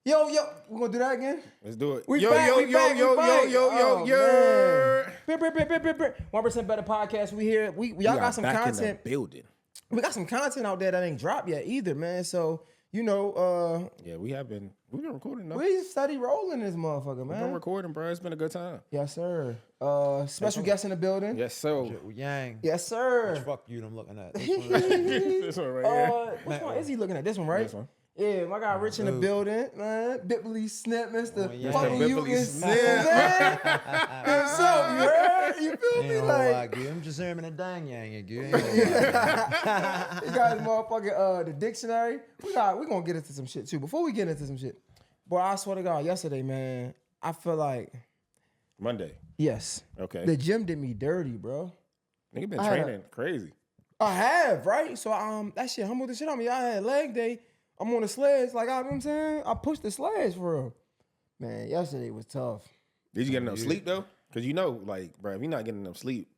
Yo, we gonna do that again? Let's do it. We Yo. 1% Better Podcast. We here. Y'all got some back content. in the building. We got some content out there that ain't dropped yet either, man. So, Yeah, we've been recording though. we steady rolling this motherfucker, We've man. been recording, bro. It's been a good time. Yes, sir. Special guest in the building. Yes, so. Yang. Yes, sir. Which fuck you I'm looking at. This one right here. Which one is he looking at? This one, right? This one. Yeah, my guy Rich in the building, man. Bipley Snip, Mr. yeah. Fucking Mr. you Bipley and Snip. Snip. Himself, you heard? You feel me? Like, I'm just hearing a dang yang again. you got his motherfucking the dictionary. We gonna get into some shit too. Before we get into some shit, boy, I swear to God, yesterday, man, I feel like Monday. yes, Okay. the gym did me dirty, bro. Nigga been I had training crazy. I have, right? So that shit humbled the shit on me. I had leg day. I'm on the sleds, like, you know what I'm saying? I pushed the sleds for real. Man, yesterday was tough. Did you get enough sleep though? Cause like, bro, if you're not getting enough sleep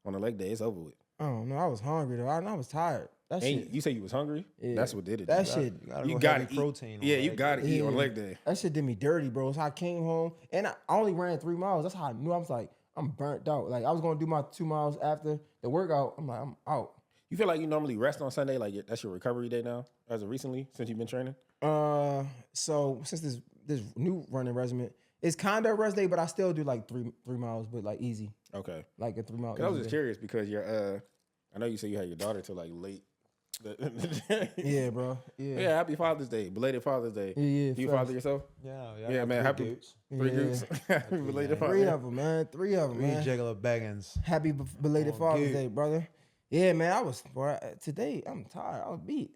on a leg day, it's over with. I don't know. I was hungry though. I was tired. That shit. You say you was hungry? Yeah. That's what did it. That to shit. You gotta eat protein. Yeah, you gotta eat on leg day. That shit did me dirty, bro. So I came home and I only ran 3 miles. That's how I knew. I was like, I'm burnt out. Like I was gonna do my 2 miles after the workout. I'm like, I'm out. You feel like you normally rest on Sunday? Like that's your recovery day now, as of recently, since you've been training? So since this new running regimen, it's kind of a rest day, but I still do like three miles, but like easy. Okay. Like a 3 mile. I was just curious because you're I know you said you had your daughter till like late. Yeah, bro. Yeah, happy Father's Day. Belated Father's Day. Yeah. You father yourself? Yeah, man. Happy three groups. Happy belated Father's Three Day. of them, man. Three of them, man. Jiggler Beggins. Happy belated Father's Day, brother. Yeah, man. Today I'm tired. I was beat.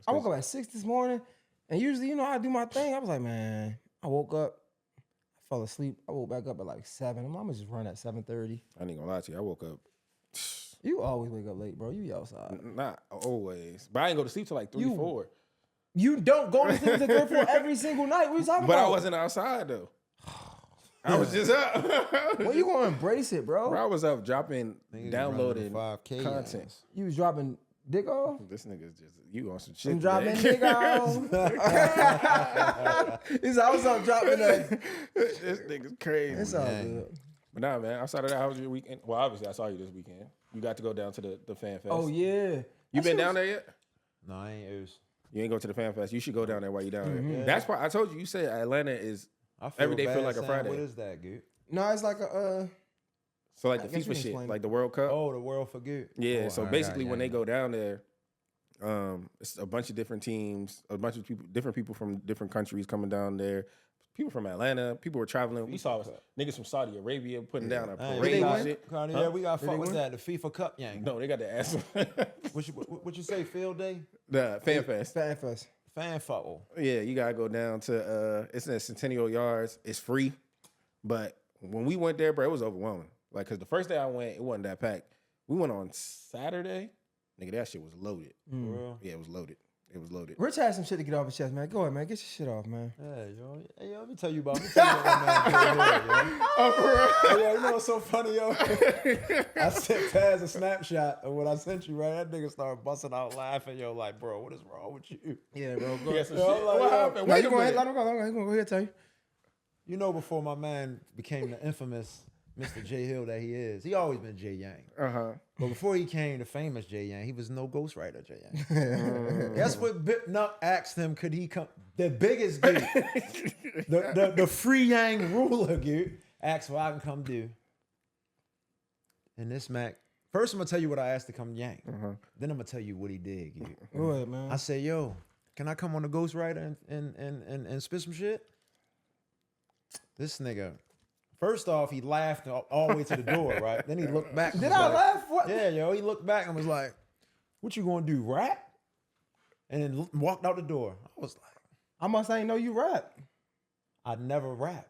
I woke up at 6 this morning, and usually, I do my thing. I was like, man, I woke up, I fell asleep. I woke back up at like 7. I'm gonna just run at 7:30. I ain't gonna lie to you. I woke up. You always wake up late, bro. You be outside. Not always, but I ain't go to sleep till like 3, 4. You don't go to sleep till 3, 4 every single night. What you talking But about? I wasn't outside though. I was just up. Well, you gonna embrace it, bro. Bro, I was up dropping, downloading 5K content. You was dropping dick off? This nigga's just you on some shit. I'm dropping today. dick off. He said, I was up dropping that. This nigga's crazy. It's all good. But nah, man, outside of that, how was your weekend? Well, obviously, I saw you this weekend. You got to go down to the Fan Fest. Oh, yeah. You been down there yet? No, I ain't used. You ain't go to the Fan Fest. You should go down there while you down there. Yeah. That's why I told you. You said Atlanta is every day feel like a Friday. What is that, dude? No, it's like a So like I the guess you FIFA can shit, explain like the World Cup. Oh, the world for good. Yeah. Oh, So I basically, got when they you. go down there, it's a bunch of different teams, a bunch of people, different people from different countries coming down there. People from Atlanta, people were traveling. We saw niggas from Saudi Arabia putting down a Hey, parade they and win? shit. Yeah, we got fuck with win? that. The FIFA Cup, yang. No, they got the ass. What you say, field day? The Fan Fest. Fan Fest. Fan football. Yeah, you gotta go down to it's in Centennial Yards. It's free, but when we went there, bro, it was overwhelming. Like, cause the first day I went, it wasn't that packed. We went on Saturday, nigga. That shit was loaded. For real? Yeah, it was loaded. It was loaded. Rich had some shit to get off his chest, man. Go ahead, man. Get your shit off, man. Yeah, yo. Hey, yo, let me tell you about what my man did, yo. Oh, for real? Yo, you know what's so funny, yo? I sent Taz a snapshot of what I sent you, right? That nigga started busting out laughing, yo, like, bro, what is wrong with you? Yeah, bro. Go Yeah, ahead. some Yo, shit. like, What yo, happened? No, Wait you a go ahead. minute. Let him go. Let him go. Go ahead, tell you. You know, before my man became the infamous Mr. J Hill that he is, he always been Jay Yang. But before he came the famous Jay Yang, he was no ghostwriter Jay Yang. That's what Bip Nuck asked him, could he come? The biggest dude, the free Yang ruler, dude, asked what I can come do. And this Mac, first I'm gonna tell you what I asked to come Yang. Then I'm gonna tell you what he did, dude. Go ahead, man. I said, yo, can I come on the ghostwriter and spit some shit? This nigga, first off, he laughed all the way to the door, right? Then he looked back. Did I laugh? What? Yeah, yo, he looked back and was like, what you gonna do, rap? And then walked out the door. I was like, I must ain't know you rap. I never rapped.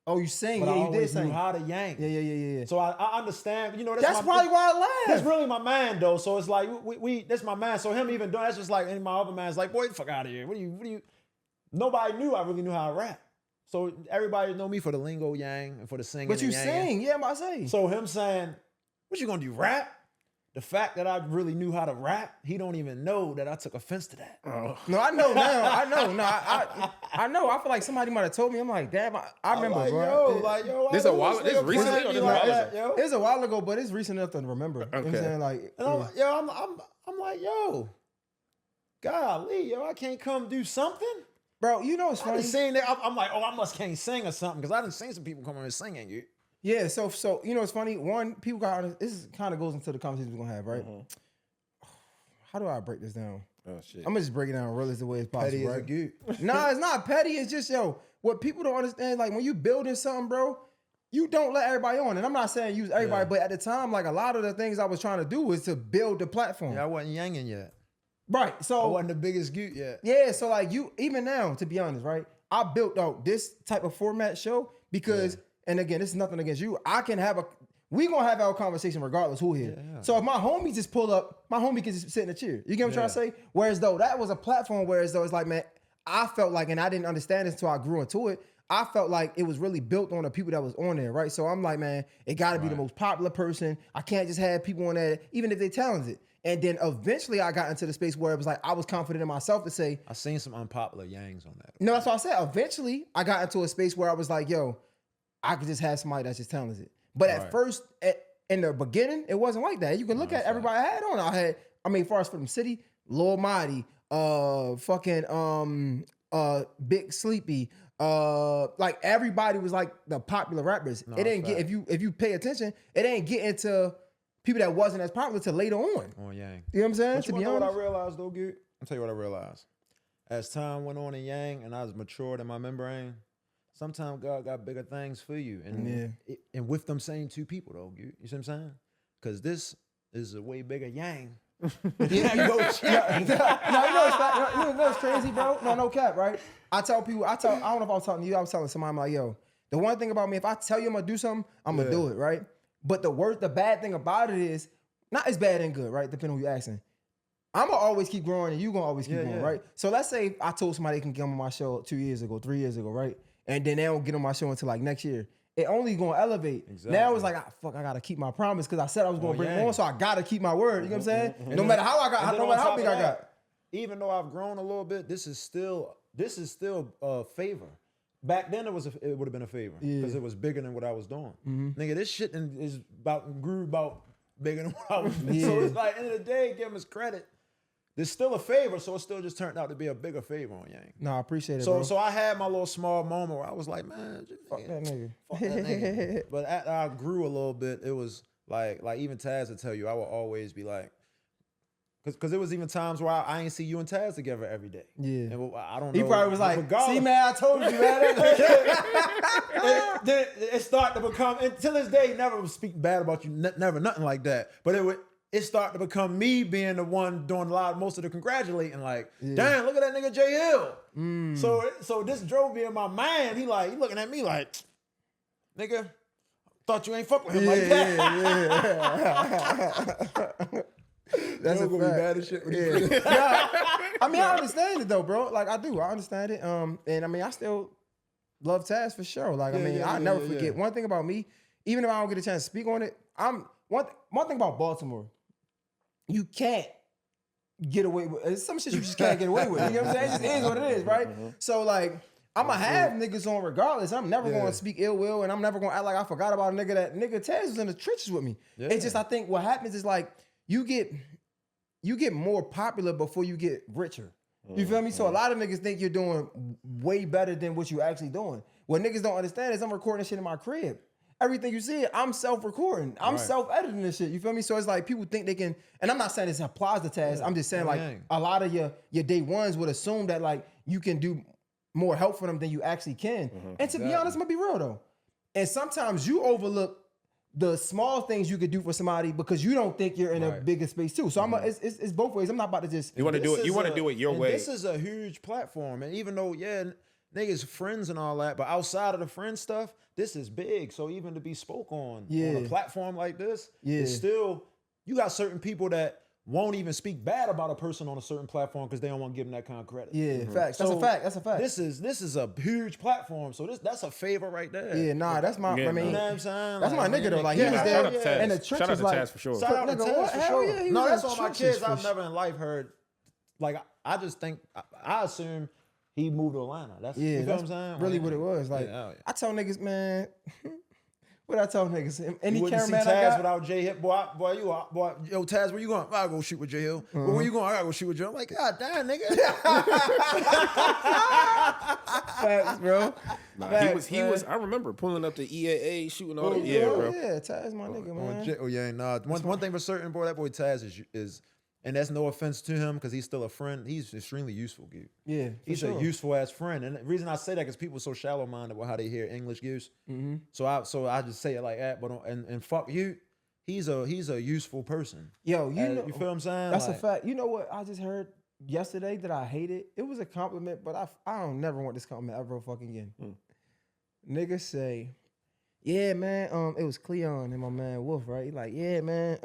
Oh, you sing? But Yeah, I you did always knew sing. how to yank. Yeah. So I understand, you know, That's probably why I laughed. That's really my man though. So it's like we that's my man. So him even doing that's just like any of my other man's like, boy, get the fuck out of here. What do you nobody knew I really knew how to rap. So everybody know me for the lingo yang and for the singing. But you and yang. sing, yeah, I say. So him saying, what you gonna do, rap? the fact that I really knew how to rap, he don't even know that I took offense to that. No, I know now. I know. No, I know. I feel like somebody might have told me. I'm like, damn, I remember, like, bro. This a while. This recently or this like while that, ago? yo? It's a while ago, but it's recent enough to remember. You know what I'm Okay. saying? Like, And I'm like, yo, golly, yo, I can't come do something. bro, you know what's I funny? done seen that. I'm like, oh, I must can't sing or something because I done seen some people come in and singing. You. Yeah, so you know what's funny? One, people got this kind of goes into the conversation we're gonna have, right? How do I break this down? Oh shit. I'm gonna just break it down real as the way as possible. Petty as a right? goot. Nah, it's not petty. It's just what people don't understand. Like when you building something, bro, you don't let everybody on. And I'm not saying use everybody, but at the time, like a lot of the things I was trying to do was to build the platform. Yeah, I wasn't yanging yet. Right. I So wasn't the biggest goot yet. yeah, so like you, even now, to be honest, right? I built out this type of format show because, and again, this is nothing against you. We gonna have our conversation regardless who here. Yeah. So if my homie just pull up, my homie can just sit in a chair. You get what I'm trying to say? Whereas though that was a platform, whereas though it's like, man, I felt like, and I didn't understand this until I grew into it. I felt like it was really built on the people that was on there, right? So I'm like, man, it got to be the most popular person. I can't just have people on there, even if they're talented. And then eventually I got into the space where it was like, I was confident in myself to say, I seen some unpopular yangs on that. no, that's what I said. Eventually I got into a space where I was like, yo, I could just have somebody that's just talented. But at first, in the beginning, it wasn't like that. You can look at everybody I had on. As far as from City, Lil Mighty, Big Sleepy, like everybody was like the popular rappers. It didn't get, if you pay attention, it ain't get into people that wasn't as popular till later on. On yang. You know what I'm saying? But To you be know what I honest. realized though, Goot? I'll tell you what I realized. As time went on in yang and I was matured in my membrane, sometimes God got bigger things for you. And and with them same two people though, Goot. You see what I'm saying? Because this is a way bigger yang. Yeah, you go check. No, you know what's crazy, bro? No cap, right? I tell people, I don't know if I was talking to you, I was telling somebody, I'm like, yo, the one thing about me, if I tell you I'm gonna do something, I'm gonna do it, right? But the bad thing about it is, not as bad and good, right? Depending on who you're asking. I'm gonna always keep growing and you gonna always keep going, right? So let's say I told somebody they can get on my show 2 years ago, 3 years ago, right? And then they don't get on my show until like next year. It only gonna elevate. Exactly. Now it's like, I gotta keep my promise because I said I was gonna bring it on, so I gotta keep my word. You know what I'm saying? No matter how I got, no matter how big I got. Even though I've grown a little bit, this is still a favor. Back then it would have been a favor because it was bigger than what I was doing. Nigga, this shit grew about bigger than what I was doing. So it's like, end of the day, give him his credit. There's still a favor, so it still just turned out to be a bigger favor on Yang. No, I appreciate it, bro. So I had my little small moment where I was like, man, Fuck that nigga. Fuck that nigga. But after I grew a little bit, it was like even Taz would tell you, I would always be like, because there was even times where I ain't see you and Taz together every day. Yeah. And I don't know. He probably was like, see, man, I told you, man. Then it started to become, until this day, never speak bad about you, never, nothing like that. But it started to become me being the one doing most of the congratulating, like, damn, look at that nigga J Hill. So this drove me in my mind. He looking at me like, nigga, thought you ain't fuck with him like that. That's gonna be bad as shit. I mean, I understand it though, bro. Like I do, I understand it. And I mean, I still love Taz for sure. Like, I never forget. One thing about me, even if I don't get a chance to speak on it, one thing about Baltimore, you can't get away with some shit. You just can't get away with. You know what I'm saying? It just is what it is, right? So like, I'ma have niggas on regardless. I'm never going to speak ill will, and I'm never going to act like I forgot about a nigga. That nigga Taz was in the trenches with me. It's just, I think what happens is like, you get more popular before you get richer. You feel me? So a lot of niggas think you're doing way better than what you actually doing. What niggas don't understand is I'm recording shit in my crib. Everything you see, I'm self-recording. I'm self-editing this shit. You feel me? So it's like people think they can, and I'm not saying this applies to Taz. I'm just saying like a lot of your day ones would assume that like you can do more help for them than you actually can. And to be honest, I'm gonna be real though. And sometimes you overlook the small things you could do for somebody because you don't think you're in a bigger space too. So it's both ways. I'm not about to just. You want to do it. You want to do it your way. This is a huge platform, and even though niggas friends and all that, but outside of the friend stuff, this is big. So even to be spoke on a platform like this, it's still, you got certain people that won't even speak bad about a person on a certain platform because they don't want to give them that kind of credit. Yeah, facts. That's a fact. That's a fact. This is a huge platform, so that's a favor right there. Yeah, nah, that's my. Yeah, I mean, You know what I'm saying? that's my Like, nigga though. Like yeah, he was shout there out to Taz. in the trenches. Shout out to like, Taz for sure. Shout out to Nigga, Taz what? for Hell sure. yeah, he No, was that's in all my trenches kids. for I've sure. never in life heard. Like I just think I assume he moved to Atlanta. That's Yeah, you feel that's what I'm saying? really Like, what it was. Like hell yeah. I tell niggas, man. What I tell niggas? Any You wouldn't see cameraman I Taz got? without J Hill. Boy, yo, Taz, where you going? I gotta go shoot with J Hill. But where you going? I gotta go shoot with J Hill. I'm like, God damn, nigga. Facts, bro. Nah, he was. I remember pulling up the EAA, shooting all the. Yeah, bro. Yeah, Taz, my nigga, man. Oh yeah, nah. One thing for certain, boy, that boy Taz is, and that's no offense to him because he's still a friend. He's extremely useful, dude. Yeah, for He's sure. a useful ass friend, and the reason I say that because people are so shallow minded about how they hear English use. Mm-hmm. So I just say it like that. But and fuck you, he's a useful person. Yo, you know, You feel what I'm saying? that's Like, a fact. You know what I just heard yesterday that I hated? It was a compliment, but I don't never want this compliment ever fucking again. Niggas say, yeah, man, it was Cleon and my man Wolf, right? He like, yeah, man,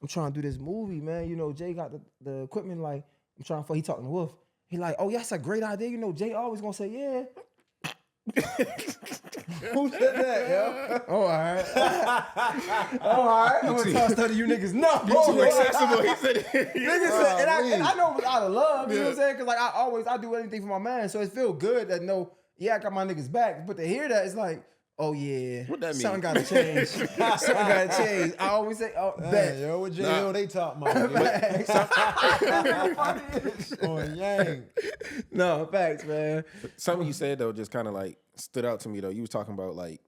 I'm trying to do this movie, man. You know, Jay got the equipment, like, I'm trying to, he talking to Wolf. He like, oh, yeah, that's a great idea. You know, Jay always gonna say, yeah. who said that, yo? Oh, all right. All right. I'm gonna toss that to you niggas. No. You too accessible. He said it. Niggas said, and I know it was out of love, you know what I'm saying? Cause like I do anything for my man. So it feel good that I got my niggas back. But to hear that, it's like, oh yeah. What that mean? Something gotta change. Something gotta change. I always say, oh, bet. Yo, what J Hill they talking about? Oh, yang. No, facts, man. Something you said though just kind of like stood out to me though. You was talking about like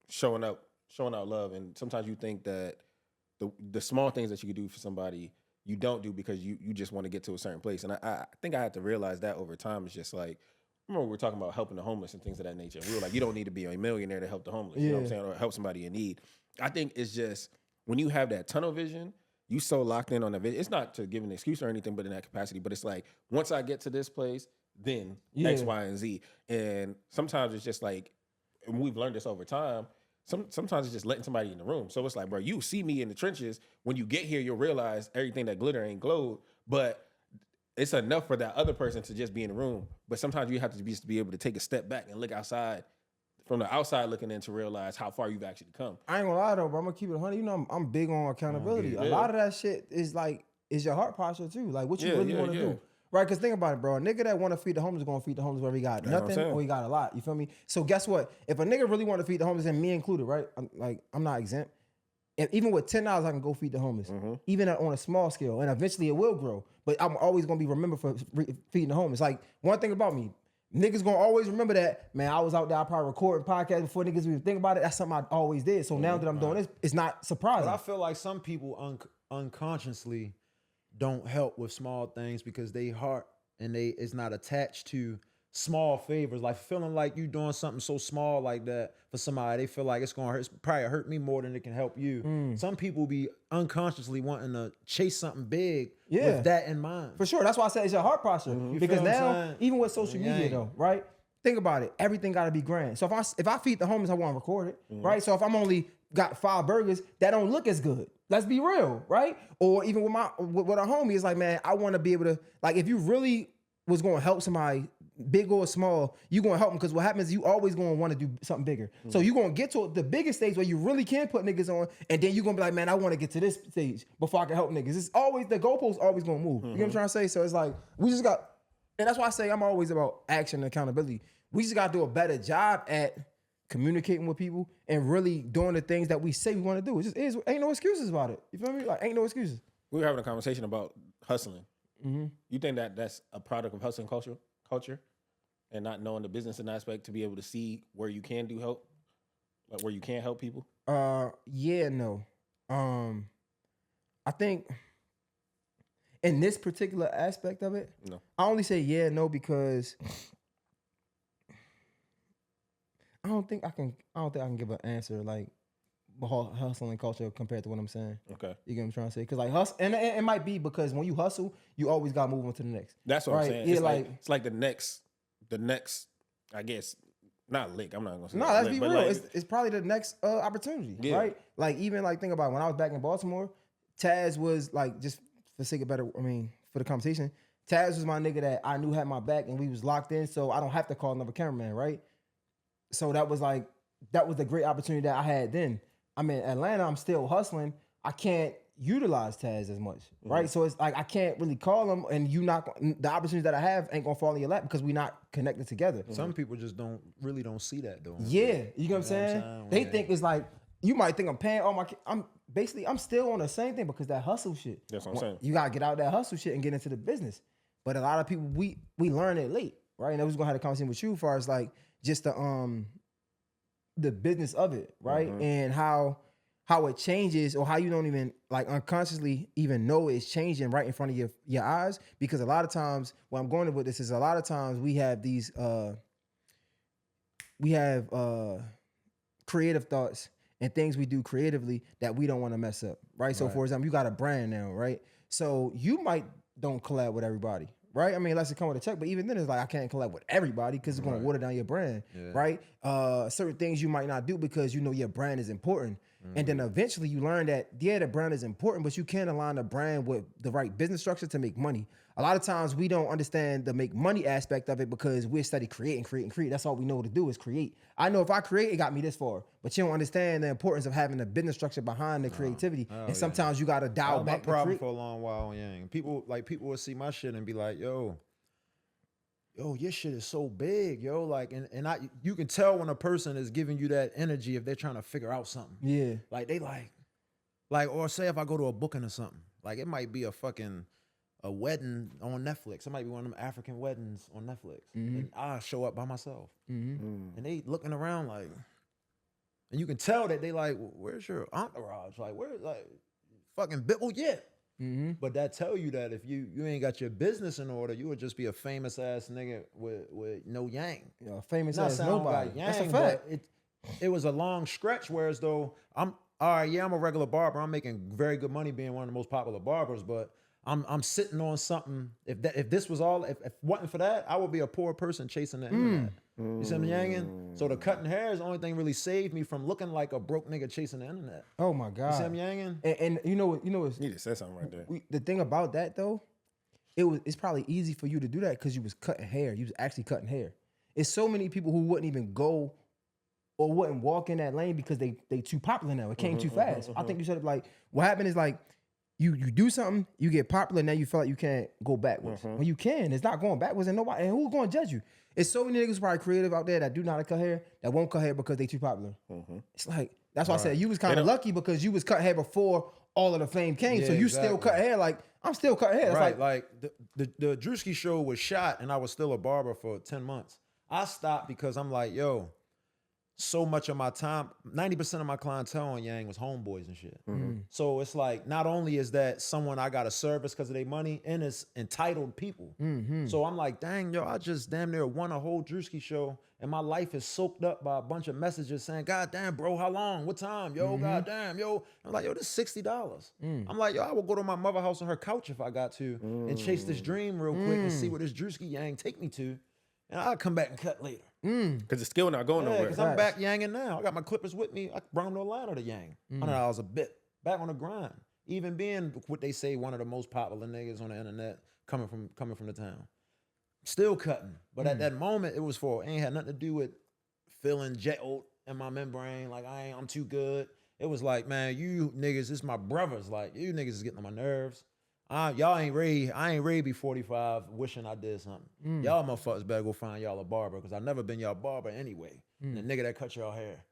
showing out love, and sometimes you think that the small things that you can do for somebody you don't do because you just want to get to a certain place. And I think I had to realize that over time. It's just like, remember we were talking about helping the homeless and things of that nature. We were like, you don't need to be a millionaire to help the homeless. You know what I'm saying? Or help somebody in need. I think it's just when you have that tunnel vision, you so locked in on the vision. It's not to give an excuse or anything, but in that capacity. But it's like, once I get to this place, then X, Y, and Z. And sometimes it's just like, and we've learned this over time, sometimes it's just letting somebody in the room. So it's like, bro, you see me in the trenches. When you get here, you'll realize everything that glitter ain't glowed. But it's enough for that other person to just be in the room. But sometimes you have to be able to take a step back and look outside, from the outside looking in, to realize how far you've actually come. I ain't gonna lie though, bro. I'm gonna keep it 100. You know, I'm big on accountability. A lot of that shit is your heart posture too. Like what you really want to do. Right? Because think about it, bro. A nigga that want to feed the homeless is gonna feed the homeless whether he got nothing or he got a lot. You feel me? So guess what? If a nigga really want to feed the homeless, and me included, right? I'm not exempt. Even with $10, I can go feed the homeless, even on a small scale, and eventually it will grow. But I'm always gonna be remembered for feeding the homeless. Like one thing about me, niggas gonna always remember that. Man, I was out there, I probably recording podcasts before niggas even think about it. That's something I always did. So now that I'm doing this, it's not surprising. But I feel like some people unconsciously don't help with small things because they heart and it's not attached to small favors, like feeling like you doing something so small like that for somebody. They feel like it's gonna probably hurt me more than it can help you. Some people be unconsciously wanting to chase something big with that in mind. For sure. That's why I say it's your heart posture. Because now, even with social media though, right? Think about it. Everything gotta be grand. So if I feed the homeless, I want to record it, right? So if I'm only got 5 burgers, that don't look as good. Let's be real, right? Or even with a homie, it's like, man, I want to be able to, like, if you really was going to help somebody, big or small, you going to help them, because what happens is you always going to want to do something bigger. So you're going to get to the biggest stage where you really can put niggas on, and then you're going to be like, man, I want to get to this stage before I can help niggas. It's always, the goalpost always going to move. You know what I'm trying to say? So it's like, we just got, and that's why I say I'm always about action and accountability. We just got to do a better job at communicating with people and really doing the things that we say we want to do. It just is, ain't no excuses about it. You feel me? Like, ain't no excuses. We were having a conversation about hustling. You think that that's a product of hustling culture and not knowing the business and aspect to be able to see where you can do help, like where you can help people? Yeah, no. I think in this particular aspect of it, no. I only say yeah, no, because I don't think I can give an answer like hustling culture compared to what I'm saying. Okay. You get what I'm trying to say? Because like hustle, and it might be because when you hustle, you always got to move on to the next. That's what right? I'm saying. Yeah, it's like the next, I guess, not lick. I'm not gonna say. No, let's lick, be but real. like, It's probably the next opportunity, right? Like even like think about it, when I was back in Baltimore, Taz was like just for sake of better, for the conversation, Taz was my nigga that I knew had my back and we was locked in, so I don't have to call another cameraman, right? So that was the great opportunity that I had then. I'm in Atlanta, I'm still hustling. I can't utilize Taz as much, right? So it's like I can't really call him, and the opportunities that I have ain't gonna fall in your lap because we not connected together. Some people just don't see that though. Yeah, you know what I'm saying? They think it's like, you might think I'm paying all my. I'm still on the same thing because that hustle shit. That's what I'm saying. You gotta get out that hustle shit and get into the business. But a lot of people we learn it late, right? And I was gonna have a conversation with you as far as like just the business of it, right? And how it changes, or how you don't even like unconsciously even know it's changing right in front of your eyes. Because a lot of times, what I'm going with this is a lot of times we have these creative thoughts and things we do creatively that we don't want to mess up, right? So for example, you got a brand now, right? So you might don't collab with everybody, right? I mean, unless it come with a check, but even then it's like, I can't collab with everybody because it's going to water down your brand, right? Certain things you might not do because you know your brand is important. And then eventually you learn that, the brand is important, but you can't align the brand with the right business structure to make money. A lot of times we don't understand the make money aspect of it because we're study create. That's all we know to do is create. I know if I create, it got me this far, but you don't understand the importance of having a business structure behind the creativity. And sometimes you got to dial back. My problem for a long while, Yang. People will see my shit and be like, yo, your shit is so big, yo. Like, and you can tell when a person is giving you that energy if they're trying to figure out something. Yeah. Like they like, or say if I go to a booking or something, like it might be a wedding on Netflix. It might be one of them African weddings on Netflix. And I show up by myself. And they looking around like, and you can tell that they like, where's your entourage? Like, where's like fucking Bill? Yeah. But that tell you that if you ain't got your business in order, you would just be a famous ass nigga with no yang. Yeah, famous ass nobody. Yang, that's a fact. It was a long stretch, whereas though I'm all right, I'm a regular barber. I'm making very good money being one of the most popular barbers, but I'm sitting on something. If this was all, if it wasn't for that, I would be a poor person chasing the internet. You see me yanging? So the cutting hair is the only thing really saved me from looking like a broke nigga chasing the internet. Oh my God. You see me yanging? And you know, you need to say something right there. The thing about that though, it's probably easy for you to do that because you was cutting hair. You was actually cutting hair. It's so many people who wouldn't even go or wouldn't walk in that lane because they too popular now. It came too fast. I think you said like what happened is like you do something, you get popular, now you feel like you can't go backwards. When you can, it's not going backwards, and nobody, and who's going to judge you? It's so many niggas probably creative out there that do not cut hair, that won't cut hair because they too popular. It's like, that's why I said you was kind of lucky because you was cut hair before all of the fame came. So you still cut hair. Like, I'm still cutting hair. Right, like the Drewski show was shot and I was still a barber for 10 months. I stopped because I'm like, yo, so much of my time, 90% of my clientele on Yang was homeboys and shit. So it's like, not only is that someone I got to service because of their money, and it's entitled people. So I'm like, dang, yo, I just damn near won a whole Drewski show, and my life is soaked up by a bunch of messages saying, God damn, bro, how long? What time? Yo, God damn, yo. I'm like, yo, this is $60. I'm like, yo, I will go to my mother house on her couch if I got to and chase this dream real quick and see what this Drewski Yang take me to. And I'll come back and cut later. Because the skill not going nowhere. Because I'm back yanging now. I got my clippers with me. I brought them to Atlanta to yang. $100 a bit. Back on the grind. Even being what they say one of the most popular niggas on the internet coming from the town. Still cutting. But at that moment, it ain't had nothing to do with feeling jelled in my membrane. Like I'm too good. It was like, man, you niggas, this my brothers. Like, you niggas is getting on my nerves. Y'all ain't ready. I ain't ready to be 45 wishing I did something. Y'all motherfuckers better go find y'all a barber because I've never been y'all barber anyway. The nigga that cut y'all hair.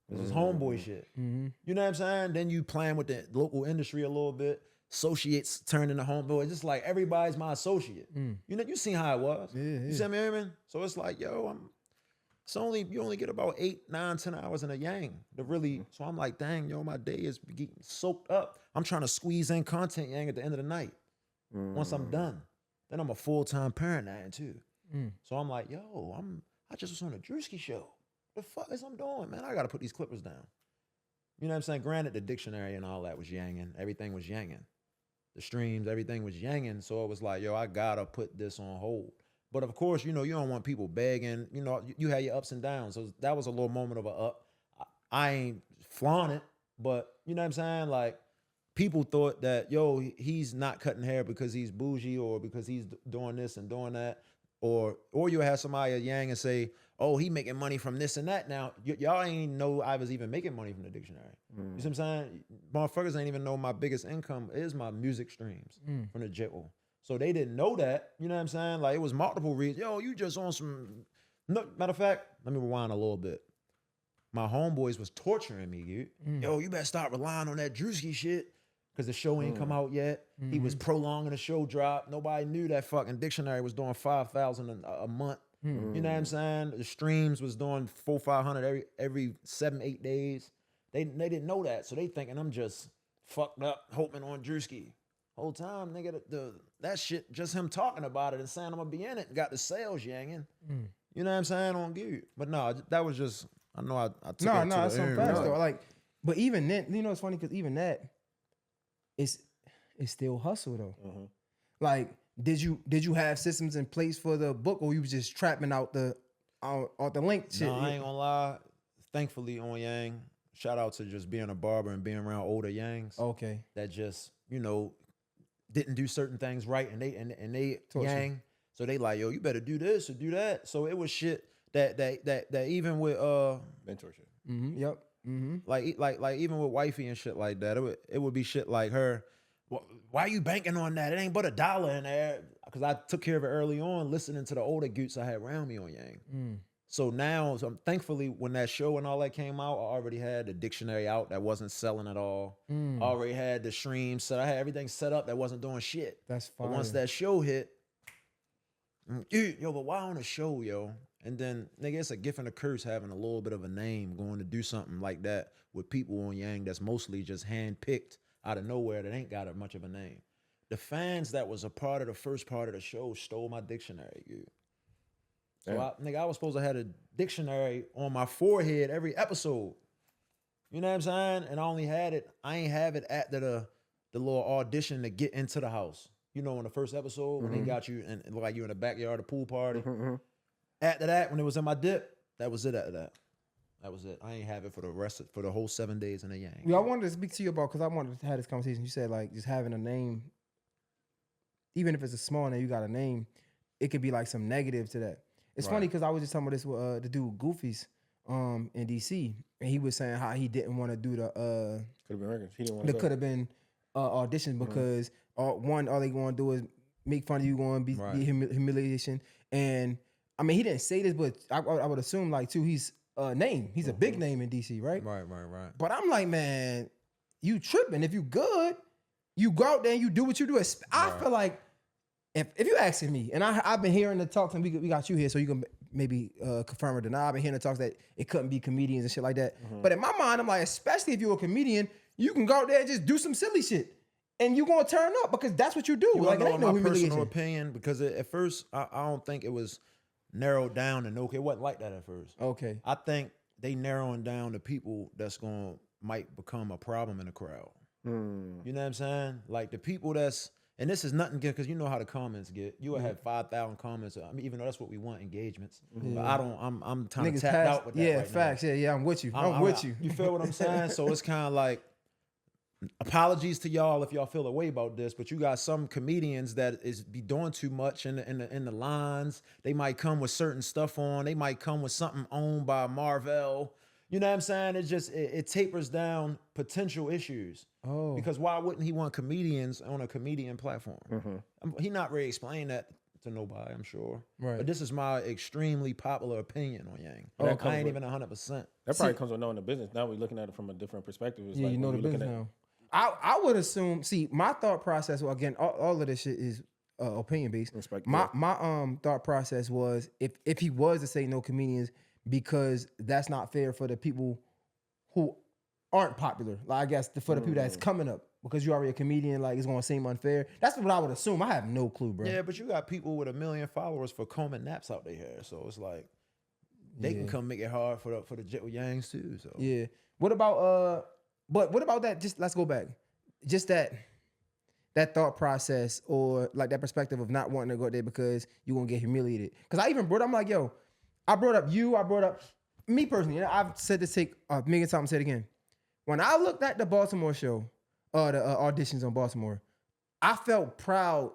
This is homeboy shit. You know what I'm saying? Then you playing with the local industry a little bit. Associates turn into homeboy. It's just like everybody's my associate. You know, you seen how it was. You see me, Aaron? So it's like, yo, you only get about 8, 9, 10 hours in a yang to really. So I'm like, dang, yo, my day is getting soaked up. I'm trying to squeeze in content yang at the end of the night. Once I'm done, then I'm a full-time parent now too. So I'm like, yo, I just was on a Drewski show. The fuck is I'm doing, man? I gotta put these clippers down. You know what I'm saying? Granted, the dictionary and all that was yanging. Everything was yanging. The streams, everything was yanging. So it was like, yo, I gotta put this on hold. But of course, you know, you don't want people begging. You know, you had your ups and downs. So that was a little moment of a up. I ain't flaunt it, but you know what I'm saying? Like, people thought that, yo, he's not cutting hair because he's bougie or because he's doing this and doing that. Or you have somebody at Yang and say, oh, he making money from this and that. Now, y'all ain't know I was even making money from the dictionary. You see what I'm saying? Motherfuckers ain't even know my biggest income is my music streams from the Jitwell. So they didn't know that. You know what I'm saying? Like, it was multiple reasons. Yo, you just on some... No, matter of fact, let me rewind a little bit. My homeboys was torturing me, dude. Yo, you better start relying on that Drewski shit because the show ain't come out yet. He was prolonging the show drop. Nobody knew that fucking dictionary was doing 5,000 a month. You know what I'm saying? The streams was doing 400-500 every 7-8 days. They didn't know that, so they thinking I'm just fucked up, hoping on Drewski. Whole time, nigga, that shit, just him talking about it and saying I'm gonna be in it, got the sales yanging. You know what I'm saying? On good. But no, that was just, I know I took No, it to that's some facts though. right. Like, but even then, you know, it's funny because even that, it's still hustle though. Like, did you have systems in place for the book, or you was just trapping out the link shit? No, I ain't gonna lie. Thankfully on Yang, shout out to just being a barber and being around older Yangs. Okay. That just, you know, didn't do certain things right, and they Yang. So they like, yo, you better do this or do that. So it was shit that even with mentorship. Yep. Like even with wifey and shit like that, it would be shit like her. Why are you banking on that? It ain't but $1 in there. Because I took care of it early on, listening to the older goots I had around me on Yang. So now, thankfully, when that show and all that came out, I already had the dictionary out that wasn't selling at all. I already had the stream set. I had everything set up that wasn't doing shit. That's fine. But once that show hit, yo, but why on a show, yo? And then, nigga, it's a gift and a curse having a little bit of a name, going to do something like that with people on Yang that's mostly just handpicked out of nowhere that ain't got much of a name. The fans that was a part of the first part of the show stole my dictionary, dude. So, I was supposed to have a dictionary on my forehead every episode. You know what I'm saying? And I ain't have it at the little audition to get into the house. You know, in the first episode, when they got you and like you in the backyard, the pool party. After that, when it was in my dip, that was it after that. That was it. I ain't have it for the whole 7 days in the Yang. Yeah, I wanted to speak to you about, because I wanted to have this conversation. You said, like, just having a name, even if it's a small name, you got a name, it could be like some negative to that. It's funny because I was just talking about this with the dude Goofies in DC, and he was saying how he didn't want to do the Could have been records. He didn't want to. There could have been auditions because all they going to do is make fun of you, going be humiliation. And I mean, he didn't say this, but I would assume like too, he's a name. He's a big name in DC, right? Right. But I'm like, man, you tripping. If you good, you go out there and you do what you do. I feel like if you asking me, and I've been hearing the talks, and we got you here, so you can maybe confirm or deny. I've been hearing the talks that it couldn't be comedians and shit like that. But in my mind, I'm like, especially if you're a comedian, you can go out there and just do some silly shit, and you gonna turn up because that's what you do. You like, it know ain't no my humiliation. personal opinion, because at first I don't think it was narrowed down and okay, it wasn't like that at first. Okay. I think they narrowing down the people that's might become a problem in the crowd. You know what I'm saying? Like the people and this is nothing good because you know how the comments get. You will have 5,000 comments. I mean, even though that's what we want, engagements. But I'm kind of tapped out with that right facts. now. Yeah, I'm with you. I'm with you. You feel what I'm saying? So it's kind of like, apologies to y'all if y'all feel a way about this, but you got some comedians that be doing too much in the lines. They might come with certain stuff on. They might come with something owned by Marvel. You know what I'm saying? It's just it tapers down potential issues. Oh, because why wouldn't he want comedians on a comedian platform? He not really explained that to nobody, I'm sure. Right. But this is my extremely popular opinion on Yang. I ain't even 100%. That probably comes with knowing the business. Now we're looking at it from a different perspective. It's yeah, like you know the business now. I would assume. See, my thought process. Well, again, all of this shit is opinion based. My thought process was if he was to say no comedians, because that's not fair for the people who aren't popular. Like I guess for the people that's coming up, because you're already a comedian, like it's gonna seem unfair. That's what I would assume. I have no clue, bro. Yeah, but you got people with 1 million followers for combing naps out their hair, so it's like they can come make it hard for the Jitwell Yangs too. So yeah. What about But what about that? Just let's go back. Just that thought process, or like that perspective of not wanting to go there because you're gonna get humiliated. Because I even I'm like, yo, I brought up you. I brought up me personally. You know, I've said this a million times. Said it again. When I looked at the Baltimore show, the auditions on Baltimore, I felt proud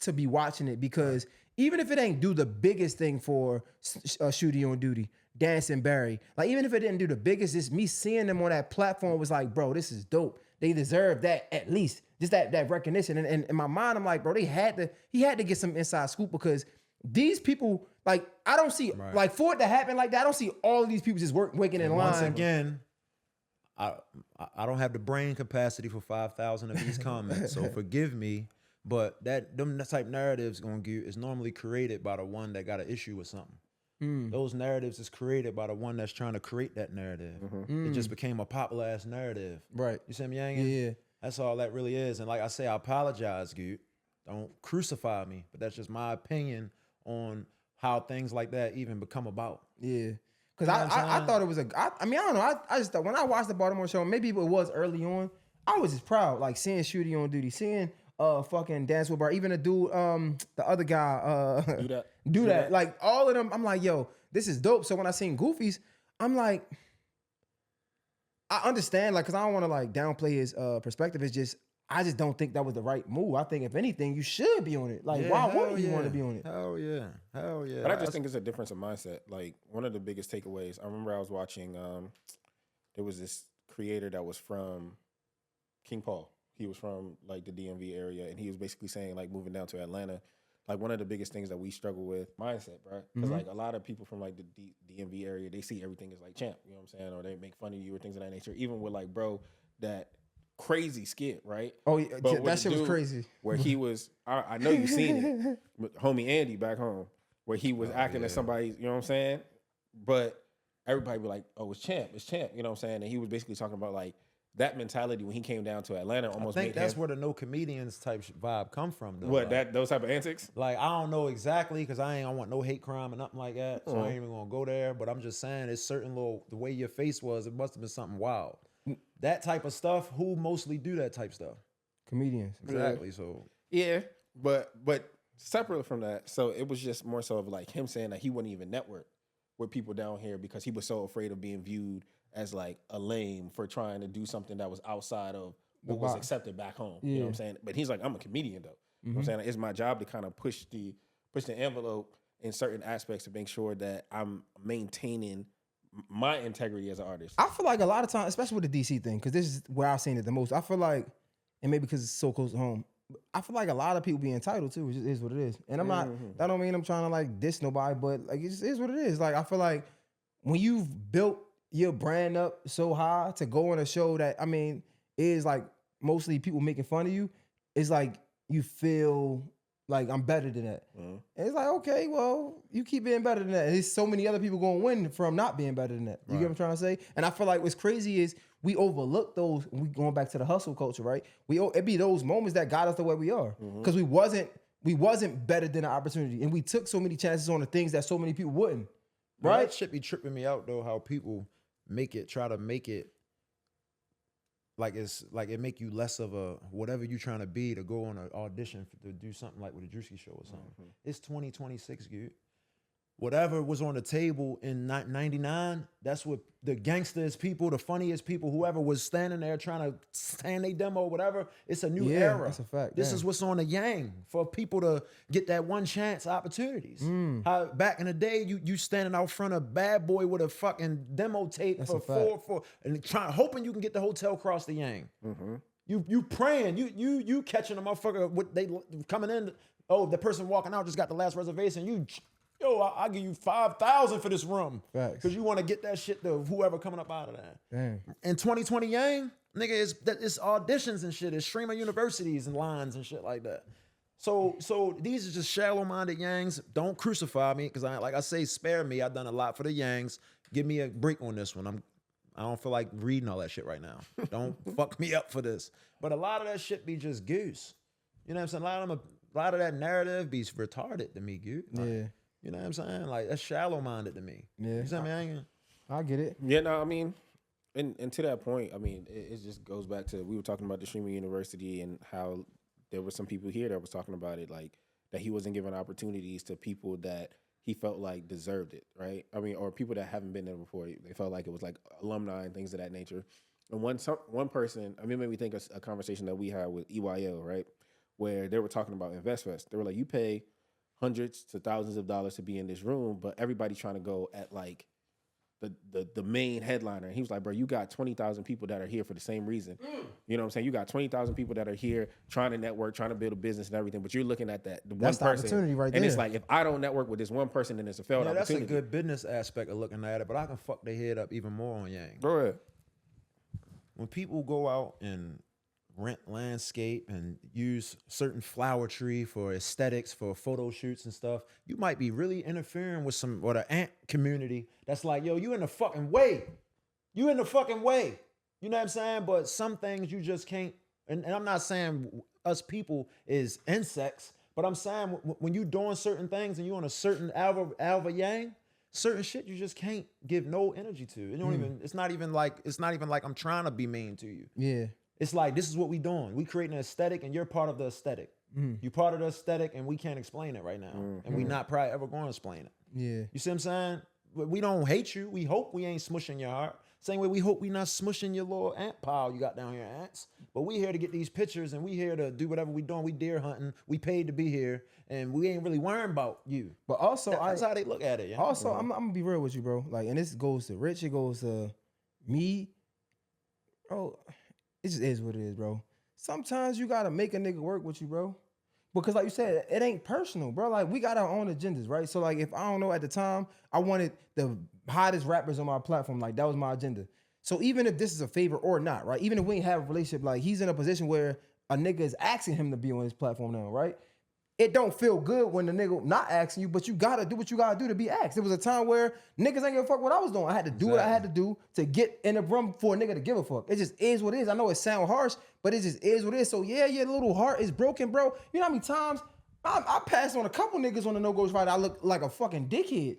to be watching it because even if it ain't do the biggest thing for Shooty on Duty, Dance and Barry, like even if it didn't do the biggest, just me seeing them on that platform was like, bro, this is dope. They deserve that at least, just that recognition. And in my mind, I'm like, bro, he had to get some inside scoop because these people, like, I don't see like for it to happen like that. I don't see all of these people just waking in line. Once again, I don't have the brain capacity for 5,000 of these comments, so forgive me. But them type narratives is normally created by the one that got an issue with something. Those narratives is created by the one that's trying to create that narrative. It just became a popular ass narrative. Right. You see me, Yang? Yeah. That's all that really is. And like I say, I apologize, dude. Don't crucify me. But that's just my opinion on how things like that even become about. Yeah. Because I thought it was I mean, I don't know. I just thought when I watched the Baltimore show, maybe it was early on, I was just proud. Like seeing Shooty on Duty, seeing fucking Dance with Bar, even the dude, the other guy, do that. Like all of them, I'm like, yo, this is dope. So when I seen Goofy's, I'm like, I understand, like, cause I don't want to like downplay his perspective. It's just I just don't think that was the right move. I think if anything, you should be on it. Like, why wouldn't you want to be on it? Hell yeah. But I just think it's a difference of mindset. Like one of the biggest takeaways, I remember I was watching, there was this creator that was from King Paul. He was from like the DMV area, and he was basically saying like moving down to Atlanta, like one of the biggest things that we struggle with, mindset, bro. Because like a lot of people from like the DMV area, they see everything as like champ, you know what I'm saying? Or they make fun of you or things of that nature. Even with like, bro, that crazy skit, right? Oh, yeah, that shit was crazy. Where he was, I know you've seen it, with homie Andy back home, where he was acting as somebody, you know what I'm saying? But everybody be like, oh, it's champ, you know what I'm saying? And he was basically talking about like that mentality when he came down to Atlanta almost. I think that's where the no comedians type vibe come from, though. What, like, those type of antics? Like, I don't know exactly because I want no hate crime and nothing like that, so I ain't even gonna go there. But I'm just saying, it's certain the way your face was, it must have been something wild. That type of stuff, who mostly do that type stuff? Comedians. Exactly. So yeah, but separate from that, so it was just more so of like him saying that he wouldn't even network with people down here because he was so afraid of being viewed as like a lame for trying to do something that was outside of what was accepted back home. You know what I'm saying? But he's like, I'm a comedian though. You know what I'm saying? It's my job to kind of push the envelope in certain aspects to make sure that I'm maintaining my integrity as an artist. I feel like a lot of times, especially with the DC thing, because this is where I've seen it the most. I feel like, and maybe because it's so close to home, I feel like a lot of people be entitled to. It just is what it is. And I'm not, that don't mean I'm trying to like diss nobody, but like it just is what it is. Like I feel like when you've built your brand up so high to go on a show that, I mean, is like mostly people making fun of you, it's like you feel like I'm better than that. And it's like, okay, well, you keep being better than that. And there's so many other people going to win from not being better than that. You get what I'm trying to say? And I feel like what's crazy is we overlook those, we going back to the hustle culture, right? It be those moments that got us the way we are. Because we wasn't better than the opportunity. And we took so many chances on the things that so many people wouldn't. Right? That shit be tripping me out though, how people try to make it like it's like it make you less of a whatever you trying to be to go on an audition to do something like with a Drewski show or something. It's 2026, dude. Whatever was on the table in 99, that's what the gangsters people, the funniest people, whoever was standing there trying to stand a demo or whatever, it's a new era. That's a fact. This is what's on the yang for people to get that one chance opportunities. How back in the day, you standing out front of Bad Boy with a fucking demo tape for four and hoping you can get the hotel across the yang. You praying, you catching a motherfucker with they coming in. Oh, the person walking out just got the last reservation. Yo, I'll give you 5,000 for this room. Because you want to get that shit to whoever coming up out of that. Damn. In 2020 Yang, nigga, it's auditions and shit. It's streamer universities and lines and shit like that. So these are just shallow-minded Yangs. Don't crucify me, because like I say, spare me. I've done a lot for the Yangs. Give me a break on this one. I don't feel like reading all that shit right now. Don't fuck me up for this. But a lot of that shit be just goose. You know what I'm saying? A lot of that narrative be retarded to me, goose. Yeah. You know what I'm saying? Like, that's shallow-minded to me. Yeah. You see what I mean? I get it. Yeah, no, I mean, and to that point, I mean, it just goes back to, we were talking about the streamer university and how there were some people here that was talking about it, like, that he wasn't giving opportunities to people that he felt like deserved it, right? I mean, or people that haven't been there before. They felt like it was like alumni and things of that nature. And one person, I mean, made me think of a conversation that we had with EYL, right? Where they were talking about InvestFest. They were like, you pay hundreds to thousands of dollars to be in this room, but everybody trying to go at like the main headliner. And he was like, bro, you got 20,000 people that are here for the same reason. You know what I'm saying? You got 20,000 people that are here trying to network, trying to build a business and everything, but you're looking at the That's one the person. opportunity right and there. it's like, if I don't network with this one person, then it's a failed That's opportunity. a good business aspect of looking at it, but I can fuck their head up even more on Yang. Go ahead. When people go out and rent landscape and use certain flower tree for aesthetics, for photo shoots and stuff, you might be really interfering with the ant community that's like, yo, you in the fucking way. You in the fucking way. You know what I'm saying? But some things you just can't, and I'm not saying us people is insects, but I'm saying when you doing certain things and you on a certain alpha yang, certain shit you just can't give no energy to. You don't even, it's not even like I'm trying to be mean to you. Yeah. It's like, this is what we doing. We creating an aesthetic and you're part of the aesthetic. You part of the aesthetic and we can't explain it right now. And we not probably ever going to explain it. Yeah. You see what I'm saying? We don't hate you. We hope we ain't smushing your heart. Same way we hope we not smushing your little ant pile you got down here, ants. But we here to get these pictures and we here to do whatever we doing. We deer hunting. We paid to be here. And we ain't really worrying about you. But also, That's how they look at it. Yeah? Also, I'm gonna be real with you, bro. Like, and this goes to Rich, it goes to me. Bro, it just is what it is, bro. Sometimes you gotta make a nigga work with you, bro. Because like you said, it ain't personal, bro. Like, we got our own agendas, right? So like, if I don't know, at the time, I wanted the hottest rappers on my platform. Like, that was my agenda. So even if this is a favor or not, right? Even if we ain't have a relationship, like, he's in a position where a nigga is asking him to be on his platform now, right? It don't feel good when the nigga not asking you, but you gotta do what you gotta do to be asked. There was a time where niggas ain't give a fuck what I was doing. I had to do what I had to do to get in the room for a nigga to give a fuck. It just is what it is. I know it sound harsh, but it just is what it is. So yeah, your little heart is broken, bro. You know how many times I passed on a couple niggas on the No Ghost Rider. I look like a fucking dickhead.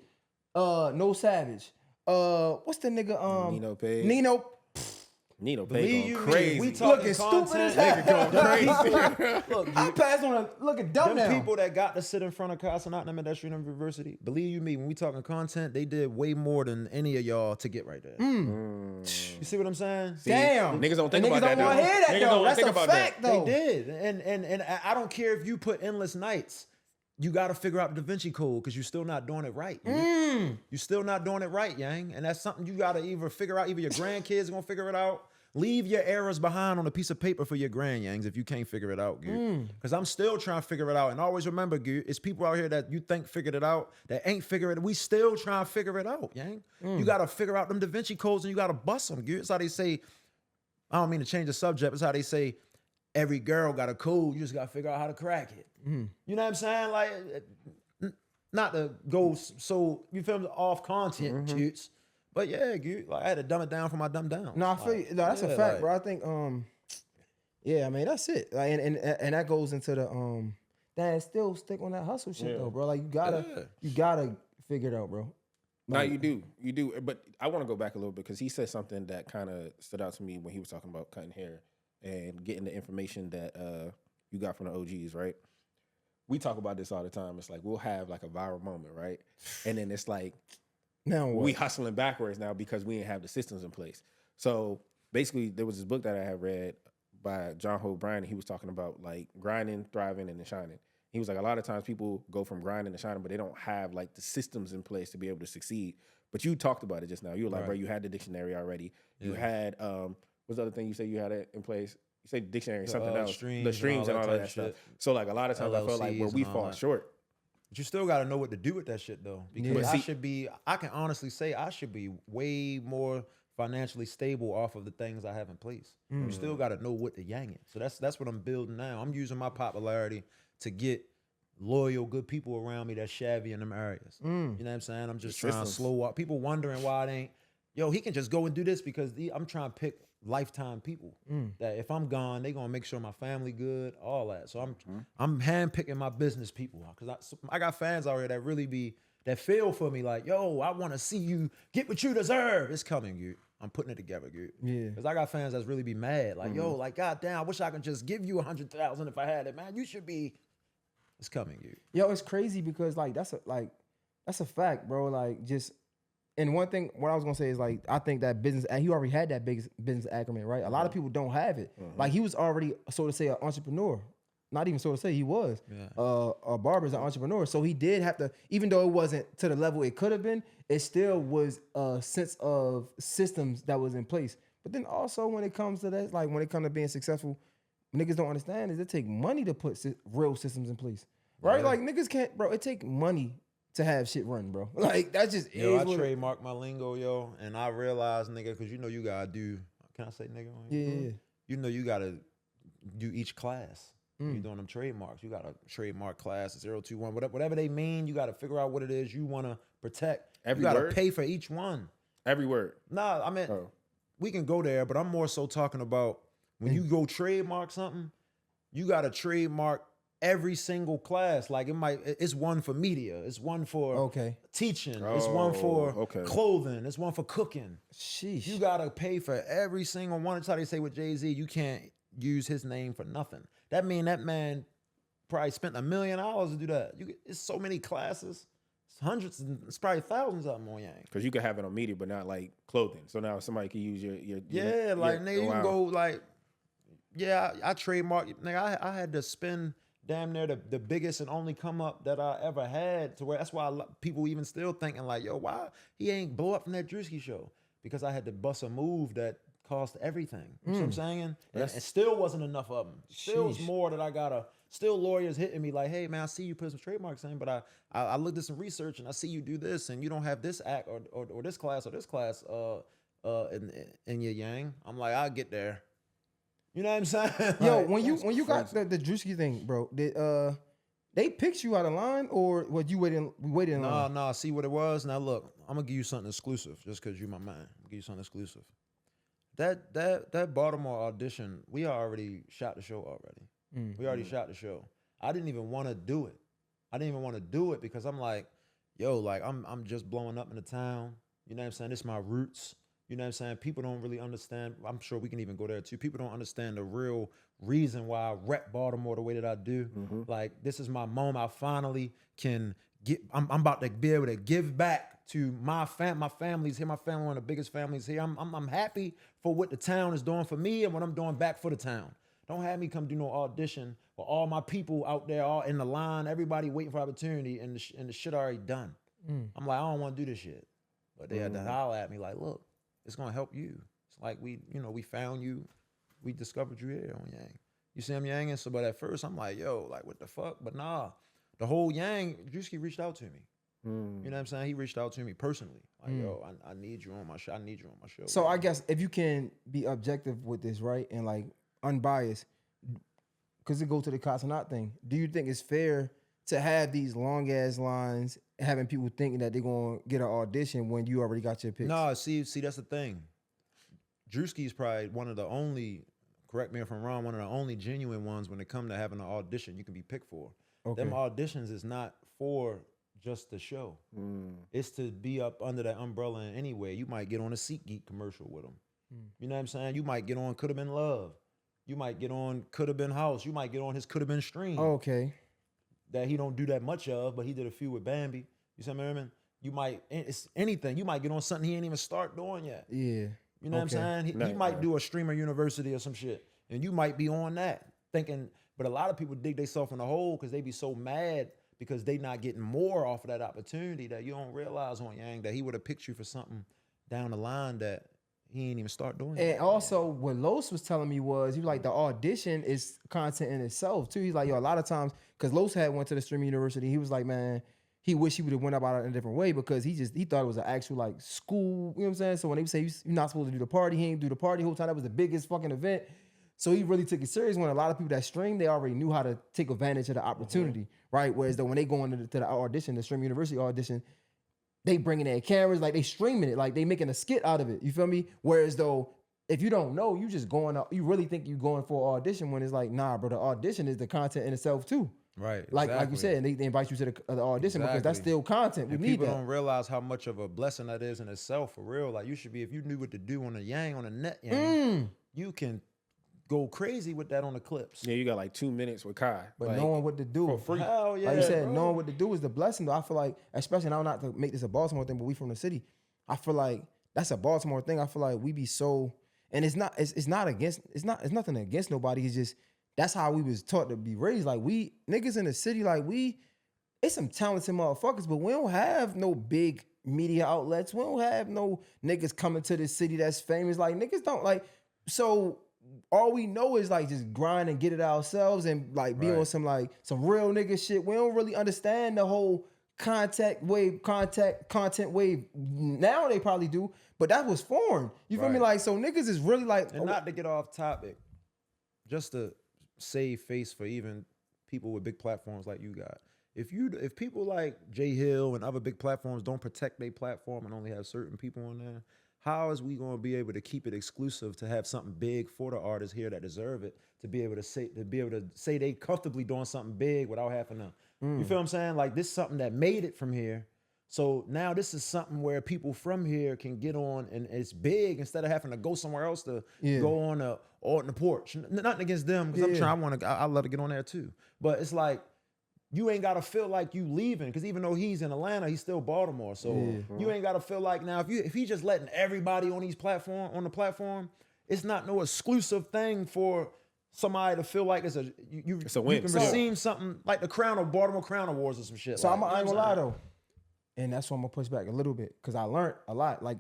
No Savage. What's the nigga? Nino Page. Nino Page going crazy. We talking looking stupid as content. hell. Going crazy. Look, I passed on a looking dumb them now. people that got to sit in front of Casa Nottingham at University, believe you me, when we talking content, they did way more than any of y'all to get right there. You see what I'm saying? Damn. Niggas don't think And about that, niggas don't want to though. hear that, Niggas though. don't That's think a about fact, that. though. They did. And I don't care if you put endless nights. You got to figure out the Da Vinci Code because you're still not doing it right. You're still not doing it right, Yang. And that's something you got to either figure out. Either your grandkids are going to figure it out. Leave your errors behind on a piece of paper for your Yangs if you can't figure it out, because I'm still trying to figure it out. And always remember, it's people out here that you think figured it out that ain't figuring it. We still trying to figure it out, Yang. You got to figure out them Da Vinci codes and you got to bust them, It's how they say, I don't mean to change the subject. It's how they say every girl got a code. You just got to figure out how to crack it. You know what I'm saying? Like, not to go so, you feel me, off content, dudes. But yeah, dude, like, I had to dumb it down for my dumb down. No, I feel you. No, that's a fact, like, bro. I think, yeah, I mean, that's it. Like, and that goes into the that still stick on that hustle shit though, bro. Like, you gotta figure it out, bro. Like, No, you do. But I want to go back a little bit because he said something that kind of stood out to me when he was talking about cutting hair and getting the information that you got from the OGs, right? We talk about this all the time. It's like we'll have like a viral moment, right? And then it's like, now what? we hustling backwards now because we didn't have the systems in place. So basically, there was this book that I had read by John Hope Bryan, and he was talking about like grinding, thriving, and then shining. He was like, a lot of times people go from grinding to shining, but they don't have like the systems in place to be able to succeed. But you talked about it just now. You were like, bro, you had the dictionary already. You had, what's the other thing you say you had it in place? You say dictionary and something else. The streams and all of that stuff. So like a lot of times I felt like where we fall short. But you still got to know what to do with that shit though. Because I can honestly say I should be way more financially stable off of the things I have in place. You still got to know what to yang it. So that's what I'm building now. I'm using my popularity to get loyal, good people around me that's shabby in them areas. You know what I'm saying? I'm just trying to slow up. People wondering why it ain't, yo, he can just go and do this because I'm trying to pick lifetime people that if I'm gone, they gonna make sure my family good, all that. So I'm handpicking my business people because I got fans out here that really that feel for me like, yo, I want to see you get what you deserve. It's coming, dude. I'm putting it together, dude. Yeah. Because I got fans that's really be mad, like, yo, like, goddamn, I wish I could just give you 100,000 if I had it, man. You should be. It's coming, dude. Yo, it's crazy because like that's a fact, bro. Like, just And one thing, what I was gonna say is like, I think that he already had that big business acumen, right? A lot of people don't have it. Like he was already, so to say, an entrepreneur. Not even so to say, he was. A barber's an entrepreneur. So he did have to, even though it wasn't to the level it could have been, it still was a sense of systems that was in place. But then also when it comes to that, like when it comes to being successful, niggas don't understand is it take money to put real systems in place. Right? Like niggas can't, bro, it take money to have shit run, bro. Like that just yo, is. I trademark my lingo, yo, and I realized, nigga, because you know you gotta do. Can I say nigga? Yeah. You know you gotta do each class. You doing them trademarks. You gotta trademark class 021, whatever they mean. You gotta figure out what it is you wanna protect. Every you gotta word? pay for each one. Every word. Nah, I mean we can go there, but I'm more so talking about when you go trademark something, you gotta trademark every single class. Like it's one for media, it's one for teaching, it's one for clothing, it's one for cooking. Sheesh. You gotta pay for every single one. That's how they say with Jay-Z, you can't use his name for nothing. That mean that man probably spent $1 million to do that. It's so many classes. It's hundreds, it's probably thousands of them on Yang. Because you could have it on media, but not like clothing. So now somebody can use your nigga, you can go like, I trademarked, nigga, I had to spend damn near the biggest and only come up that I ever had, to where that's why people even still thinking like, yo, why he ain't blow up from that Drewski show? Because I had to bust a move that cost everything. You know what I'm saying? And still wasn't enough of them. Still was more that I gotta, still lawyers hitting me like, hey man, I see you put some trademarks in, but I looked at some research and I see you do this and you don't have this act or this class in your Yang. I'm like, I'll get there. You know what I'm saying? Yo, like, when you got the Drewski thing, bro, did they picked you out of line or what you waited in line? Nah, see what it was? Now look, I'm gonna give you something exclusive just cause you my man. I'm gonna give you something exclusive. That Baltimore audition, we already shot the show already. We already shot the show. I didn't even want to do it. I didn't even want to do it because I'm like, yo, like I'm just blowing up in the town. You know what I'm saying? This is my roots. You know what I'm saying? People don't really understand. I'm sure we can even go there too. People don't understand the real reason why I rep Baltimore the way that I do. Like, this is my moment. I finally can get, I'm about to be able to give back to my family's here. My family, one of the biggest families here. I'm happy for what the town is doing for me and what I'm doing back for the town. Don't have me come do no audition with all my people out there, all in the line, everybody waiting for opportunity, and the shit already done. I'm like, I don't want to do this shit. But they had to holler at me like, look, it's gonna help you. It's like we found you, we discovered you here on Yang. You see I'm Yang, so but at first I'm like, yo, like what the fuck? But nah, the whole Yang, Drewski reached out to me. You know what I'm saying? He reached out to me personally. Like, yo, I need you on my show. I need you on my show. So I guess if you can be objective with this, right, and like unbiased, because it goes to the cots or not thing. Do you think it's fair to have these long ass lines, having people thinking that they're gonna get an audition when you already got your picks? No, see, that's the thing. Drewski is probably one of the only, correct me if I'm wrong, one of the only genuine ones when it comes to having an audition you can be picked for. Okay. Them auditions is not for just the show. It's to be up under that umbrella in any way. You might get on a SeatGeek commercial with them. You know what I'm saying? You might get on Could Have Been Love. You might get on Could Have Been House. You might get on his Could Have Been Stream. Okay. That he don't do that much of, but he did a few with Bambi. You see what I mean? You might, it's anything. You might get on something he ain't even start doing yet. Yeah. You know what I'm saying? He might do a streamer university or some shit. And you might be on that thinking, but a lot of people dig themselves in the hole because they be so mad because they not getting more off of that opportunity that you don't realize on Yang that he would have picked you for something down the line that he ain't even start doing. And also what Los was telling me was, he was like, the audition is content in itself too. He's like, yo, a lot of times, because Los had went to the streaming university, he was like, man, he wish he would have went about it in a different way because he thought it was an actual like school, you know what I'm saying? So when they say you're not supposed to do the party, he ain't do the party the whole time. That was the biggest fucking event. So he really took it serious when a lot of people that stream, they already knew how to take advantage of the opportunity, right? Whereas though when they go into the audition, the stream university audition, they bringing their cameras, like they streaming it, like they making a skit out of it. You feel me? Whereas though, if you don't know, you just going out, you really think you going for an audition when it's like, nah, bro, the audition is the content in itself too. Right. Like you said, and they invite you to the audition because that's still content. We need people that. Don't realize how much of a blessing that is in itself for real. Like you should be, if you knew what to do on the Yang, on the net Yang, you can go crazy with that on the clips. Yeah, you got like 2 minutes with Kai. But like, knowing what to do. For free. Hell yeah, like you said, bro. Knowing what to do is the blessing though. I feel like, especially now not to make this a Baltimore thing, but we from the city. I feel like that's a Baltimore thing. I feel like we be so, and it's nothing against nobody. It's just that's how we was taught to be raised. Like we niggas in the city, like it's some talented motherfuckers, but we don't have no big media outlets. We don't have no niggas coming to this city that's famous. Like niggas don't like, so all we know is like just grind and get it ourselves and like be on some real nigga shit. We don't really understand the whole content wave. Now they probably do, but that was foreign. You feel me? Like, so niggas is really like, and not to get off topic, just to save face for even people with big platforms like you got. If people like Jay Hill and other big platforms don't protect their platform and only have certain people on there, how is we gonna be able to keep it exclusive to have something big for the artists here that deserve it to be able to say they comfortably doing something big without having to, you feel what I'm saying? Like this is something that made it from here. So now this is something where people from here can get on and it's big instead of having to go somewhere else to go on the porch. Nothing against them because I'm trying. I love to get on there too. But it's like you ain't gotta feel like you leaving because even though he's in Atlanta, he's still Baltimore. So you ain't gotta feel like now if he's just letting everybody on the platform, it's not no exclusive thing for somebody to feel like it's a win. You can receive something like the Baltimore Crown Awards or some shit. So I ain't gonna lie though. And that's why I'm gonna push back a little bit because I learned a lot. Like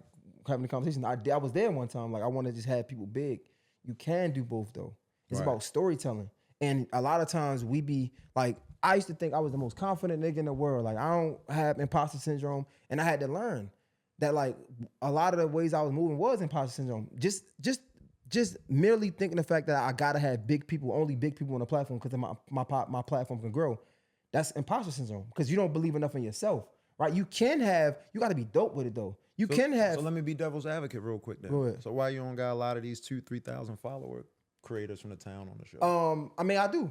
having the conversation, I was there one time. Like I want to just have people big. You can do both though. It's about storytelling. And a lot of times we be like, I used to think I was the most confident nigga in the world. Like I don't have imposter syndrome, and I had to learn that like a lot of the ways I was moving was imposter syndrome. Just merely thinking the fact that I gotta have big people, only big people on the platform because my platform can grow. That's imposter syndrome because you don't believe enough in yourself. Right, you got to be dope with it though. So let me be devil's advocate real quick then. Go ahead. So why you don't got a lot of these 2,000-3,000 follower creators from the town on the show? I mean, I do.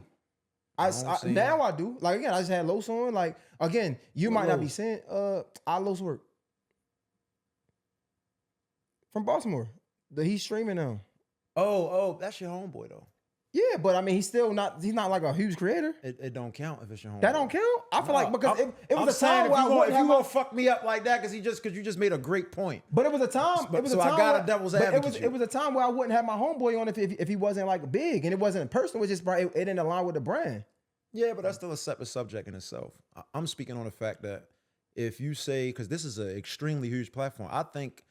Now I do. Like again, I just had Los on. Like again, you might not be saying I Los work from Baltimore. He's streaming now. Oh, that's your homeboy though. Yeah, but I mean, he's not like a huge creator. It don't count if it's your homeboy. That don't count? I feel like because it was a time where if you gonna fuck me up like that because you just made a great point. But it was a time. I got a devil's advocate. It was a time where I wouldn't have my homeboy on if he wasn't like big and it wasn't personal. It just it didn't align with the brand. Yeah, but that's still a separate subject in itself. I'm speaking on the fact that if you say, because this is an extremely huge platform, I think,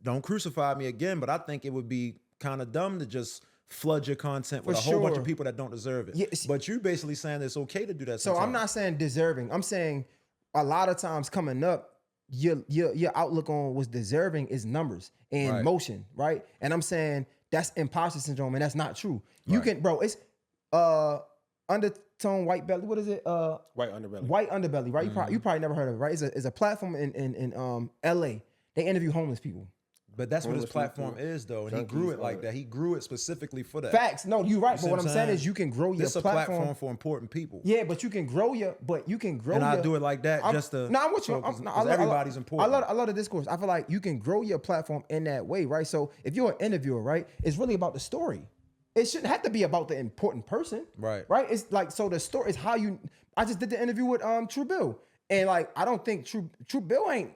don't crucify me again, but I think it would be kind of dumb to just flood your content with a whole bunch of people that don't deserve it. Yeah, but you basically saying it's okay to do that sometimes. So I'm not saying deserving. I'm saying a lot of times coming up, your outlook on what's deserving is numbers and motion, right? And I'm saying that's imposter syndrome, and that's not true. You can, bro, it's undertone white belly. What is it? White underbelly. White underbelly, right? Mm-hmm. You probably never heard of it, right? It's a platform in LA. They interview homeless people. But that's what his platform is, though. And he grew it like that. He grew it specifically for that. Facts. No, you're right. But what I'm saying is you can grow your platform. It's a platform for important people. Yeah, but you can grow And I do it like that just to... No, I'm with you. Everybody's important. I love the discourse. I feel like you can grow your platform in that way, right? So if you're an interviewer, right, it's really about the story. It shouldn't have to be about the important person. Right. Right? It's like, so the story is how you... I just did the interview with True Bill. And like, I don't think True Bill ain't...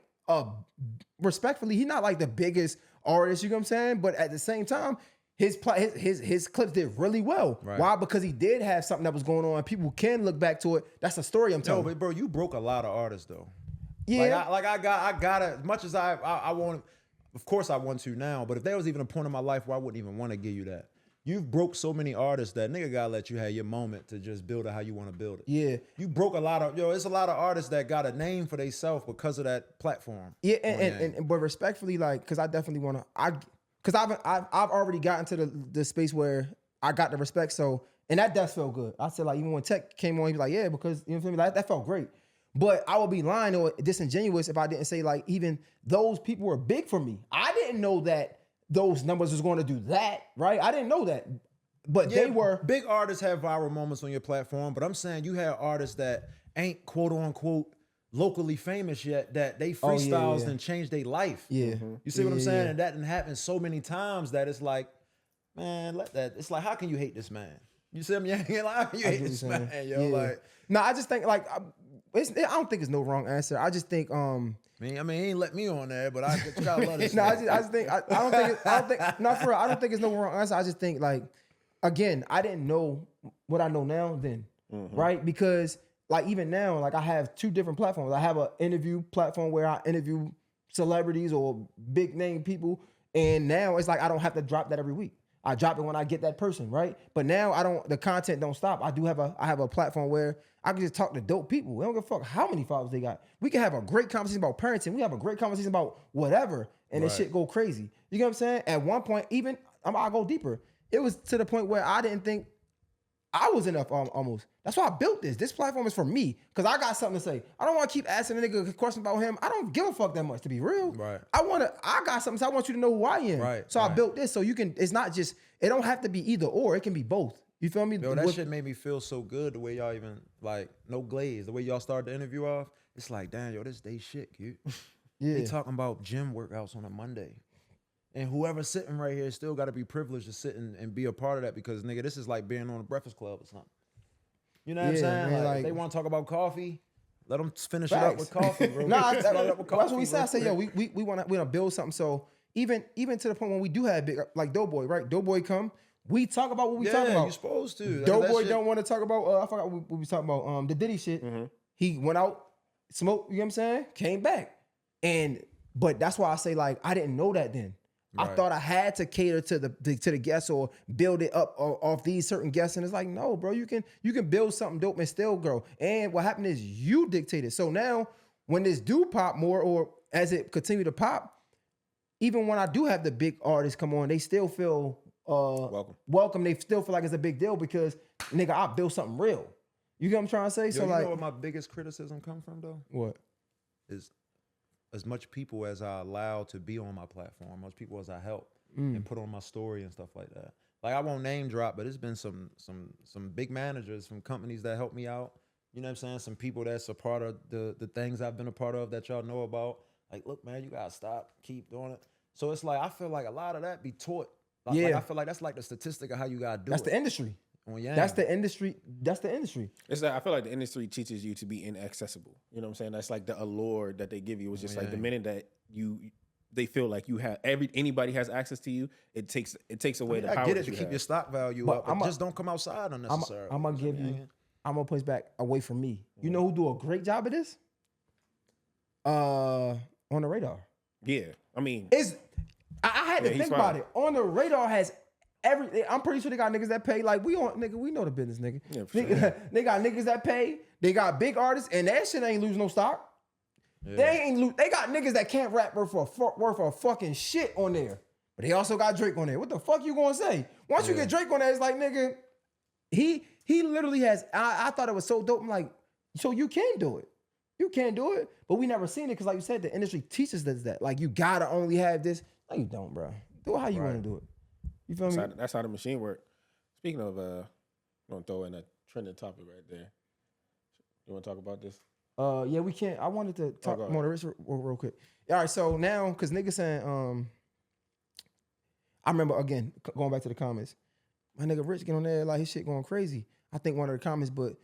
respectfully, he's not like the biggest artist, you know what I'm saying? But at the same time, his clips did really well. Right. Why? Because he did have something that was going on. People can look back to it. That's a story I'm telling. No, but bro, you broke a lot of artists though. Yeah. I got as much as I want. Of course, I want to now. But if there was even a point in my life where I wouldn't even want to give you that. You've broke so many artists that nigga gotta let you have your moment to just build it how you want to build it. Yeah. You broke a lot of, it's a lot of artists that got a name for themselves because of that platform. Yeah, and but respectfully, like, cause I definitely wanna, cause I've already gotten to the space where I got the respect. So, and that does feel good. I said like, even when Tech came on, he was like, yeah, because you know what I mean? Like, that felt great. But I would be lying or disingenuous if I didn't say like, even those people were big for me. I didn't know that those numbers was going to do that, right? I didn't know that, but they were. Big artists have viral moments on your platform, but I'm saying you have artists that ain't quote unquote locally famous yet that they freestyles and changed their life. Yeah. You see what I'm saying? And that didn't happen so many times that it's like, man, let that. It's like, how can you hate this man? You see what I'm saying? Like, how can you hate this man, yo? Like, no, I just think like, I don't think it's no wrong answer. I just think I mean, he ain't let me on there, but I gotta love this. No, I just think I don't think not for real. I don't think it's no wrong answer. I just think like, again, I didn't know what I know now then, right? Because like even now, like I have 2 different platforms. I have an interview platform where I interview celebrities or big name people, and now it's like I don't have to drop that every week. I drop it when I get that person, right? But now the content don't stop. I have a platform where I can just talk to dope people. We don't give a fuck how many followers they got. We can have a great conversation about parenting. We have a great conversation about whatever, and this shit go crazy. You get what I'm saying? At one point, even I'll go deeper. It was to the point where I didn't think I was enough almost. That's why I built this. This platform is for me because I got something to say. I don't want to keep asking a nigga a question about him. I don't give a fuck that much, to be real. Right. I got something. So I want you to know who I am. Right. So I built this so you can. It's not just. It don't have to be either or. It can be both. You feel me? Yo, that shit made me feel so good. The way y'all even like no glaze. The way y'all started the interview off. It's like, damn, yo, this day shit, kid. Yeah. They talking about gym workouts on a Monday. And whoever's sitting right here still got to be privileged to sit and be a part of that because, nigga, this is like being on a Breakfast Club or something. You know what I'm saying? Man, like if they want to talk about coffee, let them finish it Facts. up with coffee, bro. That's what we said. I said, yo, we want to build something. So even to the point when we do have big, like Doughboy, right? Doughboy come, we talk about what we talk about. You're supposed to. Doughboy don't want to talk about, I forgot what we talking about, the Diddy shit. He went out, smoked, you know what I'm saying? Came back. But that's why I say, like, I didn't know that then. Right. I thought I had to cater to the guests or build it up off these certain guests, and it's like, no, bro, you can build something dope and still grow. And what happened is you dictated. So now when this do pop more, or as it continue to pop, even when I do have the big artists come on, they still feel welcome. They still feel like it's a big deal because nigga, I built something real. You get what I'm trying to say? Yo, so you like, know what my biggest criticism come from though? What? Is as much people as I allow to be on my platform, much people as I help and put on my story and stuff like that. Like I won't name drop, but it's been some big managers from companies that help me out. You know what I'm saying? Some people that's a part of the things I've been a part of that y'all know about. Like, look, man, you gotta stop, keep doing it. So it's like I feel like a lot of that be taught. Like I feel like that's like the statistic of how you gotta do That's it. the industry. Well, yeah. That's the industry. That's the industry. It's like I feel like the industry teaches you to be inaccessible. You know what I'm saying? That's like the allure that they give you. It's just like the minute that they feel like you have anybody has access to you, it takes away the power. I get it that to you keep have. your stock value up, but just don't come outside unnecessarily. I'm gonna push back away from me. You know who do a great job of this? On the Radar. Yeah, I mean, I had to think about it. On the Radar has everything. I'm pretty sure they got niggas that pay. Like we know the business, nigga. Yeah, for sure. They got niggas that pay. They got big artists, and that shit ain't lose no stock. Yeah. They got niggas that can't rap worth a fucking shit on there. But they also got Drake on there. What the fuck you gonna say? Once you get Drake on there, it's like, nigga, he literally has. I thought it was so dope. I'm like, so you can do it. You can do it, but we never seen it because, like you said, the industry teaches us that. Like, you gotta only have this. No, you don't, bro. Do it how you want to do it. You feel me? That's how the machine works. Speaking of, I'm gonna throw in a trending topic right there. You want to talk about this? Yeah, we can't. I wanted to talk more to Rich real quick. All right, so now, because niggas saying, I remember, again, going back to the comments, my nigga Rich get on there, like, his shit going crazy. I think one of the comments, but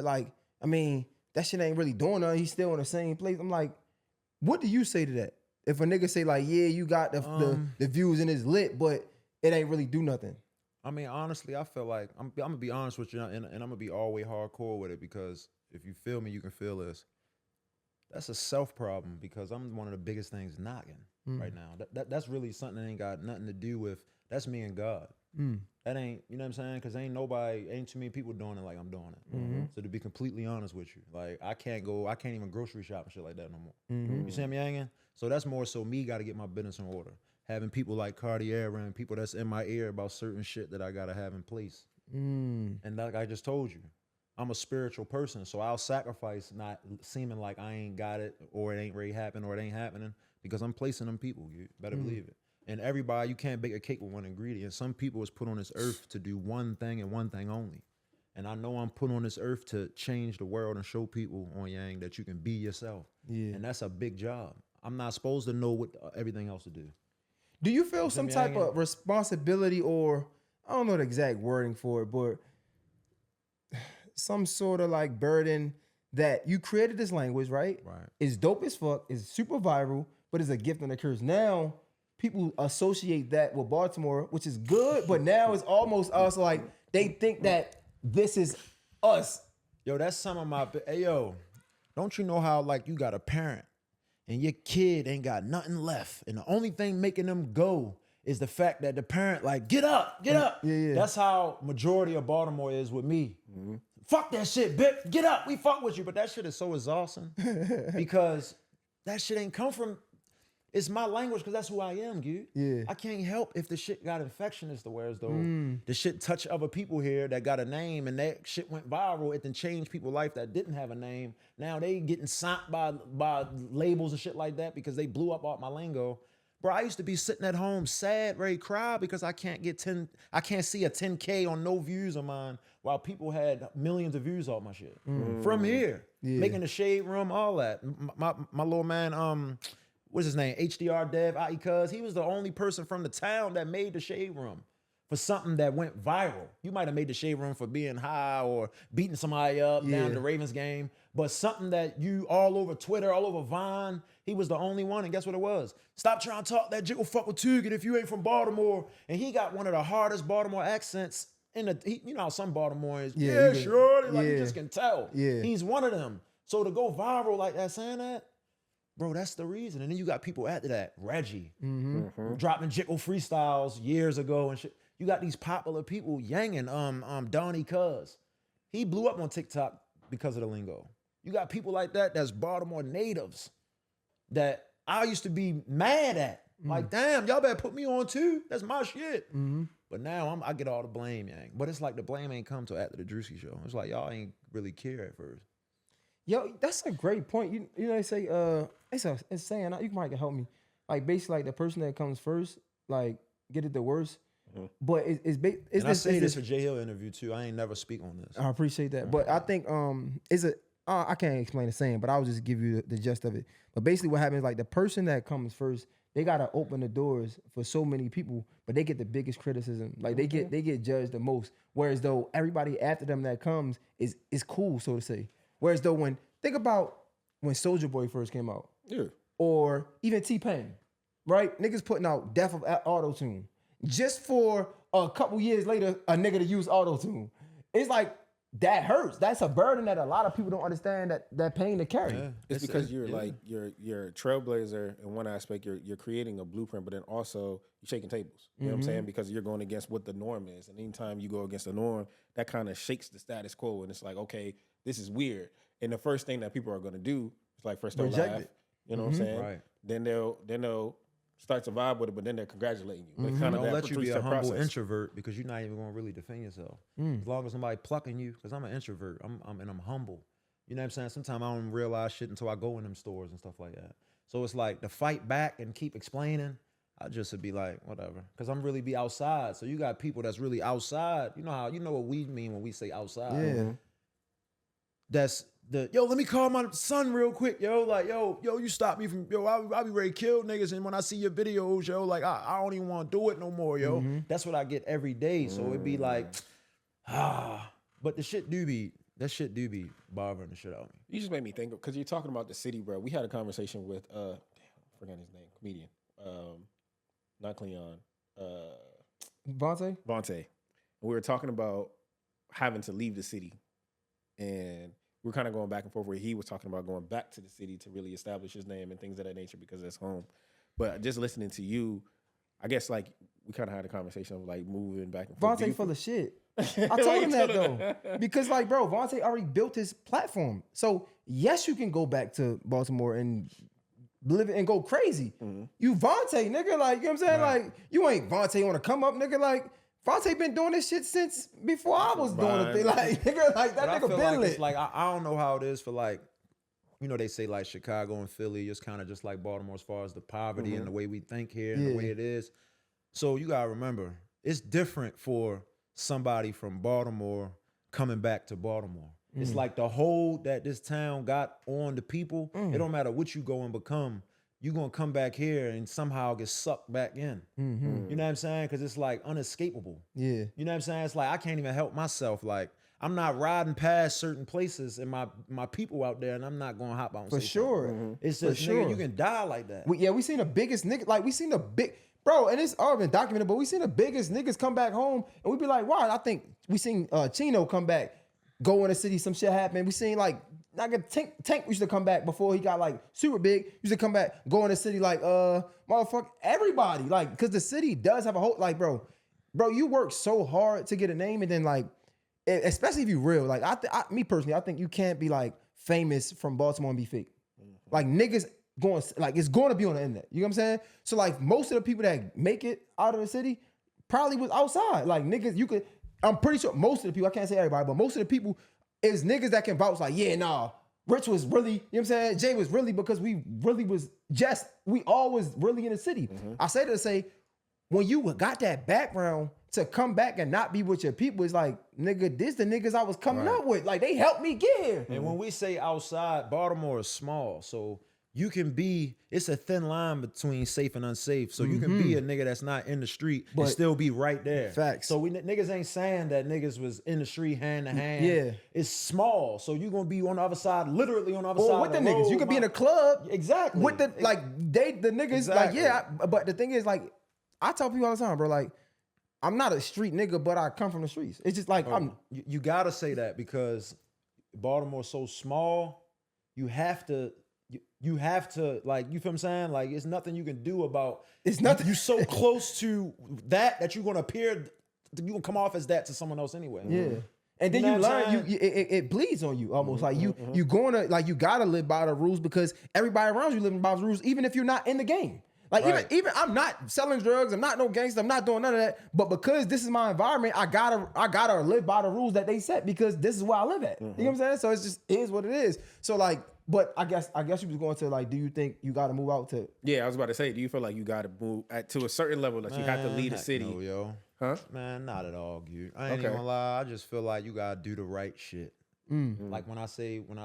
like, I mean, that shit ain't really doing nothing. He's still in the same place. I'm like, what do you say to that? If a nigga say, like, yeah, you got the views and it's lit, but it ain't really do nothing. I mean, honestly, I feel like, I'm going to be honest with you, and I'm going to be all the way hardcore with it, because if you feel me, you can feel this. That's a self problem, because I'm one of the biggest things knocking right now. That's really something that ain't got nothing to do with, that's me and God. That ain't, you know what I'm saying? Because ain't too many people doing it like I'm doing it. So to be completely honest with you, like I can't even grocery shop and shit like that no more. You see me hanging? So that's more so me got to get my business in order. Having people like Cartier and people that's in my ear about certain shit that I got to have in place. And like I just told you, I'm a spiritual person, so I'll sacrifice not seeming like I ain't got it or it ain't really happened or it ain't happening, because I'm placing them people. You better believe it. And everybody, you can't bake a cake with one ingredient. Some people is put on this earth to do one thing and one thing only. And I know I'm put on this earth to change the world and show people on Yang that you can be yourself. Yeah. And that's a big job. I'm not supposed to know what everything else to do. Do you feel some type of responsibility, or I don't know the exact wording for it, but some sort of like burden that you created this language, right? Right. It's dope as fuck. It's super viral, but it's a gift and a curse. Now, people associate that with Baltimore, which is good, but now it's almost us like they think that this is us. Yo, that's some of my. Hey, yo, don't you know how like you got a parent and your kid ain't got nothing left, and the only thing making them go is the fact that the parent like get up. Yeah. That's how majority of Baltimore is with me. Fuck that shit, bitch. Get up. We fuck with you, but that shit is so exhausting because that shit ain't come from. It's my language because that's who I am, dude. Yeah. I can't help if the shit got infection as to whereas though the shit touch other people here that got a name and that shit went viral. It then changed people's life that didn't have a name. Now they getting signed by labels and shit like that because they blew up off my lingo. Bro, I used to be sitting at home sad, ready to cry because I can't see a 10K on no views of mine while people had millions of views off my shit. From here. Making the shade room, all that. My little man, what's his name? HDR Dev, IE Cuz. He was the only person from the town that made the shade room for something that went viral. You might have made the shade room for being high or beating somebody up down at the Ravens game, but something that you all over Twitter, all over Vine, he was the only one. And guess what it was? Stop trying to talk that jiggle fuck with Tuget if you ain't from Baltimore. And he got one of the hardest Baltimore accents you know how some Baltimoreans, shorty, like you just can tell. Yeah. He's one of them. So to go viral like that, saying that, bro, that's the reason. And then you got people after that, Reggie, dropping Jiggle freestyles years ago and shit. You got these popular people yanging, Donnie Cuz. He blew up on TikTok because of the lingo. You got people like that that's Baltimore natives that I used to be mad at. Like, damn, y'all better put me on too. That's my shit. But now I get all the blame, yang. But it's like the blame ain't come till after the Drewski show. It's like y'all ain't really care at first. Yo, that's a great point. You know they say it's saying you might can help me. Like basically like the person that comes first, like get it the worst. But I say this for J Hill interview too. I ain't never speak on this. I appreciate that. But I think I can't explain the saying, but I'll just give you the gist of it. But basically what happens like the person that comes first, they gotta open the doors for so many people, but they get the biggest criticism. Like they get judged the most. Whereas though everybody after them that comes is cool, so to say. Whereas though think about when Soulja Boy first came out. Yeah. Or even T-Pain, right? Niggas putting out Death of Auto-Tune. Just for a couple years later, a nigga to use Auto-Tune. It's like, that hurts. That's a burden that a lot of people don't understand that pain to carry. Yeah. It's because you're like, you're a trailblazer in one aspect, you're creating a blueprint, but then also you're shaking tables. You know what I'm saying? Because you're going against what the norm is. And anytime you go against the norm, that kind of shakes the status quo. And it's like, okay, this is weird. And the first thing that people are going to do is like first they'll laugh. You know what I'm saying? Right. Then they'll start to vibe with it, but then they're congratulating you. Like kind of don't let you be a humble introvert because you're not even going to really defend yourself. As long as somebody plucking you, because I'm an introvert, I'm humble. You know what I'm saying? Sometimes I don't realize shit until I go in them stores and stuff like that. So it's like to fight back and keep explaining, I just would be like, whatever. Because I'm really be outside. So you got people that's really outside. You know what we mean when we say outside. Yeah. That's let me call my son real quick, yo. Like, yo, you stop me from, I'll be ready to kill niggas. And when I see your videos, yo, like, I don't even want to do it no more, yo. That's what I get every day. So it'd be like, but that shit do be bothering the shit out of me. You just made me think, because you're talking about the city, bro. We had a conversation with, I forgot his name, comedian, not Cleon, Vontae? And we were talking about having to leave the city. And we're kind of going back and forth where he was talking about going back to the city to really establish his name and things of that nature because it's home. But just listening to you, I guess like we kind of had a conversation of like moving back and forth. Vontae full of shit. I told him that though. Because like, bro, Vontae already built his platform. So yes, you can go back to Baltimore and live and go crazy. You Vontae, nigga, like, you know what I'm saying? Right. Like, you ain't Vontae on a come up, nigga, like, Vontae been doing this shit since before I was doing the thing. Like, nigga, like that nigga been lit. It's like I don't know how it is for like, you know, they say like Chicago and Philly, it's kind of just like Baltimore as far as the poverty and the way we think here and the way it is. So you gotta remember, it's different for somebody from Baltimore coming back to Baltimore. It's like the hold that this town got on the people. It don't matter what you go and become. You're going to come back here and somehow get sucked back in. You know what I'm saying? Because it's like unescapable. Yeah. You know what I'm saying? It's like I can't even help myself. Like I'm not riding past certain places and my people out there, and I'm not gonna hop out and For say sure. something. It's just, For nigga, sure. you can die like that. We seen the biggest nigga, like we seen the big, bro, and it's all been documented, but we seen the biggest niggas come back home, and we be like, wow, I think we seen Chino come back, go in the city, some shit happen. We seen like Tank used to come back before he got like super big, used to come back, go in the city like, motherfucker, everybody, like, cause the city does have a whole, like, bro, you work so hard to get a name, and then like, especially if you real, like, me personally, I think you can't be like famous from Baltimore and be fake. Like niggas going, like it's going to be on the internet. You know what I'm saying? So like most of the people that make it out of the city probably was outside. Like niggas, I'm pretty sure most of the people, I can't say everybody, but most of the people is niggas that can vouch like, yeah, nah, Rich was really, you know what I'm saying? Jay was really, because we really was we all was really in the city. I say that to say, when you got that background to come back and not be with your people, it's like, nigga, this the niggas I was coming up with. Like, they helped me get here. And when we say outside, Baltimore is small. So you can be, it's a thin line between safe and unsafe. So you can be a nigga that's not in the street and still be right there. Facts. So niggas ain't saying that niggas was in the street hand to hand. Yeah. It's small. So you going to be on the other side, literally on the other Or side with of the the niggas. road, You could be in a club. Exactly. With the, like, the niggas, Exactly. like, yeah. But the thing is, like, I tell people all the time, bro, like, I'm not a street nigga, but I come from the streets. It's just like, You got to say that because Baltimore's so small, you have to, like, you feel what I'm saying? Like, it's nothing you can do about, It's nothing. You so close to that you're going to appear, you going to come off as that to someone else anyway. Yeah. And then You know you what I'm learn, it bleeds on you almost. Like you gonna, like, you gotta live by the rules because everybody around you living by the rules, even if you're not in the game. Like, Right. even I'm not selling drugs, I'm not no gangster, I'm not doing none of that. But because this is my environment, I gotta live by the rules that they set because this is where I live at. You know what I'm saying? So it's just, it is what it is. So like, but I guess you was going to like, do you think you gotta move out to? Yeah, I was about to say, do you feel like you got to move to a certain level that you have to lead a heck city? No, yo. Huh? Man, not at all, dude. I ain't Okay. even gonna lie. I just feel like you gotta do the right shit. Like when I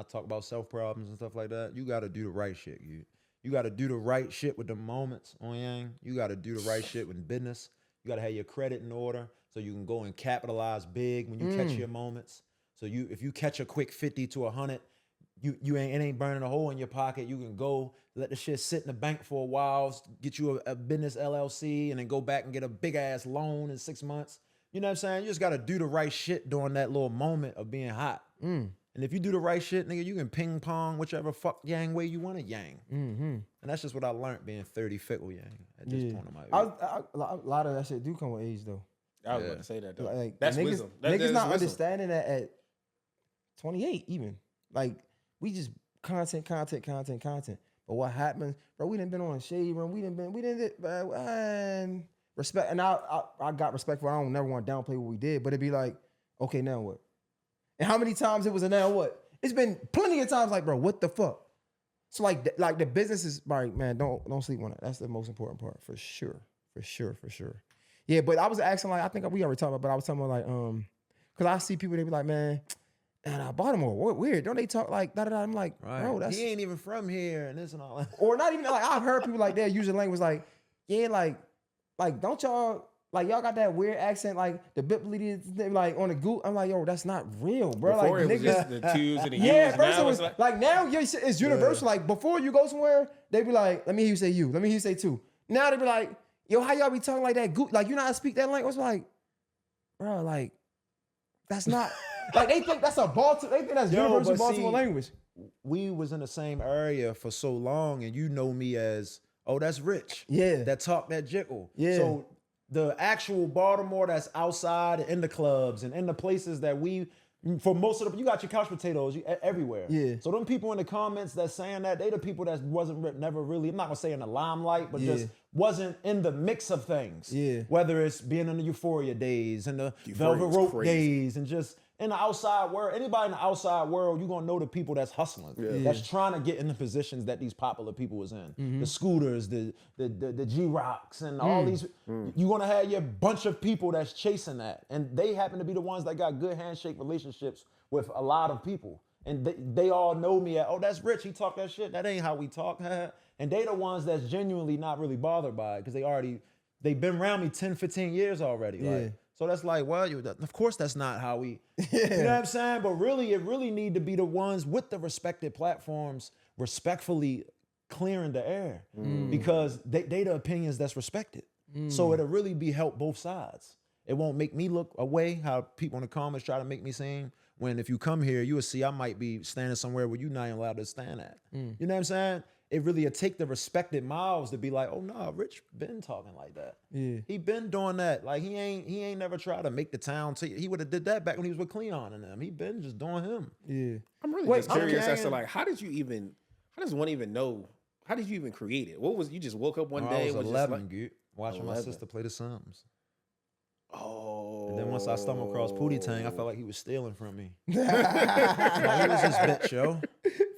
talk about self problems and stuff like that, you gotta do the right shit, dude. You gotta do the right shit with the moments on Yang. You gotta do the right shit with business. You gotta have your credit in order so you can go and capitalize big when you catch your moments. So if you catch a quick 50 to 100, it ain't burning a hole in your pocket. You can go let the shit sit in the bank for a while, get you a business LLC, and then go back and get a big ass loan in 6 months. You know what I'm saying? You just gotta do the right shit during that little moment of being hot. And if you do the right shit, nigga, you can ping pong whichever fuck yang way you want to yang. And that's just what I learned being 30 fickle yang at this point in my life. A lot of that shit do come with age though. I was about to say that though. Like, That's niggas, wisdom. Niggas not wisdom. understanding that at 28 even. Like, we just content. But what happens, bro, we done been on a shade room. We didn't and respect. And I got respect for it. I don't never want to downplay what we did, but it'd be like, okay, now what? And how many times it was a now what? It's been plenty of times like, bro, what the fuck? So like the business is, right, man, don't sleep on it. That's the most important part, for sure. Yeah, but I was asking, like, I think we already talked about, but I was talking about, like, because I see people, they be like, man, Baltimore, what weird. Don't they talk like da-da-da? I'm like, bro, that's... He ain't even from here and this and all that. Or not even, like, I've heard people like that using language like, yeah, like don't y'all... Like, y'all got that weird accent, like the bippity, like on the goot. I'm like, yo, that's not real, bro. Before like, it was niggas, just the twos and the U's. yeah, first now it was it's like now your shit is universal. Like, before you go somewhere, they be like, let me hear you say you. Let me hear you say two. Now they be like, yo, how y'all be talking like that goot? Like, you know how to speak that language? Like, bro, like, that's not, like, they think that's they think that's universal Baltimore language. We was in the same area for so long, and you know me as, oh, that's Rich. Yeah. That talk that jiggle. Yeah. So the actual Baltimore that's outside in the clubs and in the places that for most of you got your couch potatoes everywhere. Yeah. So them people in the comments that's saying that, they the people that never really, I'm not gonna say in the limelight, but just wasn't in the mix of things. Yeah. Whether it's being in the Euphoria days and the Euphoria Velvet was Rope crazy. days and just in the outside world, anybody in the outside world, you're gonna know the people that's hustling, that's trying to get in the positions that these popular people was in. The Scooters, the G-Rocks, and all these. You're gonna have your bunch of people that's chasing that, and they happen to be the ones that got good handshake relationships with a lot of people, and they all know me at, oh, that's Rich. He talk that shit. That ain't how we talk. And they the ones that's genuinely not really bothered by it because they've been around me 10, 15 years already. Yeah. Like, So that's like, well, of course that's not how we, you know what I'm saying? But really, it really need to be the ones with the respected platforms respectfully clearing the air because they the opinions that's respected. So it'll really be help both sides. It won't make me look away how people in the comments try to make me seem. When if you come here, you will see I might be standing somewhere where you're not even allowed to stand at. You know what I'm saying? It really take the respected mouths to be like, oh no, Rich been talking like that. Yeah. He been doing that. Like he ain't never tried to make the town. He would have did that back when he was with Cleon and them. He been just doing him. Yeah. I'm really just curious as to like, how does one even know? How did you even create it? What was you just woke up one day? I was 11, like, watching 11. My sister play The Sims. Oh. And then once I stumbled across Pootie Tang, I felt like he was stealing from me. Like, he was this bitch, yo.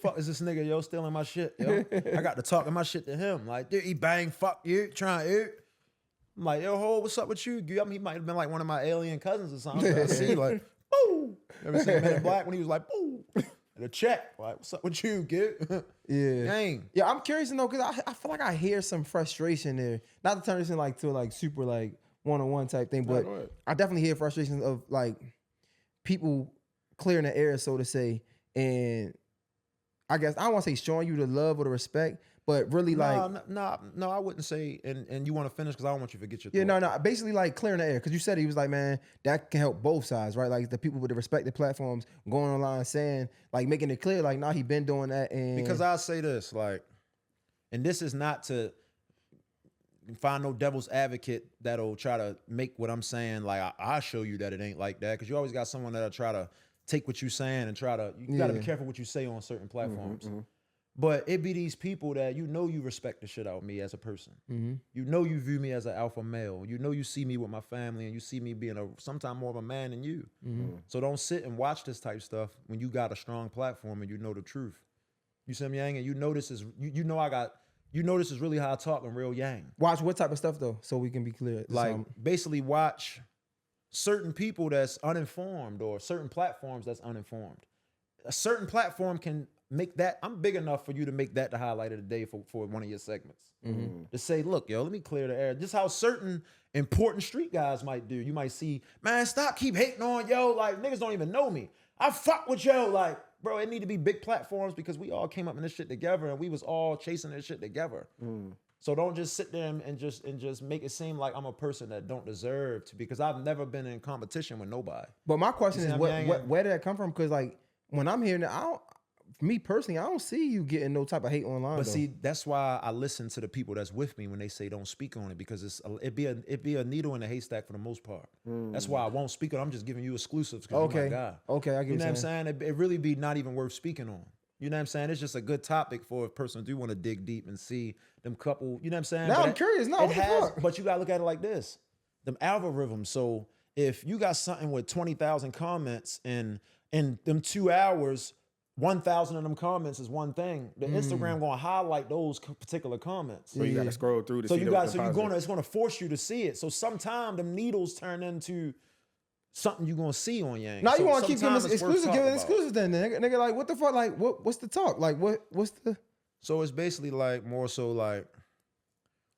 Fuck is this nigga, yo, stealing my shit, yo. I got to talking my shit to him. Like, dude, he bang, fuck you, trying to. I'm like, yo, ho, what's up with you? I mean, he might have been like one of my alien cousins or something. I see, like, boo. Ever seen Men in Black when he was like, boo. And a check, like, what's up with you, kid? Yeah. Dang. Yeah, I'm curious to know because I feel like I hear some frustration there. Not to turn this into like super like one-on-one type thing, but I definitely hear frustration of like people clearing the air, so to say, and I guess I don't want to say showing you the love or the respect, but really no, I wouldn't say. And you want to finish because I don't want you to forget your thought. Yeah, no, basically like clearing the air because you said he was like, man, that can help both sides, right? Like the people with the respected platforms going online saying, like making it clear, like, nah, he been doing that, and because I'll say this, like, and this is not to find no devil's advocate that'll try to make what I'm saying like I'll show you that it ain't like that because you always got someone that'll try to take what you're saying and try to you gotta be careful what you say on certain platforms. But it be these people that you respect the shit out of me as a person. You view me as an alpha male. You see me with my family and you see me being sometimes more of a man than you. So don't sit and watch this type stuff when you got a strong platform and you know the truth. You see me, Yang? And you know this is this is really how I talk in real Yang. Watch what type of stuff though, so we can be clear. Like basically watch certain people that's uninformed or certain platforms that's uninformed. A certain platform can make that. I'm big enough for you to make that the highlight of the day for one of your segments. To say, look, yo, let me clear the air. Just how certain important street guys might do. You might see, man, keep hating on yo. Like niggas don't even know me. I fuck with yo. Like, bro, it need to be big platforms because we all came up in this shit together and we was all chasing this shit together. So don't just sit there and just make it seem like I'm a person that don't deserve to, because I've never been in competition with nobody. But my question is, where did that come from? Because like when I'm hearing that, me personally, I don't see you getting no type of hate online. But see, that's why I listen to the people that's with me when they say don't speak on it, because it'd be a needle in a haystack for the most part. That's why I won't speak on it. I'm just giving you exclusives because you're my guy. Okay, I get you know what I'm saying. It really be not even worth speaking on. You know what I'm saying? It's just a good topic for a person who do want to dig deep and see them couple. You know what I'm saying? Now I'm curious. No, but you gotta look at it like this: them algorithms. So if you got something with 20,000 comments and in them 2 hours, 1,000 of them comments is one thing. The Instagram gonna highlight those particular comments. So you gotta scroll through to see it's gonna force you to see it. So sometimes them needles turn into something you're gonna see on Yang. Now you want to keep giving exclusive, giving exclusives then, nigga. Like what the fuck? Like what's the talk? Like what's the? So it's basically like more so like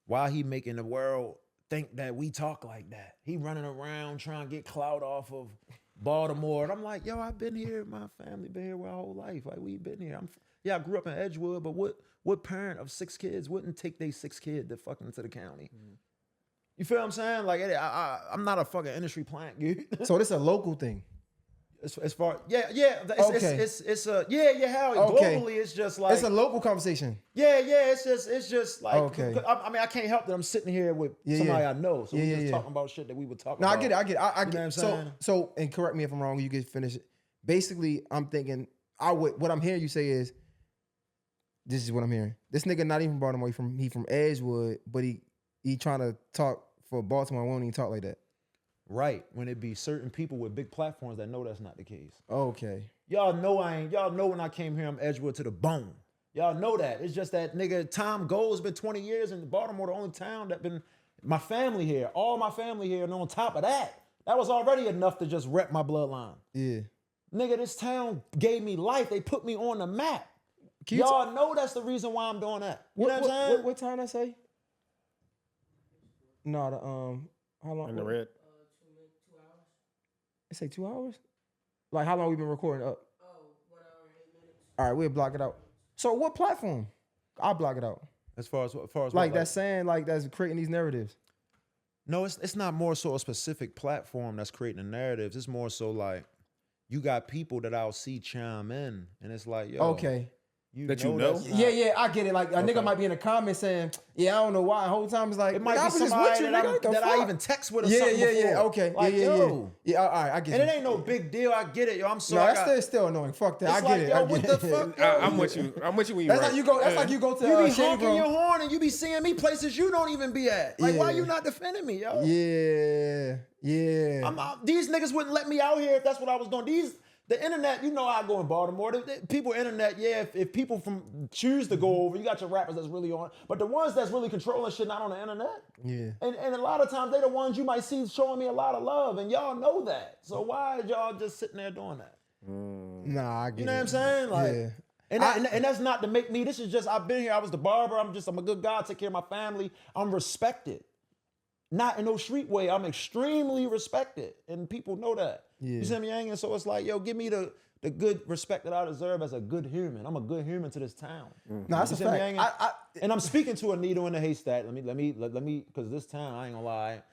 why he making the world think that we talk like that. He running around trying to get clout off of Baltimore, and I'm like, yo, I've been here. My family been here my whole life. Like we been here. I grew up in Edgewood, but what parent of 6 kids wouldn't take their 6 kid to fucking to the county? You feel what I'm saying? Like I'm not a fucking industry plant, dude. So this a local thing. As far it's globally it's just like it's a local conversation. It's just like I mean I can't help that I'm sitting here with somebody I know, so we're just talking about shit that we would talk about. I get it. I get you know what I'm saying? So and correct me if I'm wrong. You get finished. Basically, I'm thinking what I'm hearing you say is this is what I'm hearing. This nigga not even from Baltimore. He from Edgewood, but he trying to talk for Baltimore. Won't even talk like that. Right, when it be certain people with big platforms that know that's not the case. Okay. Y'all know when I came here, I'm Edgewood to the bone. Y'all know that. It's just that nigga, time goes, been 20 years in Baltimore, the only town that been, my family here, all my family here, and on top of that was already enough to just rep my bloodline. Yeah. Nigga, this town gave me life. They put me on the map. Y'all know that's the reason why I'm doing that. You know what I'm saying? What time I say? No, how long? In the red. It say 2 hours? Like how long we been recording up? 1 hour and 8 minutes. All right, we'll block it out. So what platform? I'll block it out. As far as Like that's saying like that's creating these narratives. No, it's not more so a specific platform that's creating the narratives. It's more so like you got people that I'll see chime in, and it's like, yo, okay. That you know? Yeah, I get it. Like a nigga might be in the comments saying, "Yeah, I don't know why." The whole time it's like, it might be just somebody with you, that I even text with or something before. Okay, like, yeah. All right, I get it. And it ain't no big deal. I get it, yo. I'm No, sorry. that's still annoying. Fuck that. I get like, it. yo, what the fuck? Yo? I'm with you. I'm with you when you. That's right. like you go. That's like you go to. You be Shady honking Grove. your horn and you be seeing me places you don't even be at. Like, why you not defending me, yo? Yeah. These niggas wouldn't let me out here if that's what I was doing. The internet, you know I go in Baltimore. People internet, yeah, if people choose to go over, you got your rappers that's really on. But the ones that's really controlling shit not on the internet. Yeah. And a lot of times they the ones you might see showing me a lot of love. And y'all know that. So why is y'all just sitting there doing that? Nah, I get it. You know what I'm saying? Like, yeah. And that's not to make me, this is just, I've been here, I was the barber, I'm a good guy, take care of my family. I'm respected. Not in no street way, I'm extremely respected. And people know that. Yeah. You see what I'm saying? And so it's like, yo, give me the good respect that I deserve as a good human. I'm a good human to this town. No, that's a fact. And I'm speaking to a needle in the haystack. Let me, because this town, I ain't gonna lie,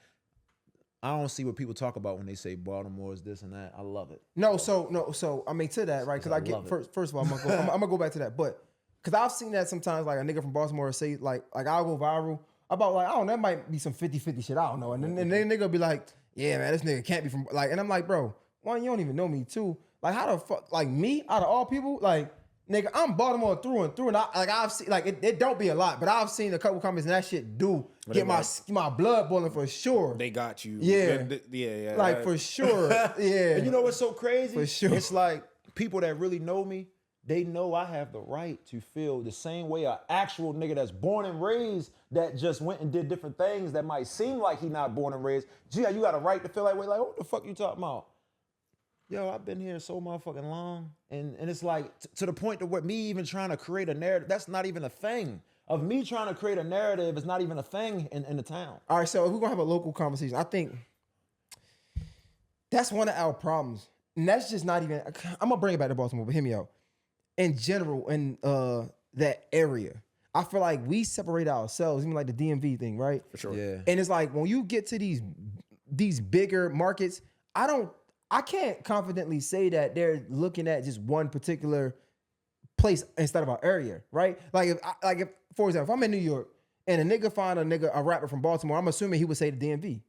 I don't see what people talk about when they say Baltimore is this and that. I love it. So I mean to that, right? Because I get first of all, I'm gonna go back to that, but because I've seen that sometimes, like a nigga from Baltimore say like I'll go viral about like I don't know, that might be some 50-50 shit. I don't know, and then nigga be like, yeah, man, this nigga can't be from like, and I'm like, bro, one, you don't even know me. Two, like how the fuck, like me out of all people, like nigga, I'm Baltimore through and through, and I've seen like it don't be a lot, but I've seen a couple comments and that shit do get my blood boiling for sure. They got you. Yeah. Like for sure. Yeah. And you know what's so crazy? For sure. It's like people that really know me, they know I have the right to feel the same way an actual nigga that's born and raised that just went and did different things that might seem like he not born and raised. Gee, you got a right to feel that way. Like, what the fuck you talking about? Yo, I've been here so motherfucking long. And it's like, to the point to where me even trying to create a narrative, that's not even a thing. Of me trying to create a narrative is not even a thing in the town. All right, so if we're gonna have a local conversation, I think that's one of our problems. And that's just not even, I'm gonna bring it back to Baltimore, but hear me out. In general, in that area, I feel like we separate ourselves, even like the DMV thing, right? For sure. Yeah. And it's like when you get to these bigger markets, I can't confidently say that they're looking at just one particular place instead of our area, right? Like if for example, if I'm in New York and a nigga find a rapper from Baltimore, I'm assuming he would say the DMV.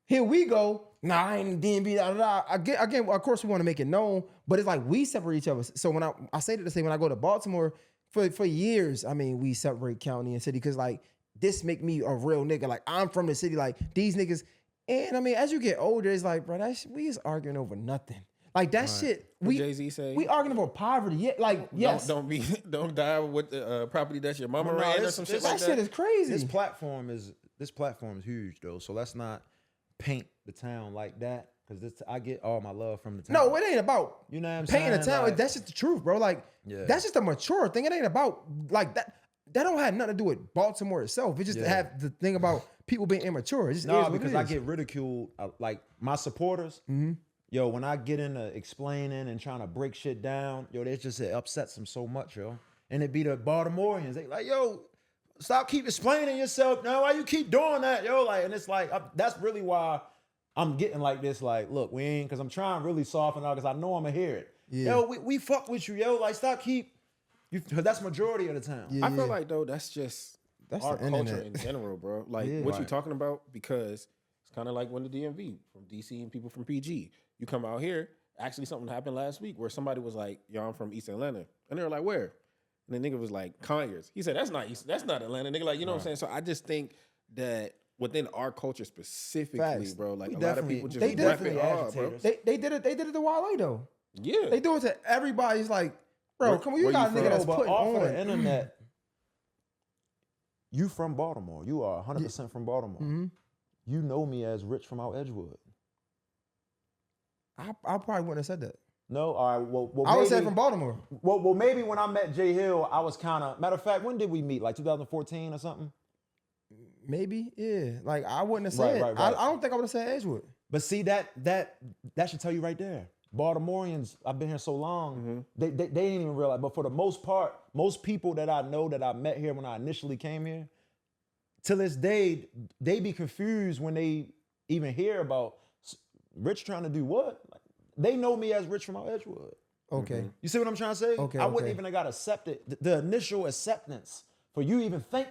Here we go. Nah, I ain't DMV. Again, of course we want to make it known, but it's like we separate each other. So when I say that to say when I go to Baltimore for years, I mean we separate county and city because like this make me a real nigga. Like I'm from the city. Like these niggas. And I mean, as you get older, it's like, bro, we is arguing over nothing. Like that shit. What Jay-Z say? We arguing over poverty. Yeah, like yes. Don't die with the property that's your mama ran or some shit like that. That shit is crazy. This platform is huge though. So let's not paint the town like that. Because I get all my love from the town. No, it ain't about you know what I'm painting saying? the town. Like, that's just the truth, bro. Like that's just a mature thing. It ain't about like that. That don't have nothing to do with Baltimore itself. It just have the thing about people being immature. It just is what because it is. I get ridiculed. Like my supporters, yo, when I get into explaining and trying to break shit down, yo, it upsets them so much, yo. And it be the Baltimoreans. They like, yo, stop keep explaining yourself. Now, why you keep doing that, yo? Like, and it's like that's really why I'm getting like this. Like, look, we ain't because I'm trying to really soften out because I know I'm gonna hear it. Yeah. Yo, we fuck with you, yo. Like, stop because that's majority of the town. I feel like though that's our culture internet. in general, bro. Like what you talking about, because it's kind of like when the DMV from DC and people from PG, you come out here. Actually, something happened last week where somebody was like, "Yo, I'm from East Atlanta," and they were like, "Where?" And the nigga was like, "Conyers." He said, "That's not Atlanta." Nigga, like, you know what I'm saying? So I just think that within our culture specifically, bro, like a lot of people just rap it hard, bro. They did it to Wale though. Yeah, they do it to everybody's like. Bro, come on, you got a nigga that's putting off on the internet. You from Baltimore. You are 100% from Baltimore. Mm-hmm. You know me as Rich from out Edgewood. I probably wouldn't have said that. No? All right, well I would say from Baltimore. Well, maybe when I met Jay Hill, I was kind of... Matter of fact, when did we meet? Like 2014 or something? Maybe, yeah. Like I wouldn't have said. Right. I don't think I would have said Edgewood. But see that should tell you right there. Baltimoreans, I've been here so long, they didn't even realize. But for the most part, most people that I know that I met here when I initially came here, to this day, they be confused when they even hear about Rich trying to do what? Like, they know me as Rich from out Edgewood. Okay. You see what I'm trying to say? Okay. I wouldn't even have got accepted. The initial acceptance for you to even think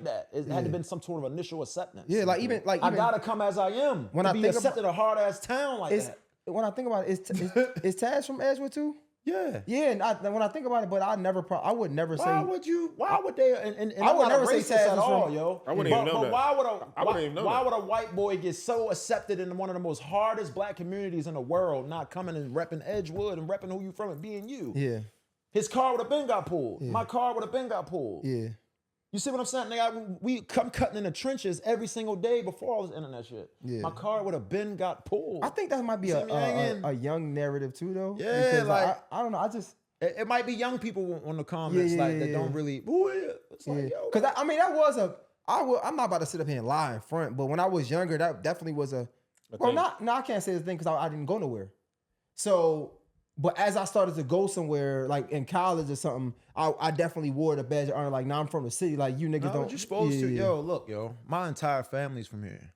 that it had to have been some sort of initial acceptance. Yeah, like even I gotta come as I am when to I be think accepted a hard ass town like that. When I think about it, is Taz from Edgewood too? Yeah. Yeah, and when I think about it, but I would never say. Why would they? And I would never say Taz at was all, from, yo. I wouldn't even know that. Why would a white boy get so accepted in one of the most hardest black communities in the world, not coming and repping Edgewood and repping who you from and being you? Yeah. His car would have been got pulled. Yeah. My car would have been got pulled. Yeah. You see what I'm saying? Nigga, we come cutting in the trenches every single day before all this internet shit. Yeah. My car would have been got pulled. I think that might be a young narrative too, though. Yeah, because like I don't know. I just it might be young people on the comments that don't really. It's like, yo, because I mean that was I'm not about to sit up here and lie in front, but when I was younger, that definitely was I can't say the thing because I didn't go nowhere. So, but as I started to go somewhere, like in college or something, I definitely wore the badge of honor. Like, now I'm from the city. Like, you niggas don't. You supposed to. Yo, look, yo, my entire family's from here,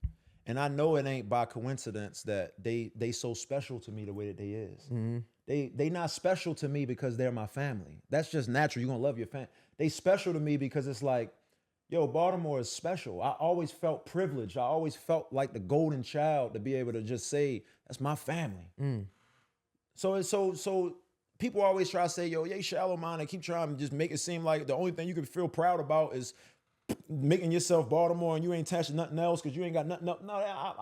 and I know it ain't by coincidence that they so special to me the way that they is. Mm-hmm. They not special to me because they're my family. That's just natural. You're gonna love your family. They special to me because it's like, yo, Baltimore is special. I always felt privileged. I always felt like the golden child to be able to just say, that's my family. Mm. So people always try to say, yo, you shallow minded, keep trying to just make it seem like the only thing you can feel proud about is making yourself Baltimore and you ain't attached to nothing else because you ain't got nothing. No, I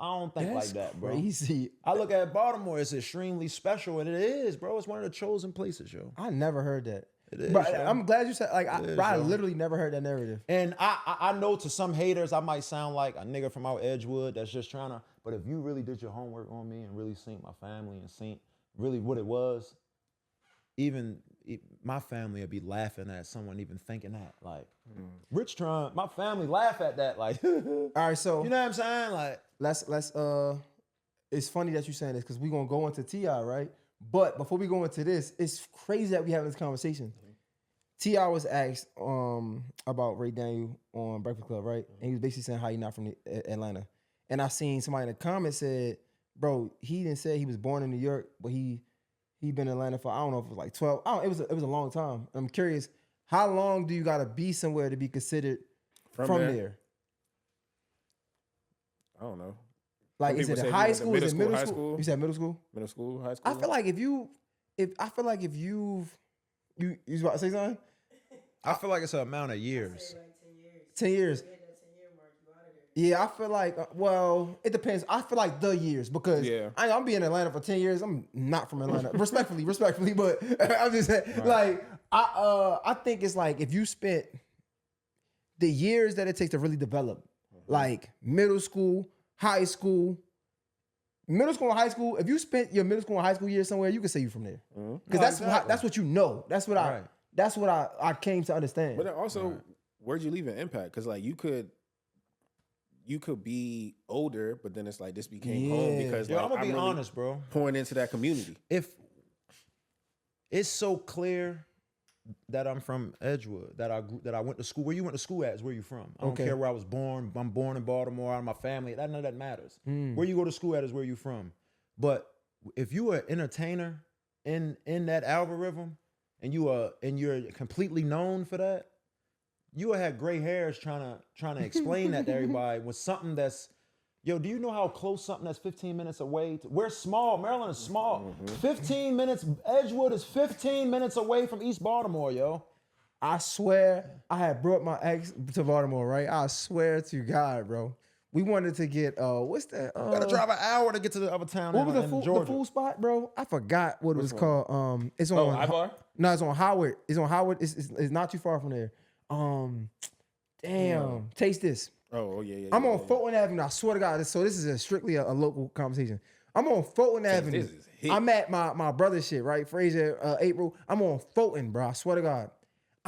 don't think That's like that, bro. crazy. I look at Baltimore as extremely special, and it is, bro. It's one of the chosen places, yo. I never heard that. It is, but yo. I'm glad you said, like, I yo. literally never heard that narrative. And I know to some haters, I might sound like a nigga from out Edgewood that's just trying to, but if you really did your homework on me and really seen my family and seen really what it was, my family would be laughing at someone even thinking that. Like, Rich trying, my family laugh at that. Like, all right, so you know what I'm saying? Like, let's it's funny that you're saying this because we're gonna go into T.I., right? But before we go into this, it's crazy that we having this conversation. T.I. was asked about Ray Daniel on Breakfast Club, right? And he was basically saying how he not from Atlanta. And I seen somebody in the comments said, bro, he didn't say he was born in New York, but he been in Atlanta for, I don't know if it was like 12. It was a long time. I'm curious, how long do you gotta be somewhere to be considered from there? I don't know. Like, is it high school? Is it middle school? You said middle school? Middle school, high school. I feel like if you was about to say something? I feel like it's an amount of years. 10 years. Yeah, I feel like, well, it depends. I feel like the years because I'm being in Atlanta for 10 years. I'm not from Atlanta. respectfully, but I'm just saying, like, I think it's like if you spent the years that it takes to really develop, like middle school, high school, and high school, if you spent your middle school and high school years somewhere, you can say you're from there. Because that's what you know. That's what I came to understand. But then also, where'd you leave an impact? Because like you could be older, but then it's like this became home because like, I'm gonna be really honest, bro. Pouring into that community. If it's so clear that I'm from Edgewood, that I went to school. Where you went to school at is where you from. I don't care where I was born. I'm born in Baltimore. Out of my family. None of that matters. Where you go to school at is where you from. But if you are an entertainer in that algorithm, and you're completely known for that, you will have gray hairs trying to explain that to everybody with something that's, yo, do you know how close something that's 15 minutes away? We're small. Maryland is small. 15 minutes, Edgewood is 15 minutes away from East Baltimore, yo. I swear, I had brought my ex to Baltimore, right? I swear to God, bro. We wanted to get, what's that? Gotta drive an hour to get to the other town. What was the food spot, bro? I forgot what it was called. It's on Ibar? No, it's on Howard. It's on Howard. It's not too far from there. Taste this. Oh yeah. I'm on Fulton Avenue. I swear to God. So this is strictly a local conversation. I'm on Fulton Avenue. This is hit. I'm at my brother's shit, right? Fraser, April. I'm on Fulton, bro. I swear to God.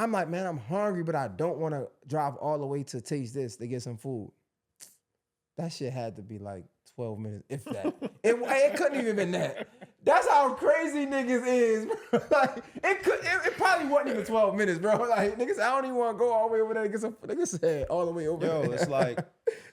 I'm like, man, I'm hungry, but I don't want to drive all the way to Taste This to get some food. That shit had to be like 12 minutes, if that. It couldn't even been that. That's how crazy niggas is, bro. Like, it probably wasn't even 12 minutes, bro. Like, niggas, I don't even want to go all the way over there to get some, niggas said all the way over there. Yo, it's like,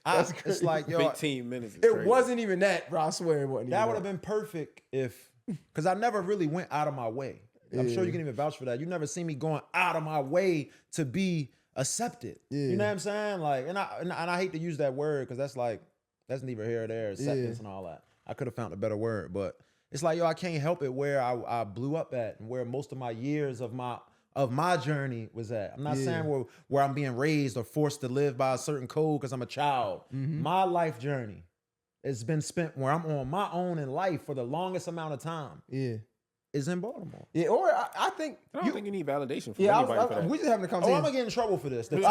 it's like, yo, 15 minutes. It wasn't even that, bro. I swear it wasn't. That would have been perfect because I never really went out of my way. I'm sure you can even vouch for that. You never see me going out of my way to be accepted. Yeah. You know what I'm saying? Like, and I hate to use that word because that's neither here or there, acceptance and all that. I could have found a better word, but it's like, yo, I can't help it where I blew up at and where most of my years of my journey was at. I'm not saying where I'm being raised or forced to live by a certain code because I'm a child. Mm-hmm. My life journey has been spent where I'm on my own in life for the longest amount of time. Yeah. Is in Baltimore. Yeah, or I think I don't think you need validation from anybody for that. We just having a conversation. I'm gonna get in trouble for this. We just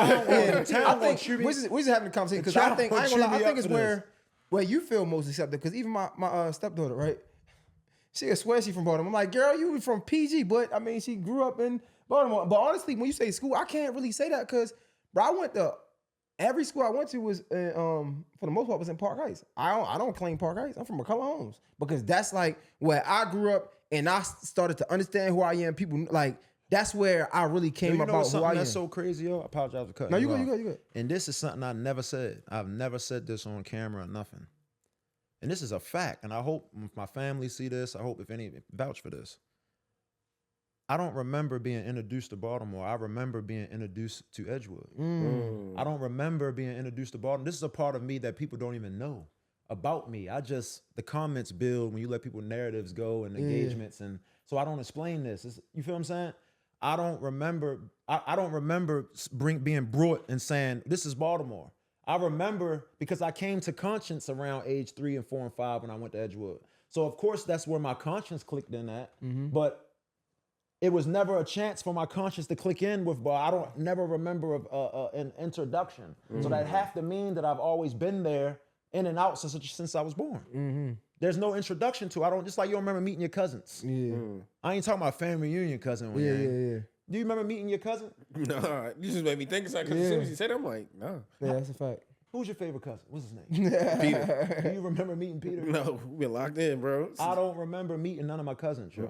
having a conversation because I think it's where you feel most accepted. Because even my stepdaughter, right? She swear she from Baltimore. I'm like, girl, you from PG, but I mean, she grew up in Baltimore. But honestly, when you say school, I can't really say that because, bro, I went to every school I went to was for the most part was in Park Heights. I don't claim Park Heights. I'm from McCullough Homes because that's like where I grew up. And I started to understand who I am. People like that's where I really came about who I am. That's so crazy, yo. I apologize for cutting. No, you good. And this is something I never said. I've never said this on camera or nothing. And this is a fact. And I hope if my family see this, I hope if any vouch for this. I don't remember being introduced to Baltimore. I remember being introduced to Edgewood. I don't remember being introduced to Baltimore. This is a part of me that people don't even know about me. The comments build when you let people narratives go and engagements. And so I don't explain this. You feel what I'm saying? I don't remember being brought and saying, this is Baltimore. I remember because I came to conscience around age 3 and 4 and 5 when I went to Edgewood. So of course that's where my conscience clicked in at. But it was never a chance for my conscience to click in with, but I don't never remember an introduction. So that have to mean that I've always been there in and out since I was born. There's no introduction to. I don't just like you don't remember meeting your cousins. I ain't talking about family reunion cousin. Do you remember meeting your cousin? No, you just made me think of something because as soon as you said it, I'm like, no. Yeah, that's a fact. Who's your favorite cousin? What's his name? Peter. Do you remember meeting Peter? No, we been locked in, bro. I don't remember meeting none of my cousins, yo.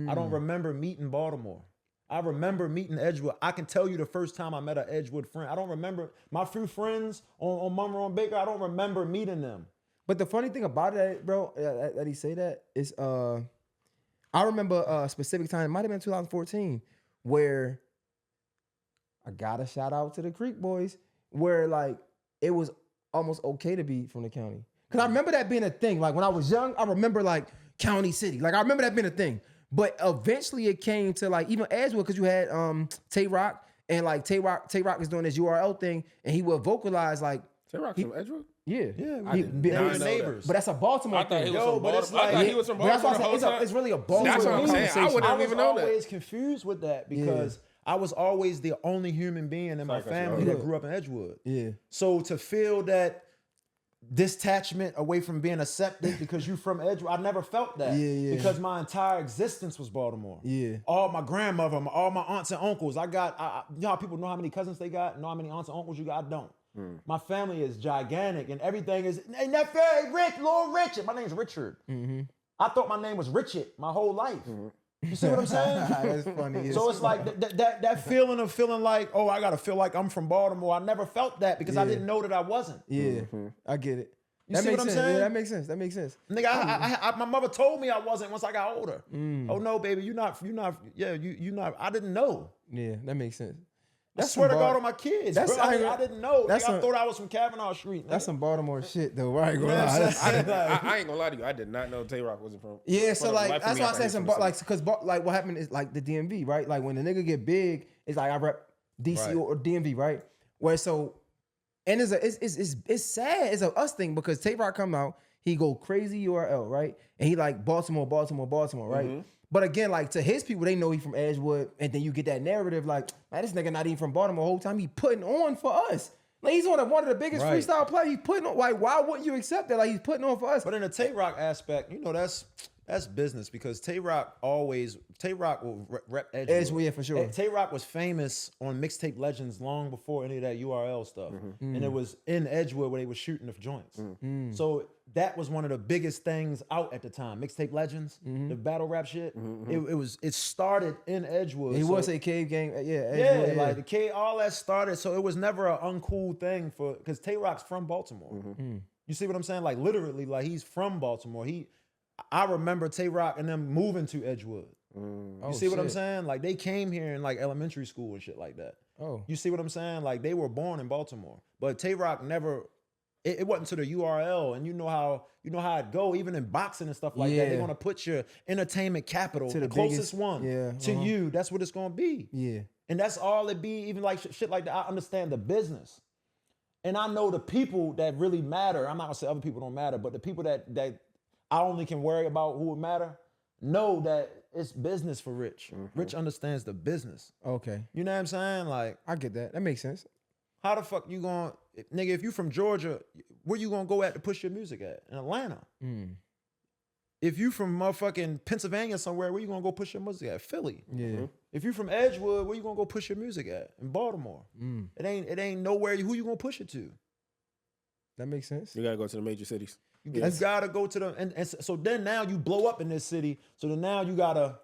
I don't remember meeting Baltimore. I remember meeting Edgewood. I can tell you the first time I met an Edgewood friend. I don't remember my few friends on Monroe and Baker. I don't remember meeting them. But the funny thing about it, bro, that he say that is, I remember a specific time. It might have been 2014, where I got a shout out to the Creek Boys, where like it was almost okay to be from the county. Cause I remember that being a thing. Like when I was young, I remember like County City. Like I remember that being a thing. But eventually it came to like even Edgewood, because you had Tay Rock, and like Tay Rock is doing this URL thing, and he would vocalize like Tay Rock from Edgewood? Yeah. We were neighbors. But that's a Baltimore thing. I thought he was from Baltimore. That's why I said it's really a Baltimore. That's what I'm saying. I wouldn't have even known that. I was always confused with that because I was always the only human being in my family that grew up in Edgewood. Yeah. So to feel that detachment away from being accepted because you from Edgewood, I never felt that. Because my entire existence was Baltimore. All my grandmother, all my aunts and uncles. I got, you know how people know how many cousins they got, know how many aunts and uncles you got? I don't. My family is gigantic and everything is, ain't that very rich, Lord Richard. My name's Richard. I thought my name was Richard my whole life. You see what I'm saying? That's funny. So it's like that feeling of feeling like, oh, I gotta feel like I'm from Baltimore. I never felt that because I didn't know that I wasn't. I get it. You see what I'm saying? Yeah, that makes sense. That makes sense. Nigga, I my mother told me I wasn't once I got older. Oh no, baby, you're not. Yeah, you not. I didn't know. Yeah, that makes sense. I swear to God on my kids. Bro, I didn't know. I thought I was from Kavanaugh Street. Nigga. That's some Baltimore shit, though. I ain't gonna lie. I ain't gonna lie to you. I did not know Tay Rock wasn't from. Yeah, so like that's why I say some like because like what happened is like the DMV, right? Like when the nigga get big, it's like I rep DC or DMV, right? Where so, and it's sad. It's a us thing because Tay Rock come out, he go crazy URL, right? And he like Baltimore, right? But again, like to his people, they know he from Edgewood, and then you get that narrative like, man, this nigga not even from Baltimore the whole time. He putting on for us. Like he's one of the biggest freestyle players. He's putting on. Like, why wouldn't you accept that? Like he's putting on for us. But in the Tay Rock aspect, you know, That's business because Tay Rock will rep Edgewood. Edgewood, yeah, for sure. Tay Rock was famous on Mixtape Legends long before any of that URL stuff. And it was in Edgewood where they were shooting the joints. So that was one of the biggest things out at the time. Mixtape Legends, the battle rap shit. It started in Edgewood. He was a cave gang, Edgewood, like the K, all that started. So it was never an uncool thing because Tay Rock's from Baltimore. You see what I'm saying? Like literally, like he's from Baltimore. I remember Tay Rock and them moving to Edgewood. You see what I'm saying? Like they came here in like elementary school and shit like that. You see what I'm saying? Like they were born in Baltimore, but Tay Rock never. It wasn't to the URL, and you know how it go. Even in boxing and stuff like that, they're gonna put your entertainment capital, to the closest one to you. That's what it's gonna be. Yeah, and that's all it be. Even like shit like that. I understand the business, and I know the people that really matter. I'm not gonna say other people don't matter, but the people that I only can worry about who would matter, know that it's business for Rich. Rich understands the business. Okay. You know what I'm saying? Like, I get that. That makes sense. How the fuck you going, nigga, if you from Georgia, where you gonna go at to push your music at? In Atlanta. If you from motherfucking Pennsylvania somewhere, where you gonna go push your music at? Philly. Yeah. If you from Edgewood, where you gonna go push your music at? In Baltimore. It ain't nowhere. Who you gonna push it to? That makes sense. You gotta go to the major cities. You gotta go to the and so then now you blow up in this city. So then now you gotta.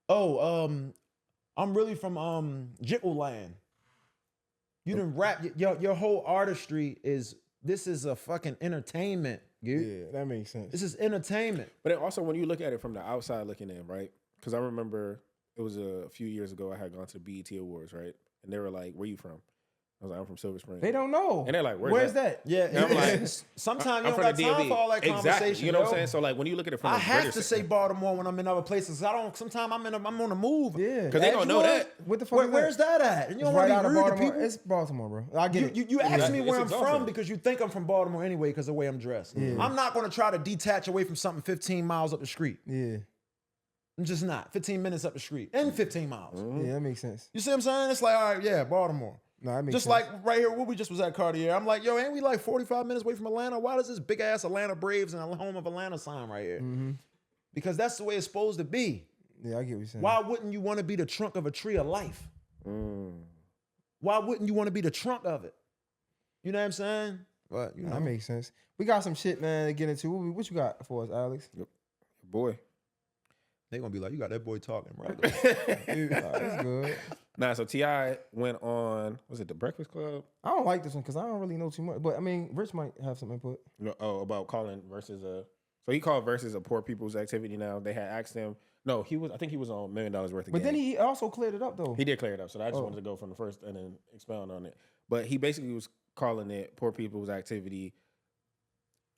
I'm really from Jittle Land. You done rap your whole artistry is a fucking entertainment, dude. Yeah, that makes sense. This is entertainment. But then also when you look at it from the outside looking in, right? Because I remember it was a few years ago I had gone to the BET Awards, right? And they were like, "Where you from?" I was like, I'm from Silver Spring. They don't know. And they're like, where's that? Yeah. And I'm like, sometimes you don't got time for all that conversation. Exactly. You know what I'm saying? So like when you look at it from I have to say Baltimore when I'm in other places. Sometimes I'm on the move. Yeah. Because they don't know that. What the fuck where's that at? And you don't right want to out be of rude Baltimore. to people. It's Baltimore, bro. I get it. You ask me where I'm exhausting. from because you think I'm from Baltimore anyway because of the way I'm dressed. Yeah. I'm not going to try to detach away from something 15 miles up the street. Yeah. I'm just not. 15 minutes up the street and 15 miles. Yeah, that makes sense. You see what I'm saying? It's like, all right, yeah, Baltimore. No, that makes just sense. like right here, where we just was at Cartier. I'm like, yo, ain't we like 45 minutes away from Atlanta? Why does this big ass Atlanta Braves and a home of Atlanta sign right here? Because that's the way it's supposed to be. Yeah, I get what you're saying. Why wouldn't you want to be the trunk of a tree of life? Why wouldn't you want to be the trunk of it? You know what I'm saying? But you know, that makes sense. We got some shit, man, to get into. What you got for us, Alex? Boy. They gonna be like, you got that boy talking, right? That's good. Nah, so T.I. went on, was it The Breakfast Club? I don't like this one because I don't really know too much. But I mean, Rich might have some input. About calling versus so he called versus a poor people's activity now. They had asked him. No, I think he was on $1 million worth of But game. then he also cleared it up though. He did clear it up. So I just wanted to go from the first and then expound on it. But he basically was calling it poor people's activity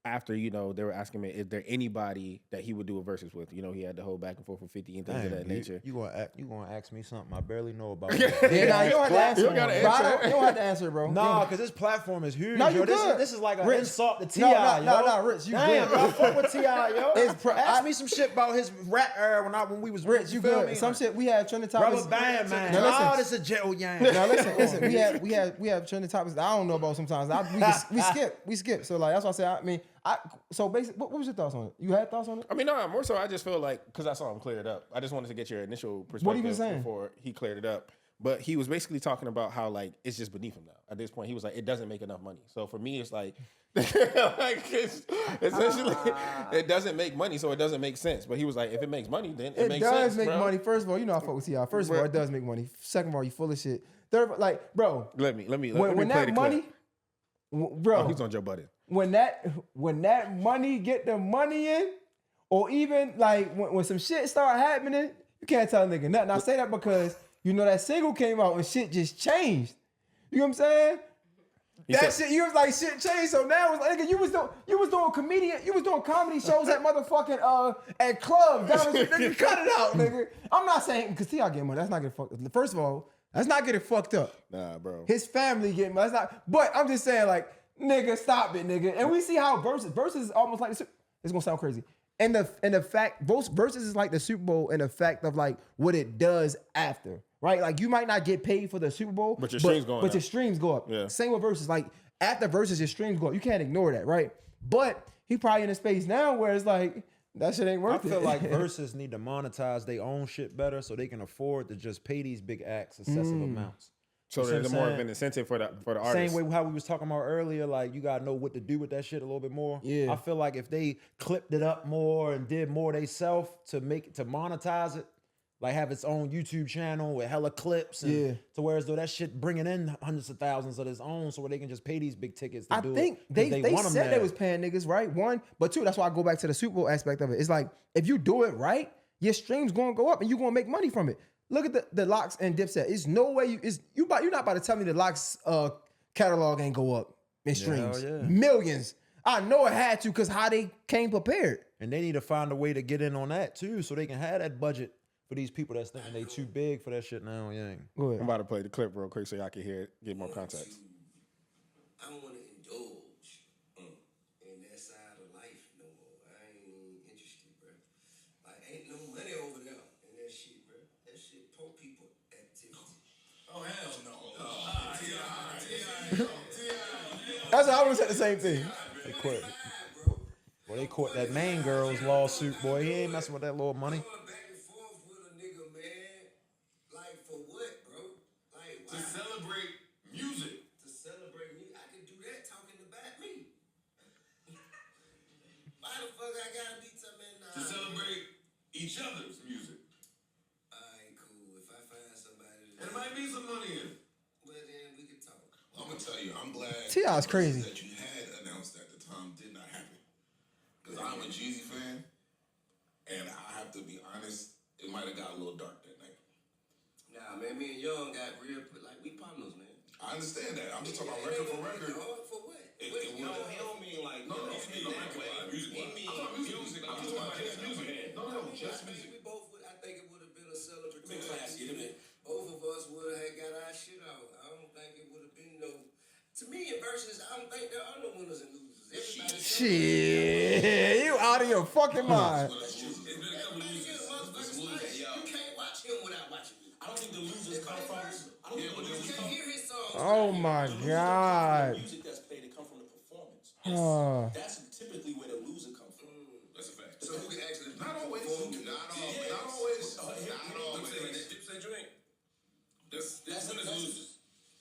after, they were asking me, is there anybody that he would do a versus with? He had the whole back and forth with 50 and things of that nature. You gonna ask me something I barely know about. Yeah, nah, you don't have to answer. You don't gotta answer. You don't have to answer, bro. Nah, because this platform is huge. No, you yo. good. This is like an Rich. insult to T.I. No, Rich, you Damn, good. bro, I fuck with T.I., yo. Ask I- me some shit about his rap era when we was Rich, you feel good. me? Some shit we have trending topics. Rubber band, man. Now listen. Oh, this is a Joe Yang. Now listen. We have trending topics that I don't know about sometimes. We skip. So like that's why I say so basically, what was your thoughts on it? You had thoughts on it? I mean, no, more so I just feel like, because I saw him clear it up, I just wanted to get your initial perspective What he was saying? before he cleared it up. But he was basically talking about how, like, it's just beneath him now. At this point, he was like, it doesn't make enough money. So for me, it's like, it's essentially, it doesn't make money, so it doesn't make sense. But he was like, if it makes money, then it makes sense, does make bro. money. First of all, I fuck with T.I. First of all, it does make money. Second of all, you full of shit. Third, like, bro. Let me when play that the money, clip. bro. Oh, he's on Joe Budden. When that money get the money in, or even like when some shit start happening, you can't tell a nigga nothing. I say that because that single came out and shit just changed. You know what I'm saying? You was like shit changed. So now it's like nigga, you was doing comedy shows at motherfucking at clubs. Nigga, cut it out, nigga. I'm not saying because T.I. get money. That's not getting fucked up. First of all, that's not getting fucked up. Nah, bro. His family getting money. That's not. But I'm just saying like. Nigga, stop it, nigga. And we see how versus is almost like it's gonna sound crazy. And the fact versus is like the Super Bowl and the fact of like what it does after, right? Like you might not get paid for the Super Bowl, but your streams go up. Your streams go up. Yeah. Same with versus. Like after versus, your streams go up. You can't ignore that, right? But he probably in a space now where it's like, that shit ain't worth I it. feel like verses need to monetize their own shit better so they can afford to just pay these big acts excessive amounts. So there's more of an incentive for the artist. Same way how we was talking about earlier, like you gotta know what to do with that shit a little bit more. Yeah. I feel like if they clipped it up more and did more they self to monetize it, like have its own YouTube channel with hella clips and to where as though that shit bringing in hundreds of thousands of its own so where they can just pay these big tickets to do it. I think they said they was paying niggas, right? One, but two, that's why I go back to the Super Bowl aspect of it. It's like, if you do it right, your stream's gonna go up and you're gonna make money from it. Look at the Locks and Dipset. It's no way you're not about to tell me the Locks catalog ain't go up in streams. Yeah. Millions. I know it had to because how they came prepared. And they need to find a way to get in on that too so they can have that budget for these people that's thinking they too big for that shit now. Yeah. I'm about to play the clip real quick so y'all can hear it, get more context. I don't want to indulge in that side of life no more. I ain't interested, bro. Like, ain't no money over there in that shit, bro. That shit poor people activity. Oh, hell no. That's how I would have said the same thing. They caught that main girl's lawsuit, boy. He ain't messing with that little money. To celebrate music. To celebrate music. I can do that talking about me. Why the fuck I gotta be something to celebrate each other's music? Alright, cool. If I find somebody there might be some money in it. Well then we can talk. I'm gonna tell you, I'm glad T.I.'s crazy. that you had announced at the time did not happen. Because I'm a Jeezy fan, and I have to be honest, it might have got a little dark that night. Nah, man, me and Young got real, like, we partners, man. I understand that. I'm just talking about record for record. For what? He don't mean like, no, he mean that way. Music. I'm talking about just music. No, just music. We both would, I think it would have been a celebration. Both of us would have got our shit out. I don't think it would have been no, to me in verses, I don't think there are no winners and losers. Shit, you out of your fucking mind. I don't think the losers come from. I don't think the losers come. Oh my God. The music that's played, it come from the performance. That's typically where the loser comes from. That's a fact. So who can actually not always. That's when it's losers.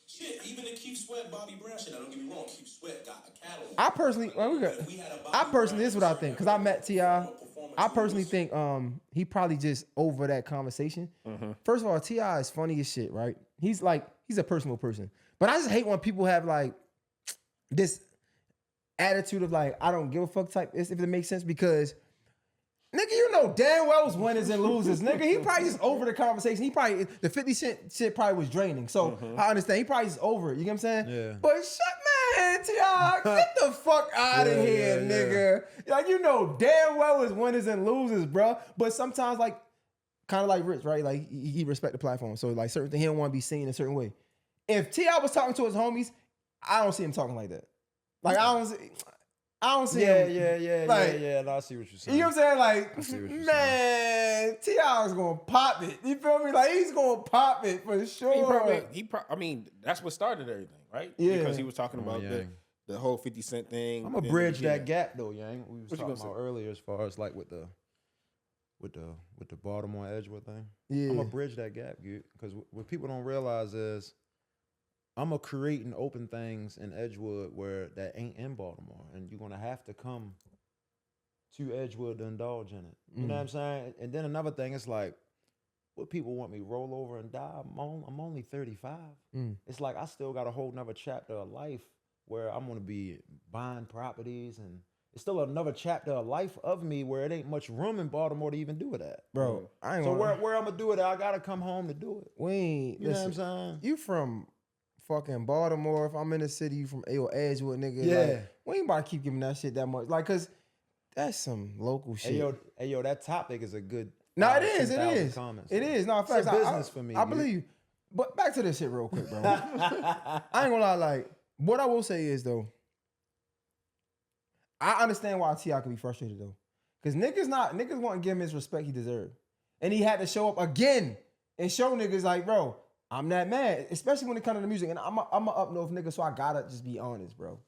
Shit, even the Keith Sweat, Bobby Brown shit. Don't get me wrong. Keith Sweat got a catalog. I personally, this is what I think, because I met T.I. I personally think he probably just over that conversation. First of all, T.I. is funny as shit, right? He's a personal person. But I just hate when people have like this attitude of like, I don't give a fuck type, if it makes sense, because nigga, you know damn well it's winners and losers. Nigga, he probably just over the conversation. He probably, the 50 Cent shit probably was draining. So I understand. He probably just over it. You get what I'm saying? Yeah. But man, T.I., get the fuck out of here, nigga. Like, you know damn well it's winners and losers, bro. But sometimes, like, kind of like Rich, right? Like, he respect the platform. So, like, certain things, he don't want to be seen a certain way. If T.I. was talking to his homies, I don't see him talking like that. Like, I don't see him. Yeah. No, I see what you're saying. You know what I'm saying? Like, man, T.I. is gonna pop it. You feel me? Like, he's gonna pop it for sure. I mean, that's what started everything, right? Yeah. Because he was talking about the whole 50 Cent thing. I'm gonna bridge that gap though, Yang. We was talking about earlier as far as like with the Baltimore Edgewood thing. Yeah. I'm gonna bridge that gap, dude. Because what people don't realize is I'm creating open things in Edgewood where that ain't in Baltimore, and you're gonna have to come to Edgewood to indulge in it. You know what I'm saying? And then another thing, it's like, what people want me to roll over and die? I'm only 35. It's like I still got a whole nother chapter of life where I'm gonna be buying properties, and it's still another chapter of life of me where it ain't much room in Baltimore to even do it at. Bro, I ain't so where I'm gonna do it at, I gotta come home to do it. You know what I'm saying? You from fucking Baltimore. If I'm in the city, you from Edgewood, nigga. Yeah. Like, we ain't about to keep giving that shit that much. Like, cause that's some local shit. Hey yo, that topic is a good. No, it is. Comments, it is. No, it's a business for me. I believe you. But back to this shit real quick, bro. I ain't gonna lie. Like, what I will say is though, I understand why T.I. could be frustrated though, cause niggas won't give him his respect he deserved, and he had to show up again and show niggas like, bro, I'm not mad, especially when it comes to the music. And I'm a up north nigga, so I gotta just be honest, bro.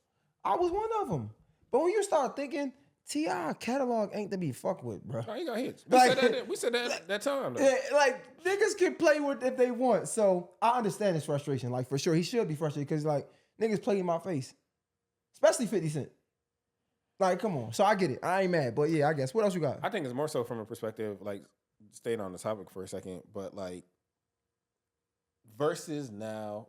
I was one of them. But when you start thinking, T.I. catalog ain't to be fucked with, bro. No, he got hits. We said that that time. Though. Yeah, like niggas can play with if they want. So I understand his frustration. Like for sure, he should be frustrated because like niggas play in my face, especially 50 Cent. Like, come on. So I get it. I ain't mad, but yeah, I guess. What else you got? I think it's more so from a perspective, like, staying on the topic for a second, but like, versus now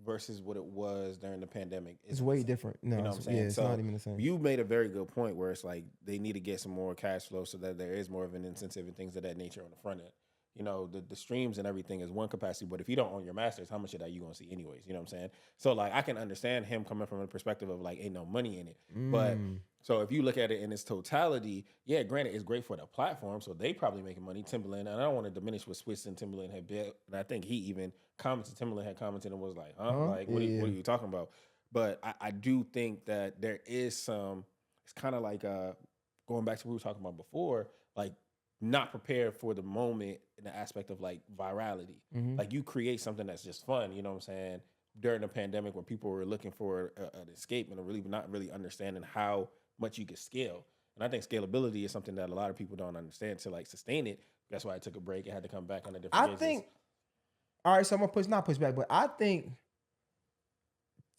versus what it was during the pandemic. It's way different. No, you know what I'm saying? Yeah, it's not even the same. You made a very good point where it's like they need to get some more cash flow so that there is more of an incentive and things of that nature on the front end. You know, the streams and everything is one capacity, but if you don't own your masters, how much of that you gonna see anyways? You know what I'm saying? So like, I can understand him coming from a perspective of like, ain't no money in it. But so if you look at it in its totality, yeah, granted, it's great for the platform, so they probably making money. Timberland, and I don't want to diminish what Swiss and Timberland had built, and I think he even commented. Timberland had commented and was like, like what are you talking about? But I do think that there is some. It's kind of like going back to what we were talking about before, like. Not prepared for the moment in the aspect of like virality. Like you create something that's just fun, you know what I'm saying? During the pandemic when people were looking for an escape and really not really understanding how much you could scale. And I think scalability is something that a lot of people don't understand to like sustain it. That's why I took a break and had to come back on a different basis. Think, all right, so I'm gonna push back, but I think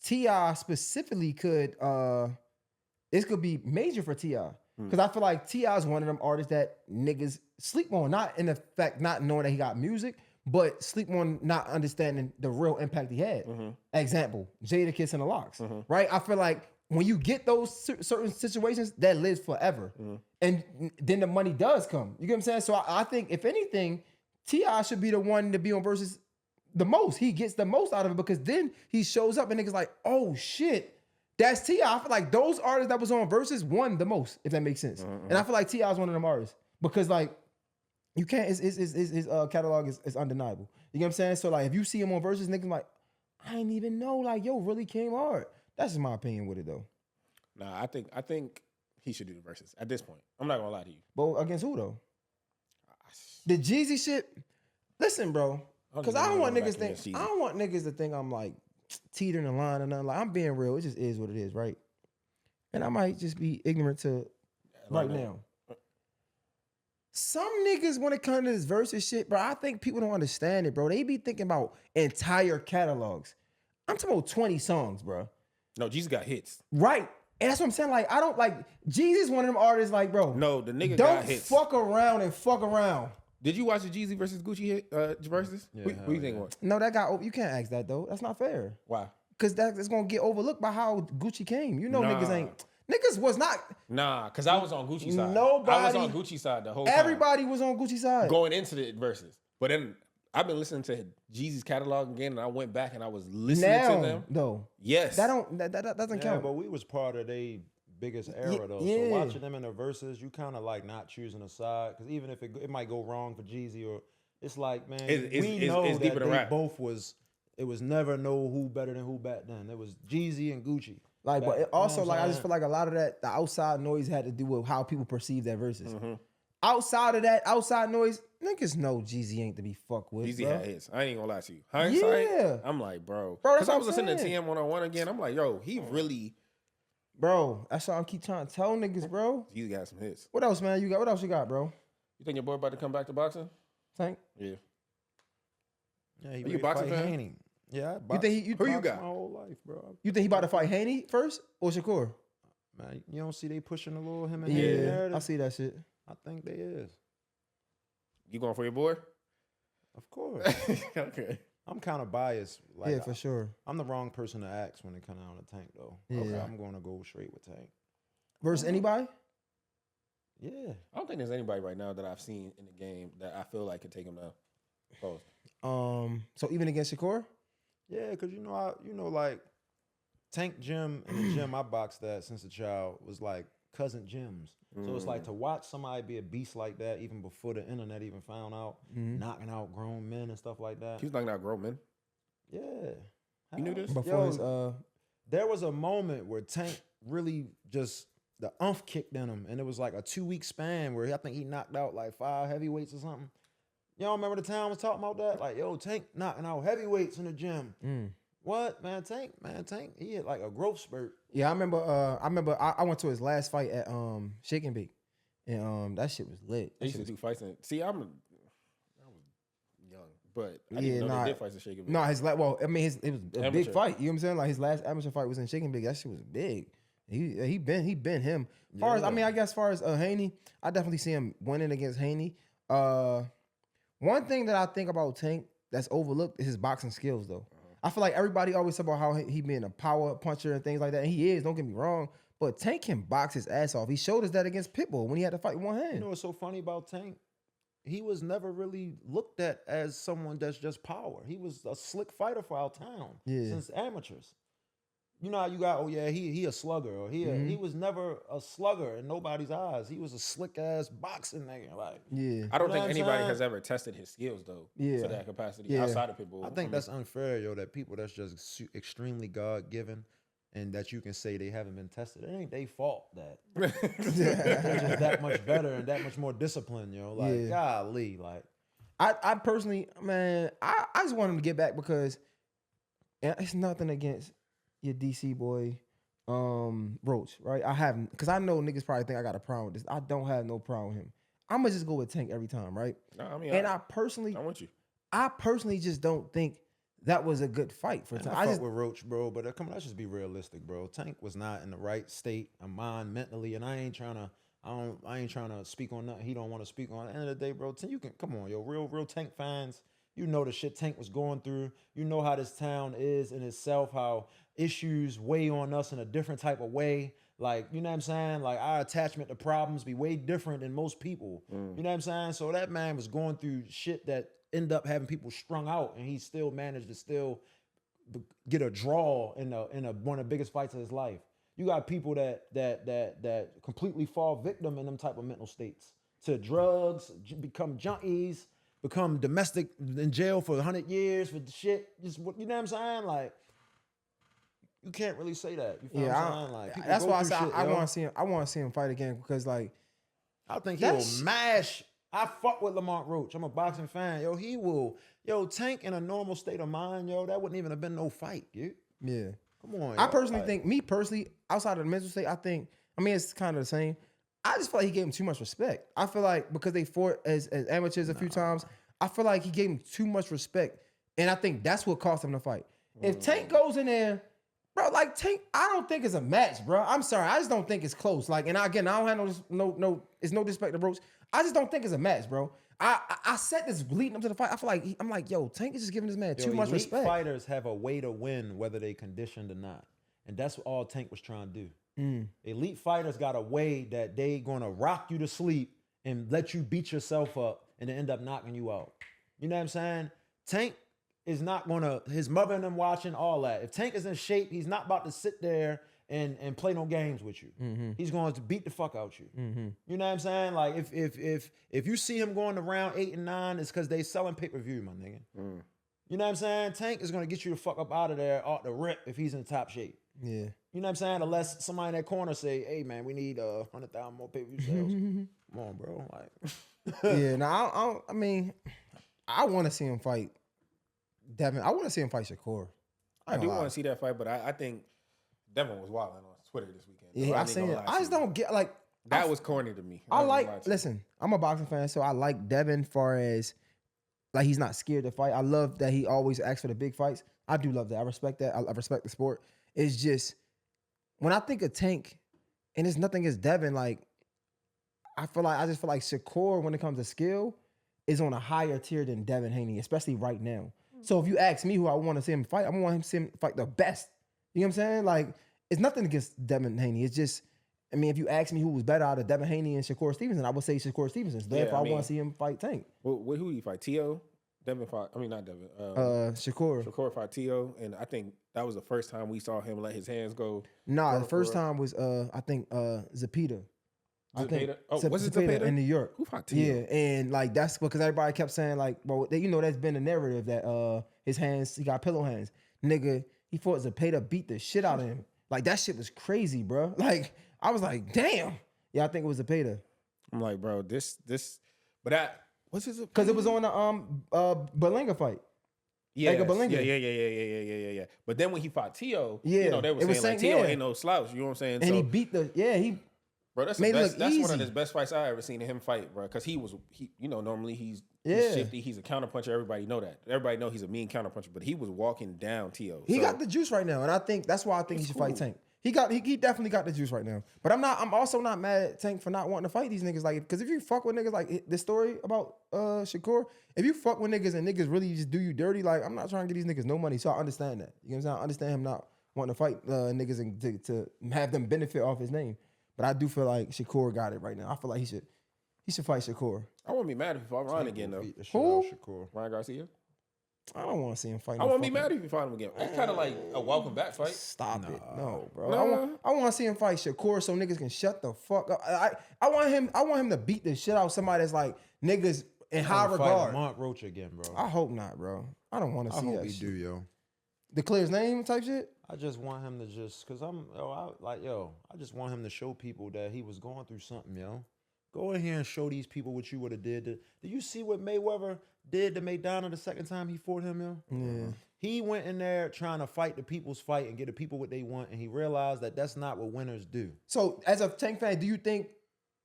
T.I. specifically could, this could be major for T.I. Because I feel like T.I. is one of them artists that niggas sleep on. Not in the fact not knowing that he got music, but sleep on not understanding the real impact he had. Example, Jadakiss and the Locks, right? I feel like when you get those certain situations, that lives forever. And then the money does come. You get what I'm saying? So I think, if anything, T.I. should be the one to be on Versus the most. He gets the most out of it because then he shows up and niggas like, oh shit. That's T.I. I feel like those artists that was on Versus won the most, if that makes sense. And I feel like T.I. is one of them artists because like you can't. His catalog is undeniable. You get what I'm saying? So like if you see him on Versus, niggas like, I didn't even know. Like yo, really came hard. That's just my opinion with it though. Nah, I think he should do the Versus at this point. I'm not gonna lie to you. But against who though? The Jeezy shit. Listen, bro, because I don't want niggas to think I'm like. Teetering the line and nothing. Like I'm being real. It just is what it is, right? And I might just be ignorant to right now. Some niggas when it comes to this Versus shit, bro, I think people don't understand it, bro. They be thinking about entire catalogs. I'm talking about 20 songs, bro. No, Jeezy got hits. Right. And that's what I'm saying. Like, I don't like Jeezy's one of them artists, like, bro. No, the nigga got hits. Don't fuck around and fuck around. Did you watch the Jeezy versus Gucci hit versus? Yeah, what do you think it was? No, that got you can't ask that though. That's not fair. Why? Because that's gonna get overlooked by how Gucci came. You know, niggas was not. Nah, because I was on Gucci side. Nobody. I was on Gucci side the whole time. Everybody was on Gucci side going into the verses. But then I've been listening to Jeezy's catalog again, and I went back and I was listening to them. Though, yes, that doesn't count. But we was part of their biggest era though. Yeah. So watching them in the Verses, you kind of like not choosing a side because even if it might go wrong for Jeezy or it's like man, we know that they both was. It was never know who better than who back then. It was Jeezy and Gucci. Like, but it also like I just feel like a lot of that the outside noise had to do with how people perceive that Versus. Outside of that outside noise, niggas know Jeezy ain't to be fucked with. Jeezy bro. had hits. I ain't even gonna lie to you. Hindsight, yeah. I'm like, bro. Bro, because I was listening to TM101 again. I'm like, yo, he really. Bro, that's all I keep trying to tell niggas, bro. Jeezy got some hits. What else, man? What else you got, bro? You think your boy about to come back to boxing? Tank? Yeah. Yeah, he Are you a boxing fan? Haney. Yeah, you think who you got? My whole life, bro. You think he about to fight Haney first or Shakur? Man, you don't see they pushing a little him and Yeah, Haney narrative? I see that shit. I think they is. You going for your boy? Of course. Okay. I'm kind of biased. Like, yeah, for sure. I'm the wrong person to ask when it comes down to Tank, though. Yeah. Okay, I'm going to go straight with Tank. Versus anybody? Yeah. I don't think there's anybody right now that I've seen in the game that I feel like could take him down. Pause. So even against Shakur? Yeah, because like Tank Gym and the gym I boxed at since a child was like cousin gyms. So it's like to watch somebody be a beast like that even before the internet even found out, knocking out grown men and stuff like that. He was knocking out grown men? Yeah. You knew this? Before there was a moment where Tank really just, the umph kicked in him, and it was like a 2-week span where I think he knocked out like 5 heavyweights or something. Y'all remember the town was talking about that? Like, yo, Tank knocking out heavyweights in the gym. What? Man, Tank, he had like a growth spurt. Yeah, I remember. I went to his last fight at Shake and Bake, and that shit was lit. They used to do fights in. See, I was young, but I Yeah, didn't know nah. they did fights in Shake and Bake. No, it was a big Amateur. fight. You know what I'm saying? Like his last amateur fight was in Shake and Bake. That shit was big. He been him. Far as I guess far as Haney, I definitely see him winning against Haney. One thing that I think about Tank that's overlooked is his boxing skills, though. I feel like everybody always talk about how he being a power puncher and things like that. And he is, don't get me wrong. But Tank can box his ass off. He showed us that against Pitbull when he had to fight with one hand. You know what's so funny about Tank? He was never really looked at as someone that's just power. He was a slick fighter for our town since amateurs. You know how you got, he a slugger, or he was never a slugger in nobody's eyes. He was a slick ass boxing nigga. Like, I don't think anybody has ever tested his skills though. To that capacity outside of Pitbull. I think that's unfair, yo. That people that's just extremely God given, and that you can say they haven't been tested. It ain't their fault that they're just that much better and that much more disciplined, yo. Like, golly, like. I personally, man, I just want him to get back because it's nothing against your DC boy, Roach, right? I haven't, because I know niggas probably think I got a problem with this. I don't have no problem with him. I'm gonna just go with Tank every time, right? No, I mean, I personally, I want you. I personally just don't think that was a good fight for Tank. I fuck with Roach, bro, but come on, let's just be realistic, bro. Tank was not in the right state of mind mentally, and I ain't trying to speak on nothing he don't want to speak on. At the end of the day, bro, you can come on, yo, real Tank fans. You know the shit Tank was going through. You know how this town is in itself, how issues weigh on us in a different type of way. Like, you know what I'm saying? Like, our attachment to problems be way different than most people. You know what I'm saying? So that man was going through shit that ended up having people strung out, and he still managed to still get a draw in one of the biggest fights of his life. You got people that completely fall victim in them type of mental states to drugs, become junkies, become domestic in jail for 100 years for shit. Just, you know what I'm saying? Like, you can't really say that. You feel what I'm saying? Like, that's why I said I want to see him fight again, because like I think he'll mash. I fuck with Lamont Roach. I'm a boxing fan. Yo, he will. Yo, Tank in a normal state of mind, yo, that wouldn't even have been no fight, dude. Yeah. Come on. I personally think, outside of the mental state, it's kind of the same. I just feel like he gave him too much respect. I feel like because they fought as amateurs a few times, I feel like he gave him too much respect. And I think that's what cost him the fight. If Tank goes in there, bro, like Tank, I don't think it's a match, bro. I'm sorry. I just don't think it's close. Like, and again, I don't have it's no disrespect to Brooks. I just don't think it's a match, bro. I said this leading up to the fight. I feel like I'm like, yo, Tank is just giving this man too much respect. Fighters have a way to win whether they conditioned or not. And that's all Tank was trying to do. Elite fighters got a way that they gonna rock you to sleep and let you beat yourself up and then end up knocking you out. You know what I'm saying? Tank is not gonna, his mother and them watching, all that. If Tank is in shape, he's not about to sit there and play no games with you. He's going to beat the fuck out you. You know what I'm saying? Like, if you see him going to round 8 and 9, it's because they selling pay-per-view, my nigga. You know what I'm saying? Tank is going to get you the fuck up out of there off the rip if he's in top shape. Yeah. You know what I'm saying? Unless somebody in that corner say, hey, man, we need 100,000 more pay-per-view sales. Come on, bro. Like, yeah, no, I mean, I want to see him fight Devin. I want to see him fight Shakur. I do want to see that fight, but I think Devin was wilding on Twitter this weekend. Yeah, I seen it. I just don't get, like, that was corny to me. Listen, I'm a boxing fan, so I like Devin far as, like, he's not scared to fight. I love that he always asks for the big fights. I do love that. I respect that. I respect the sport. It's just, when I think of Tank, and it's nothing against Devin, like, I just feel like Shakur, when it comes to skill, is on a higher tier than Devin Haney, especially right now. So if you ask me who I want to see him fight, I want him to see him fight the best. You know what I'm saying? Like, it's nothing against Devin Haney. It's just, I mean, if you ask me who was better out of Devin Haney and Shakur Stevenson, I would say Shakur Stevenson. Therefore, I want to see him fight Tank. Who do you fight? T.O.? Devin fought, I mean, not Devin. Shakur. Shakur fought T.O., and I think that was the first time we saw him let his hands go. Nah, the first time was, I think, Zepeda. Zepeda? Oh, was it Zepeda? In New York. Who fought T.O.? Yeah, and, like, that's because everybody kept saying, like, well, that's been the narrative that his hands, he got pillow hands. Nigga, he fought Zepeda, beat the shit out of him. Like, that shit was crazy, bro. Like, I was like, damn. Yeah, I think it was Zepeda. I'm like, bro, but what's his? Because it was on the Berlanga fight. Yes. Edgar Berlanga. Yeah. But then when he fought Tio, Yeah, you know, they it were was saying like saying, Tio yeah. ain't no slouch. You know what I'm saying? And So, he beat he bro, that's made the it best. look That's one easy. of his best fights I ever seen him fight, bro. Because he you know, normally he's Yeah. shifty. He's a counterpuncher. Everybody know that. Everybody know he's a mean counterpuncher. But he was walking down Tio. He got the juice right now, and I think that's why I think he should fight cool. Tank. He definitely got the juice right now. But I'm also not mad at Tank for not wanting to fight these niggas. Like, because if you fuck with niggas like this story about Shakur, if you fuck with niggas and niggas really just do you dirty, like I'm not trying to get these niggas no money. So I understand that. You know what I'm saying? I understand him not wanting to fight niggas and to have them benefit off his name. But I do feel like Shakur got it right now. I feel like he should fight Shakur. I wouldn't be mad if he fought Ron again though. Beat the shit out of Who? Shakur. Ryan Garcia. I don't want to see him fight. I wouldn't be mad if he fought him again. It's kind of like a welcome back fight. Stop it. No, bro. Nah. I want to see him fight Shakur so niggas can shut the fuck up. I want him to beat the shit out of somebody that's like niggas in high regard. Mark Roach again, bro. I hope not, bro. I don't want to I see hope that he shit. do, yo. Declare his name type shit? I just want him to cause I just want him to show people that he was going through something, yo. Go in here and show these people what you would have did. Did you see what Mayweather did to Maidana the second time he fought him, yo? Yeah. He went in there trying to fight the people's fight and get the people what they want, and he realized that that's not what winners do. So as a Tank fan, do you think,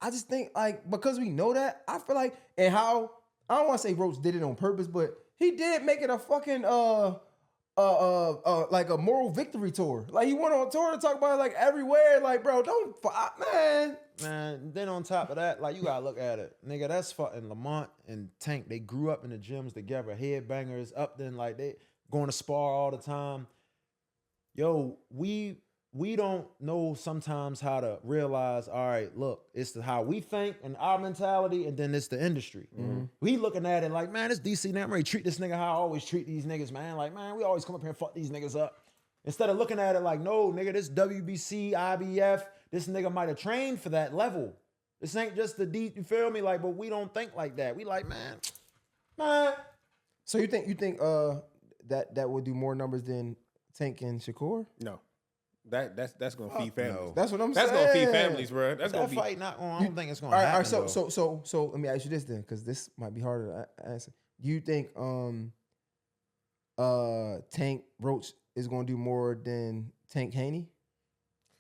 I just think like, because we know that, I feel like, and how, I don't want to say Roach did it on purpose, but he did make it a fucking, like a moral victory tour. Like he went on tour to talk about it like everywhere. Like, bro, don't, man. Man, then on top of that, like you gotta look at it. Nigga, that's fucking Lamont and Tank. They grew up in the gyms together, headbangers, up then like they going to spar all the time. Yo, we don't know sometimes how to realize, all right, look, it's how we think and our mentality, and then it's the industry. Mm-hmm. We looking at it like, man, it's DC now. I'm ready to treat this nigga how I always treat these niggas, man. Like, man, we always come up here and fuck these niggas up. Instead of looking at it like, no, nigga, this WBC, IBF, this nigga might have trained for that level. This ain't just the deep, you feel me? Like, but we don't think like that. We like, man. So you think that would do more numbers than Tank and Shakur? No. That's gonna feed families. no. That's what I'm That's saying. gonna feed families, bro. That's gonna That be fight not going. I don't think it's going All to right, happen. all right. So let me ask you this then, because this might be harder to answer. Do you think Tank Roach is going to do more than Tank Haney?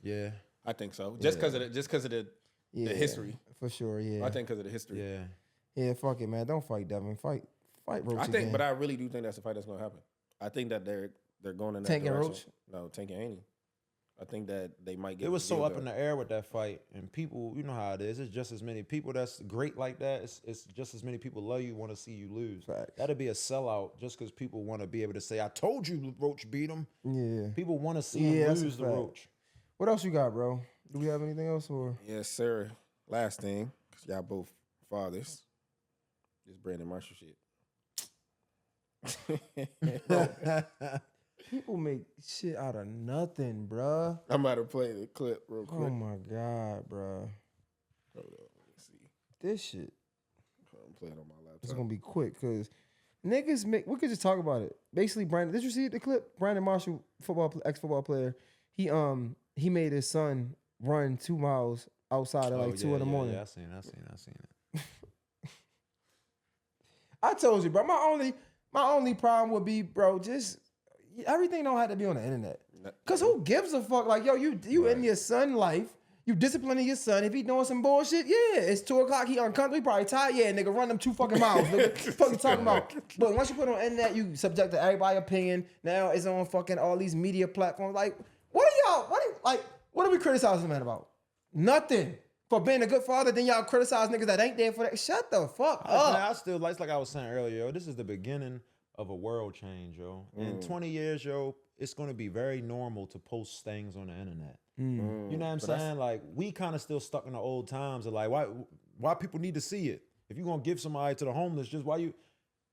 Yeah. I think so. Just because of the history. For sure, yeah. I think because of the history. Yeah. Yeah, fuck it, man. Don't fight Devin. Fight Roach I think, again. but I really do think that's the fight that's gonna happen. I think that they're going in that Tank and direction. Roach? No, Tank and Haney. I think that they might get. It was so deal up done. in the air with that fight, and people, you know how it is. It's just as many people that's great like that. It's just as many people love you, want to see you lose. Facts. That'd be a sellout just because people want to be able to say, "I told you, Roach beat him." Yeah. People want to see Yeah, him that's a lose the fact. Roach. What else you got, bro? Do we have anything else or? Yes, sir. Last thing, because y'all both fathers. This Brandon Marshall shit. People make shit out of nothing, bruh. I'm about to play the clip real Oh quick. my God, bruh. Hold on, let me see. This shit I'm playing on my is laptop. gonna be quick because niggas make. We could just talk about it. Basically, Brandon. Did you see the clip? Brandon Marshall, ex-football player. He made his son run 2 miles outside at like 2 in the morning. Yeah, I seen it. I told you, bro. My only problem would be, bro, just everything don't have to be on the internet. Cause who gives a fuck? Like, yo, you in your son life, you disciplining your son. If he doing some bullshit, yeah, it's 2 o'clock. He uncomfortable. He probably tired. Yeah, nigga, run them 2 fucking miles. Nigga, what the fuck you talking about? But once you put it on the internet, you subject to everybody's opinion. Now it's on fucking all these media platforms. Like, what are we criticizing the man about? Nothing. For being a good father, then y'all criticize niggas that ain't there for that. Shut the fuck up. I still like I was saying earlier, yo. This is the beginning of a world change, yo. In 20 years, yo, it's going to be very normal to post things on the internet. You know what I'm saying? Like, we kind of still stuck in the old times of like, why people need to see it? If you're going to give somebody to the homeless, just why you?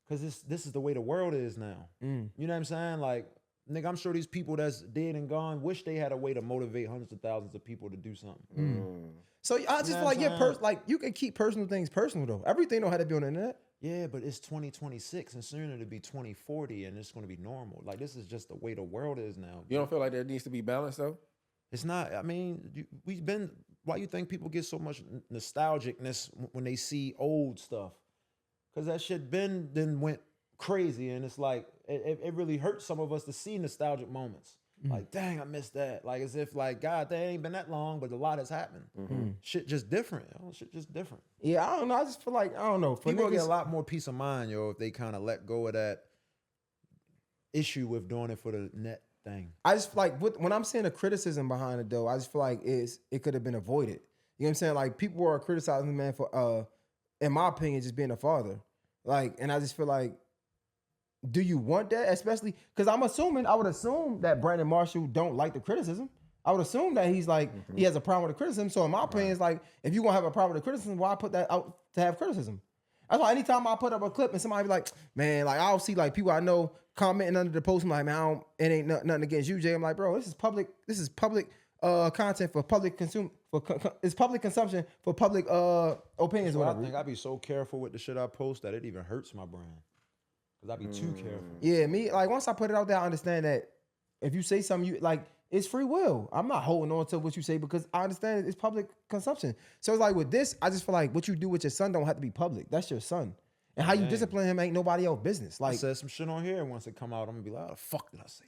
Because this is the way the world is now. You know what I'm saying? Like, nigga, I'm sure these people that's dead and gone wish they had a way to motivate hundreds of thousands of people to do something. So I just feel like you can keep personal things personal though. Everything don't have to be on the internet. Yeah, but it's 2026 and soon it'll be 2040 and it's going to be normal. Like, this is just the way the world is now. You don't feel like there needs to be balance though? It's not. I mean, why you think people get so much nostalgicness when they see old stuff? Because that shit then went crazy, and it's like it really hurts some of us to see nostalgic moments. Like, dang, I missed that. Like, as if, like, God, that ain't been that long, but a lot has happened. Shit just different. Shit just different. Yeah, I don't know. I just feel like, I don't know. For People niggas, get a lot more peace of mind, yo, if they kind of let go of that issue with doing it for the net thing. I just feel like when I'm saying the criticism behind it, though, I just feel like it could have been avoided. You know what I'm saying? Like, people are criticizing the man for, in my opinion, just being a father. Like, and I just feel like, do you want that? Especially because I would assume that Brandon Marshall don't like the criticism. I would assume that he's like, he has a problem with the criticism. So in my opinion, it's like, if you're gonna have a problem with the criticism, why put that out to have criticism? That's why anytime I put up a clip and somebody be like, man, like I'll see like people I know commenting under the post, I'm like, man, it ain't nothing against you, Jay. I'm like, bro, this is public content for public it's public consumption for public opinions or whatever. I think I'd be so careful with the shit I post that it even hurts my brand. Cause I'd be too careful. Yeah, me, like once I put it out there, I understand that if you say something, you like, it's free will. I'm not holding on to what you say because I understand it's public consumption. So it's like with this, I just feel like what you do with your son don't have to be public. That's your son. And how you discipline him ain't nobody else's business. Like, I said some shit on here, and once it come out, I'm gonna be like, "How the fuck did I say?"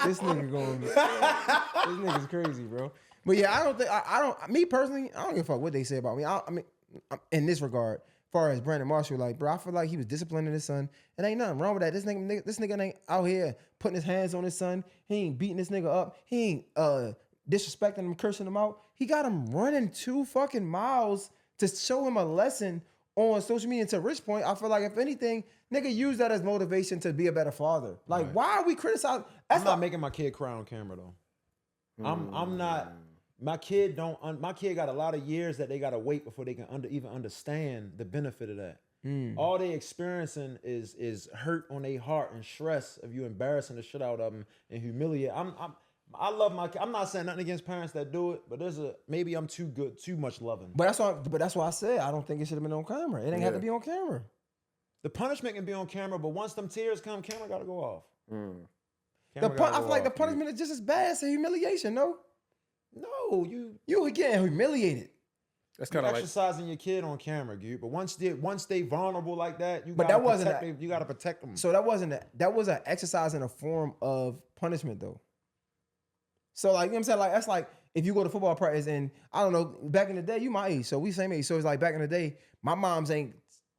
This nigga's crazy, bro. But yeah, me personally, I don't give a fuck what they say about me. I mean, in this regard, as far as Brandon Marshall, like, bro, I feel like he was disciplining his son. It ain't nothing wrong with that. This nigga ain't out here putting his hands on his son. He ain't beating this nigga up. He ain't disrespecting him, cursing him out. He got him running 2 fucking miles to show him a lesson on social media. To Rich point, I feel like if anything, nigga use that as motivation to be a better father. Like, why are we criticizing? I'm not making my kid cry on camera though. I'm not. My kid got a lot of years that they gotta wait before they can even understand the benefit of that. All they experiencing is hurt on their heart and stress of you embarrassing the shit out of them and humiliate. I love my kid. I'm not saying nothing against parents that do it, but maybe I'm too much loving. But that's why I said I don't think it should have been on camera. It ain't have to be on camera. The punishment can be on camera, but once them tears come, camera gotta go off. I feel like the punishment is just as bad as the humiliation, no? No, you getting humiliated. That's kind of like exercising your kid on camera, dude. But once they vulnerable like that, you but gotta that wasn't you gotta protect them. So that was an exercise in a form of punishment though. So like, you know what I'm saying? Like, that's like if you go to football practice and I don't know, back in the day, you my age, so we same age. So it's like back in the day, my moms ain't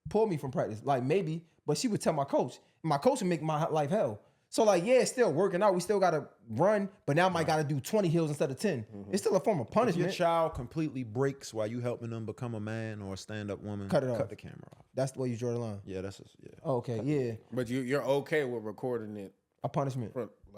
pulled me from practice. Like maybe, but she would tell my coach. My coach would make my life hell. So like, yeah, it's still working out. We still gotta run, but now I might gotta do 20 hills instead of 10. It's still a form of punishment. If your child completely breaks while you helping them become a man or a stand-up woman, cut the camera off. That's the way you draw the line. Yeah, yeah. Oh, okay, yeah. But you're okay with recording it a punishment.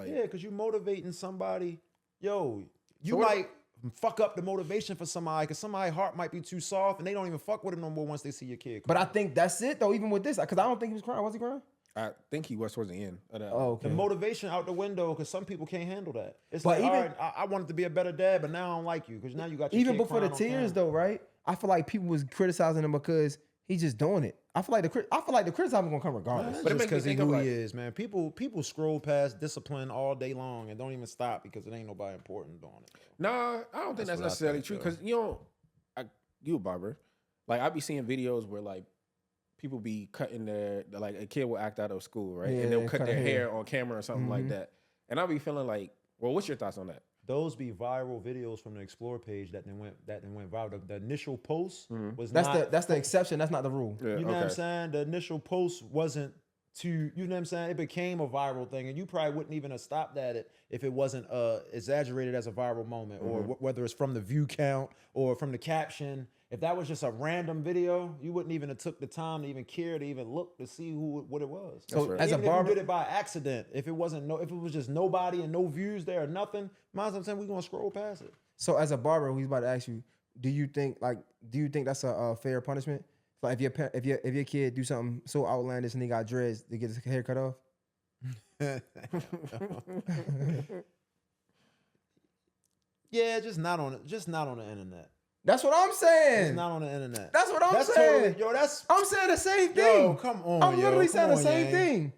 Yeah, because you motivating somebody. Yo, you might fuck up the motivation for somebody because somebody's heart might be too soft and they don't even fuck with it no more once they see your kid cry. But I think that's it though, even with this, because I don't think he was crying. Was he crying? I think he was towards the end of that. Oh, okay. The motivation out the window because some people can't handle that. It's but like, even, all right, I wanted to be a better dad, but now I don't like you because now you got your even kid before the crying on tears camera. though, right? I feel like people was criticizing him because he's just doing it. I feel like the criticism gonna come regardless. But it's because he who he is, man. People scroll past discipline all day long and don't even stop because it ain't nobody important doing it. Nah, I don't think that's necessarily true because you a barber. Like I be seeing videos where like people be cutting like a kid will act out of school, right? Yeah, and they'll cut their hair on camera or something like that. And I'll be feeling like, well, what's your thoughts on that? Those be viral videos from the Explore page that then went viral. The initial post was that's the exception. That's not the rule. Yeah, you know what I'm saying? The initial post wasn't you know what I'm saying? It became a viral thing, and you probably wouldn't even have stopped at it if it wasn't exaggerated as a viral moment, or whether it's from the view count or from the caption. If that was just a random video, you wouldn't even have took the time to even care to even look to see what it was. So as even a barber, if you did it by accident, if it was just nobody and no views there or nothing, I'm saying we're gonna scroll past it. So as a barber, he's about to ask you, do you think that's a fair punishment? Like if your kid do something so outlandish and he got dreads to get his hair cut off? Yeah, just not on the internet. That's what I'm saying. It's not on the internet. That's what I'm saying. Totally, I'm saying the same thing. Yo, come on. I'm literally saying the same thing.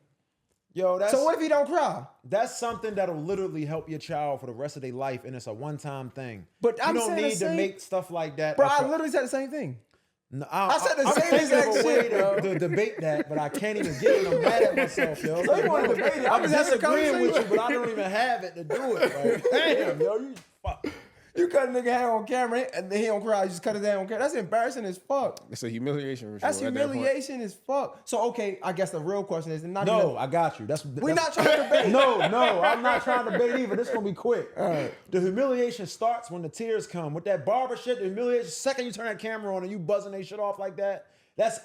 Yo, so what if he don't cry? That's something that'll literally help your child for the rest of their life, and it's a one-time thing. But you don't need to make stuff like that. Bro, I literally said the same thing. No, I said the I'm same thinking exact of a way shit, bro. to debate that, but I can't even get it. I'm mad at myself, yo. So you want to debate it? I'm just having a disagreeing with you, conversation. but I don't even have it to do it. Like, damn, yo, you fuck. You cut a nigga hair on camera and then he don't cry. You just cut his hair on camera. That's embarrassing as fuck. It's a humiliation ritual. That's at that point. humiliation as fuck. So okay, I guess the real question is not No, even, I got you. we're not trying to debate. No, I'm not trying to debate either. This gonna be quick. All right. The humiliation starts when the tears come. With that barber shit, the humiliation, second you turn that camera on and you buzzing that shit off like that, that's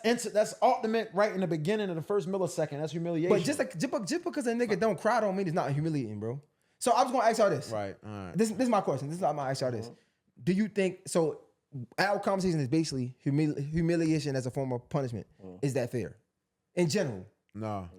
ultimate right in the beginning of the first millisecond. That's humiliation. But just because a nigga don't cry don't mean it's not humiliating, bro. So I was gonna ask y'all this. right. All right. This is my question. This is I'm gonna ask y'all this. Do you think so? Our conversation is basically humiliation as a form of punishment. Is that fair? In general. No.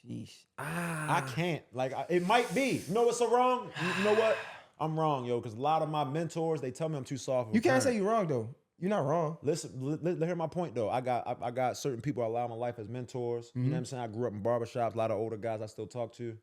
Sheesh. I can't. Like, it might be. You know what's so wrong? You know what? I'm wrong, yo, because a lot of my mentors, they tell me I'm too soft. You can't say you're wrong though. You're not wrong. Listen, hear my point though. I got certain people I allow in my life as mentors. You know what I'm saying? I grew up in barbershops, a lot of older guys I still talk to.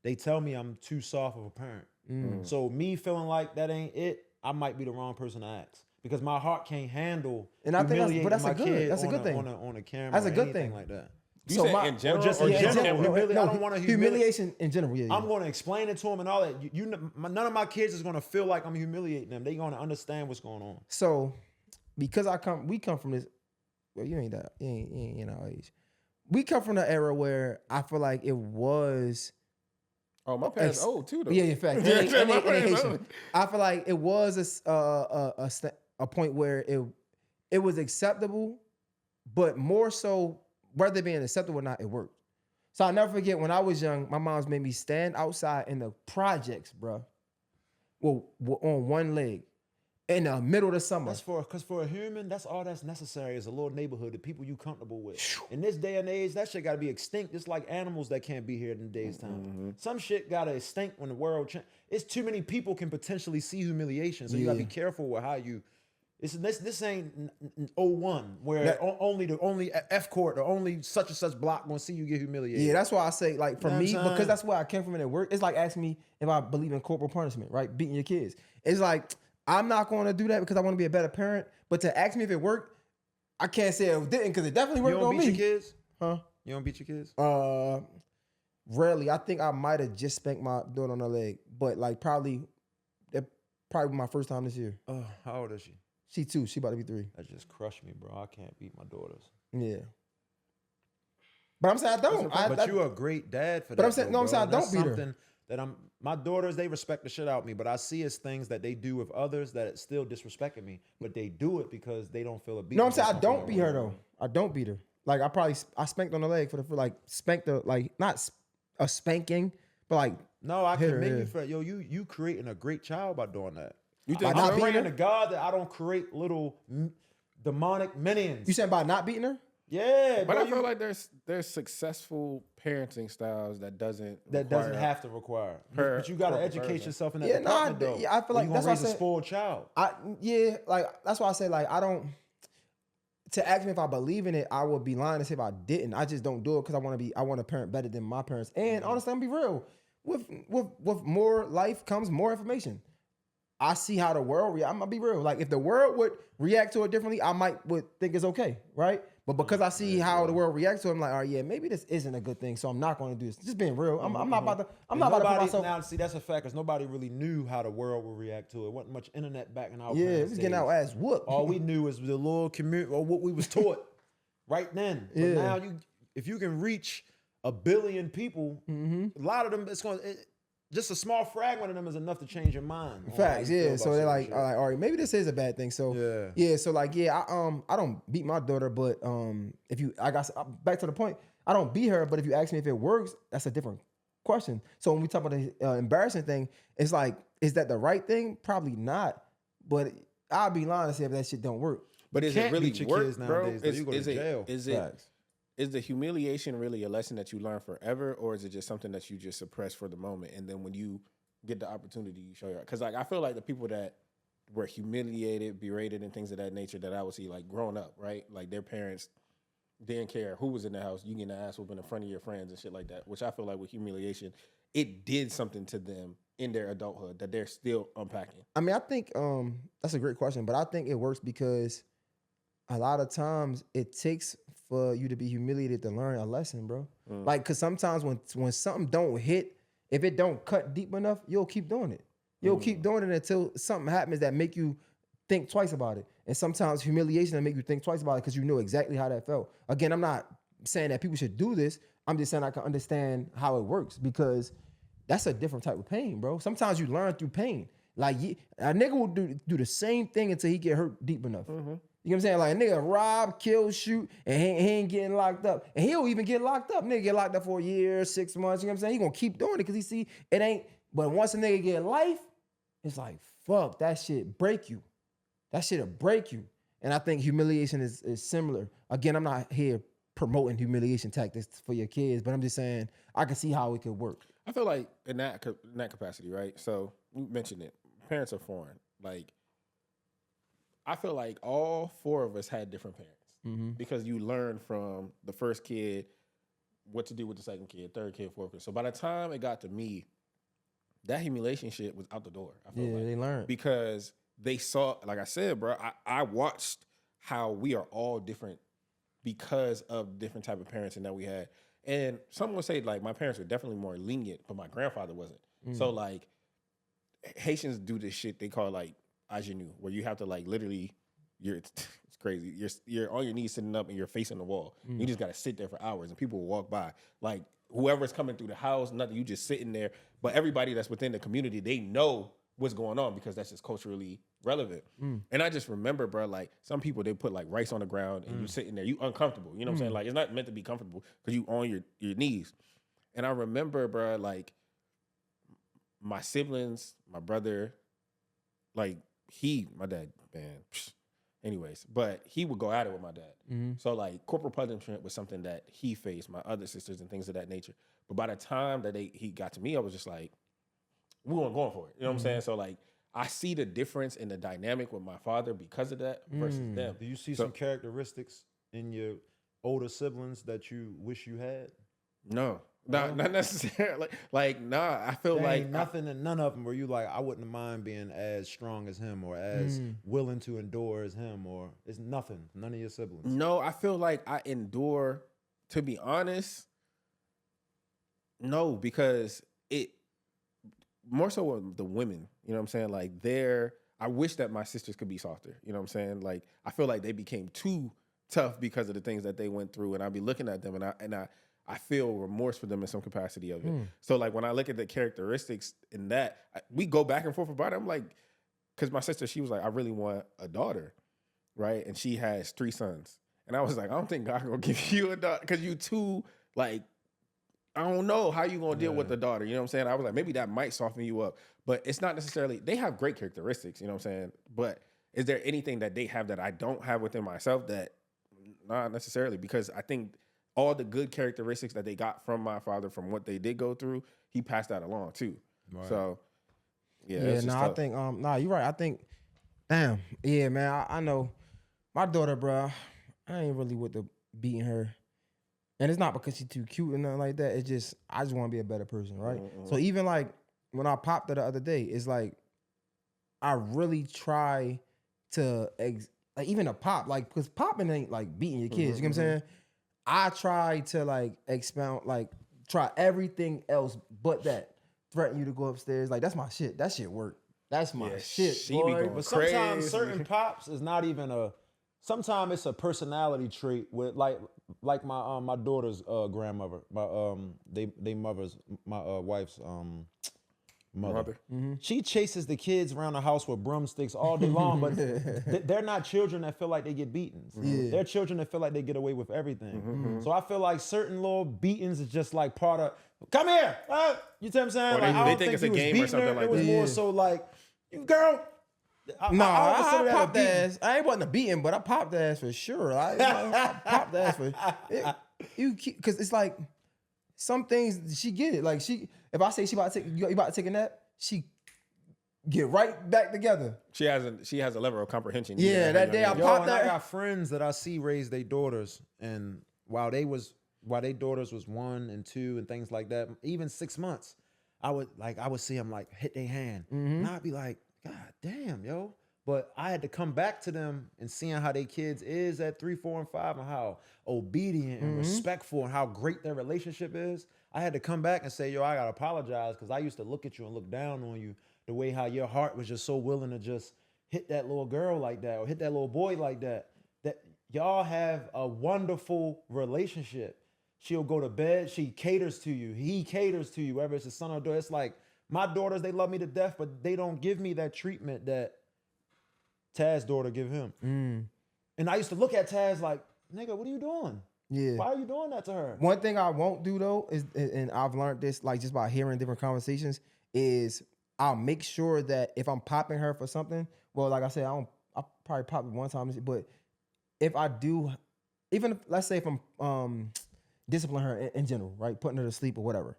They tell me I'm too soft of a parent. So me feeling like that ain't it, I might be the wrong person to ask. Because my heart can't handle And I think that's my a good kid thing. on a camera. That's a or good anything thing. like that. You So said my- in general, just or in just general. camera? I don't want to humiliation in general. Yeah, I'm going to explain it to them and all that. None of my kids is going to feel like I'm humiliating them. They're going to understand what's going on. So because we come from this. Well, you ain't that. You ain't in our age. We come from the era where I feel like it was. Oh, my parents old too, though. Yeah, in fact, Yeah, and my they parents Haitian. old. I feel like it was a point where it was acceptable, but more so, whether being acceptable or not, it worked. So I'll never forget when I was young, my mom's made me stand outside in the projects, bro. Well, on one leg, in the middle of the summer. That's because for a human, that's all that's necessary is a little neighborhood, the people you comfortable with. In this day and age, that shit got to be extinct, just like animals that can't be here in today's time. Some shit got to extinct when the world change. It's too many people can potentially see humiliation, so you got to be careful with how you. This ain't 01 where only F court or only such and such block gonna see you get humiliated. Yeah, that's why I say, like, for me, You know what I'm because saying? that's where I came from in at work. It's like asking me if I believe in corporal punishment, right? Beating your kids. It's like, I'm not going to do that because I want to be a better parent. But to ask me if it worked, I can't say it didn't because it definitely You worked don't on beat me. your kids? Huh? You don't beat your kids? Rarely. I think I might have just spanked my daughter on her leg, but like probably my first time this year. How old is she? She 2. She about to be 3. That just crushed me, bro. I can't beat my daughters. Yeah. But I'm saying I don't. But you're a great dad for that. But I'm saying though, no. I'm saying I bro. don't That's beat her. something that my daughters, they respect the shit out of me, but I see as things that they do with others that it's still disrespecting me. But they do it because they don't feel a beat. No, I'm saying I don't beat her though. I don't beat her. Like I spanked on the leg for like spanked her, like not a spanking, but like No, I hit her, commend yeah. you for you creating a great child by doing that. You think not I'm beating praying her? to God that I don't create little demonic minions. you saying by not beating her? Yeah, But bro, I feel like there's successful parenting styles that doesn't have to require. her But you got to corporal educate punishment. yourself in that Yeah, no, I department, do. though. Yeah, I feel Or like you that's gonna why I raise a said- spoiled child. Like that's why I say like I don't. To ask me if I believe in it, I would be lying to say if I didn't. I just don't do it because I want to parent better than my parents. And honestly, I'm gonna be real. With more life comes more information. I see how the world react. I'm gonna be real. Like if the world would react to it differently, I would think it's okay, right? But because I see how the world reacts to it, I'm like, all right, yeah, maybe this isn't a good thing. So I'm not going to do this. Just being real. I'm not about to. I'm not about to put myself. Now, see, that's a fact because nobody really knew how the world would react to it. Wasn't much internet back in our Yeah, parents' it's getting days. our ass whooped. All we knew was the little community or what we was taught right then. But Yeah. now if you can reach 1 billion people, a lot of them, just a small fragment of them is enough to change your mind. on how Facts, you feel yeah. about So they're certain like, shit. all right, maybe this is a bad thing. So yeah. So like, yeah, I don't beat my daughter, but back to the point, I don't beat her. But if you ask me if it works, that's a different question. So when we talk about the embarrassing thing, it's like, is that the right thing? Probably not. But I'll be lying to say if that shit don't work. But is can't it really beat your work, kids bro? nowadays, though. You go to jail. Facts. Is the humiliation really a lesson that you learn forever, or is it just something that you just suppress for the moment, and then when you get the opportunity, you show your? Because like I feel like the people that were humiliated, berated, and things of that nature that I would see like growing up, right? Like their parents didn't care who was in the house. You getting an ass whooping in front of your friends and shit like that. Which I feel like with humiliation, it did something to them in their adulthood that they're still unpacking? I mean, I think that's a great question, but I think it works because a lot of times it takes for you to be humiliated to learn a lesson, bro. Like, cause sometimes when something don't hit, if it don't cut deep enough, you'll keep doing it. You'll keep doing it until something happens that make you think twice about it. And sometimes humiliation will make you think twice about it because you know exactly how that felt. Again, I'm not saying that people should do this. I'm just saying I can understand how it works because that's a different type of pain, bro. Sometimes you learn through pain. Like a nigga will do the same thing until he get hurt deep enough. You know what I'm saying? Like a nigga rob, kill, shoot, and he ain't getting locked up. And he'll even get locked up. Nigga get locked up for a year, 6 months. You know what I'm saying? He gonna keep doing it because he see it ain't. But once a nigga get life, it's like, fuck, that shit break you. That shit'll break you. And I think humiliation is similar. Again, I'm not here promoting humiliation tactics for your kids, but I'm just saying I can see how it could work. I feel like in that capacity, right? So you mentioned it. Parents are foreign. Like, I feel like all 4 of us had different parents because you learn from the first kid what to do with the second kid, third kid, fourth kid. So by the time it got to me, that humiliation shit was out the door. I feel like. They learned. Because they saw, like I said, bro, I watched how we are all different because of different type of parents and that we had. And some would say, like, my parents were definitely more lenient, but my grandfather wasn't. So, like, Haitians do this shit they call, like, ingenue, where you have to, like, literally, it's crazy. You're on your knees sitting up and you're facing the wall. You just got to sit there for hours and people will walk by. Like, whoever's coming through the house, nothing, you just sitting there. But everybody that's within the community, they know what's going on because that's just culturally relevant. And I just remember, bro, like, some people, they put, like, rice on the ground and you sitting there, you uncomfortable. You know what I'm saying? Like, it's not meant to be comfortable because you on your knees. And I remember, bro, like, my siblings, my brother, like, my dad, man, anyways, but he would go at it with my dad. So, like, corporal punishment was something that he faced, my other sisters and things of that nature. But by the time that he got to me, I was just like, we weren't going for it. You know what I'm saying? So, like, I see the difference in the dynamic with my father because of that versus them. Do you see some characteristics in your older siblings that you wish you had? No. Not necessarily. Like, nah, I feel like nothing and none of them where you like, I wouldn't mind being as strong as him or as willing to endure as him, or it's nothing. None of your siblings. No, I feel like I endure, to be honest, no, because it more so with the women, you know what I'm saying? Like, I wish that my sisters could be softer, you know what I'm saying? Like, I feel like they became too tough because of the things that they went through, and I'd be looking at them and I feel remorse for them in some capacity of it. So, like, when I look at the characteristics in that, we go back and forth about it. I'm like, because my sister, she was like, I really want a daughter, right? And she has 3 sons. And I was like, I don't think God gonna give you a daughter because you too, like, I don't know how you gonna deal with the daughter. You know what I'm saying? I was like, maybe that might soften you up. But it's not necessarily, they have great characteristics, you know what I'm saying? But is there anything that they have that I don't have within myself? That not necessarily, because I think all the good characteristics that they got from my father, from what they did go through, he passed that along too. Right. So, I think, you're right. I think, damn, yeah, man, I know my daughter, bro, I ain't really with the beating her. And it's not because she's too cute and nothing like that. It's just, I just want to be a better person, right? So even like when I popped her the other day, it's like, I really try to, like, even a pop, like, because popping ain't like beating your kids, you know what I'm saying? I try to, like, expound, like, try everything else but that. Threaten you to go upstairs. Like, that's my shit. That shit work. That's my shit, she boy. be going But crazy. sometimes certain pops is not even sometimes it's a personality trait with, like my daughter's grandmother, my wife's mother. She chases the kids around the house with broomsticks all day long, but they're not children that feel like they get beaten. They're children that feel like they get away with everything. So I feel like certain little beatings is just like part of, come here, you know what I'm saying? Or like, I they don't think it's a he was game or beating something her. like It was that. more so like, you girl. I popped the ass. I ain't wasn't a beating, but I popped the ass for sure. I popped the ass for because it's like some things she get it. Like if I say you about to take a nap, she get right back together. She has a level of comprehension. Yeah, that day I popped I that. got friends that I see raise their daughters, and while their daughters was 1 and 2 and things like that, even 6 months, I would see them like hit their hand, and I'd be like, God damn, yo. But I had to come back to them and seeing how they kids is at 3, 4, and 5 and how obedient and respectful and how great their relationship is. I had to come back and say, yo, I gotta apologize because I used to look at you and look down on you the way how your heart was just so willing to just hit that little girl like that or hit that little boy like that. That y'all have a wonderful relationship. She'll go to bed, she caters to you, he caters to you, whether it's a son or daughter. It's like my daughters, they love me to death, but they don't give me that treatment that Taz's daughter give him. And I used to look at Taz like, nigga, what are you doing? Yeah. Why are you doing that to her? One thing I won't do though is, and I've learned this like just by hearing different conversations, is I'll make sure that if I'm popping her for something, well, like I said, I'll probably pop it one time, but if I do, even if, let's say if I'm disciplining her in general, right, putting her to sleep or whatever,